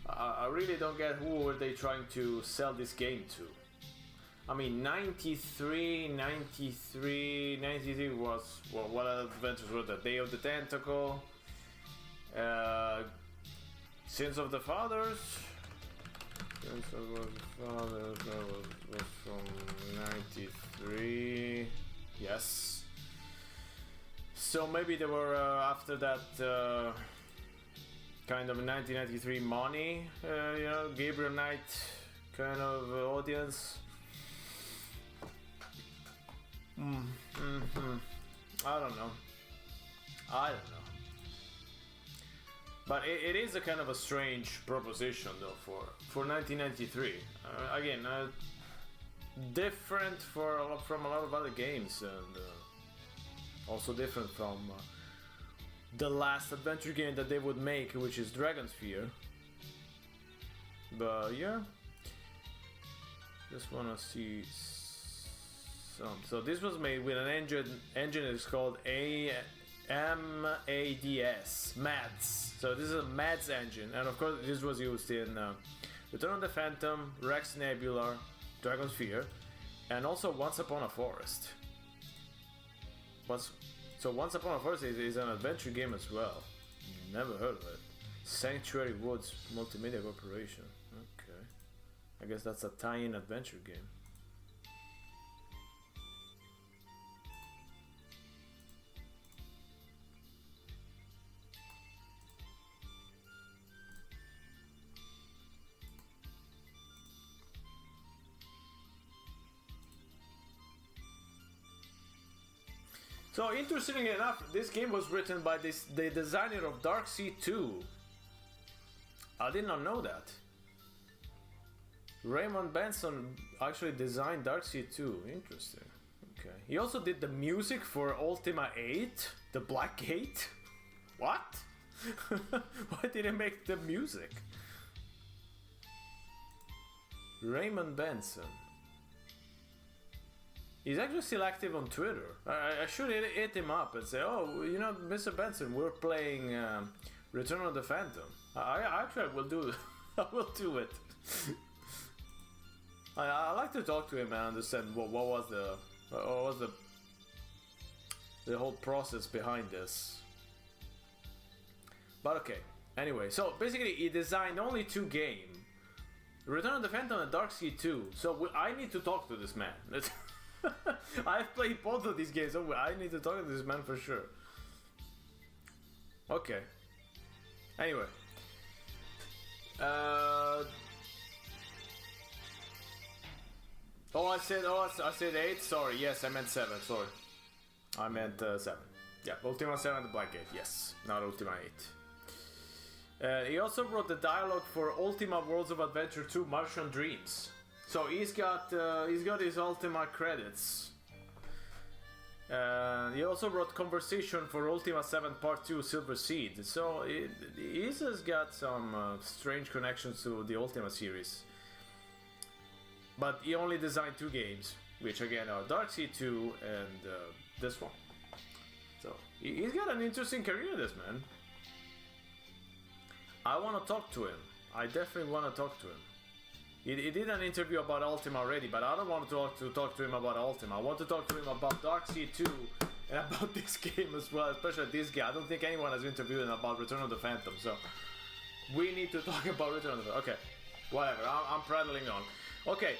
I really don't get who were they trying to sell this game to. I mean, 93 was, well, what adventures were the Day of the Tentacle, Sins of the Fathers. That was from 93. Yes. So maybe they were after that kind of 1993 money, you know, Gabriel Knight kind of audience. I don't know. But it is a kind of a strange proposition though for 1993. Again, different from a lot of other games, and also different from the last adventure game that they would make, which is Dragonsphere. But yeah, just wanna see some. So this was made with an engine that is called MADS. So this is a MADS engine, and of course this was used in Return of the Phantom, Rex Nebula, Dragonsphere, and also Once Upon a Forest. So Once Upon a Forest is an adventure game as well. Never heard of it. Sanctuary Woods Multimedia Corporation. Okay, I guess that's a tie-in adventure game. So interestingly enough, this game was written by the designer of Darkseid 2. I did not know that. Raymond Benson actually designed Darkseid 2. Interesting. Okay. He also did the music for Ultima 8, the Black Gate. What? Why did he make the music? Raymond Benson. He's actually still active on Twitter. I should hit him up and say, oh, you know, Mr. Benson, we're playing Return of the Phantom. I will do it. I will do it. I like to talk to him and understand what was the whole process behind this. But okay. Anyway, so basically he designed only 2 games. Return of the Phantom and Darkseid 2. So I need to talk to this man. I've played both of these games, so I need to talk to this man for sure. Okay. Anyway. I said 8. Sorry. Yes, I meant 7. Sorry. I meant 7. Yeah, Ultima 7 the Black Gate. Yes, not Ultima 8. He also wrote the dialogue for Ultima Worlds of Adventure 2 Martian Dreams. So he's got his Ultima credits. He also wrote Conversation for Ultima 7 Part 2 Silver Seed. So he's just got some strange connections to the Ultima series. But he only designed 2 games, which again are Darkseid 2 and this one. So he's got an interesting career, this man. I want to talk to him. I definitely want to talk to him. He did an interview about Ultima already, but I don't want to talk to him about Ultima. I want to talk to him about Darkseid 2 and about this game as well, especially this game. I don't think anyone has interviewed him about Return of the Phantom, so we need to talk about Return of the Phantom. Okay, whatever, I'm prattling on. Okay,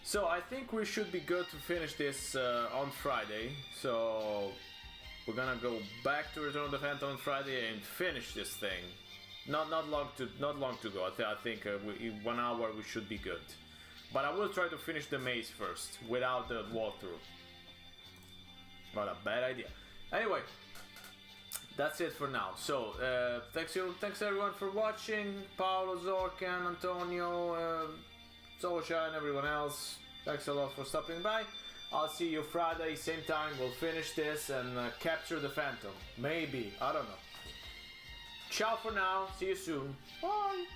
so I think we should be good to finish this on Friday. So we're gonna go back to Return of the Phantom on Friday and finish this thing. Not long to go. I think in 1 hour we should be good. But I will try to finish the maze first without the walkthrough. What a bad idea. Anyway, that's it for now. So thanks everyone for watching. Paolo, Zorkan, Antonio, Sosha, and everyone else. Thanks a lot for stopping by. I'll see you Friday, same time. We'll finish this and capture the Phantom. Maybe. I don't know. Ciao for now. See you soon. Bye.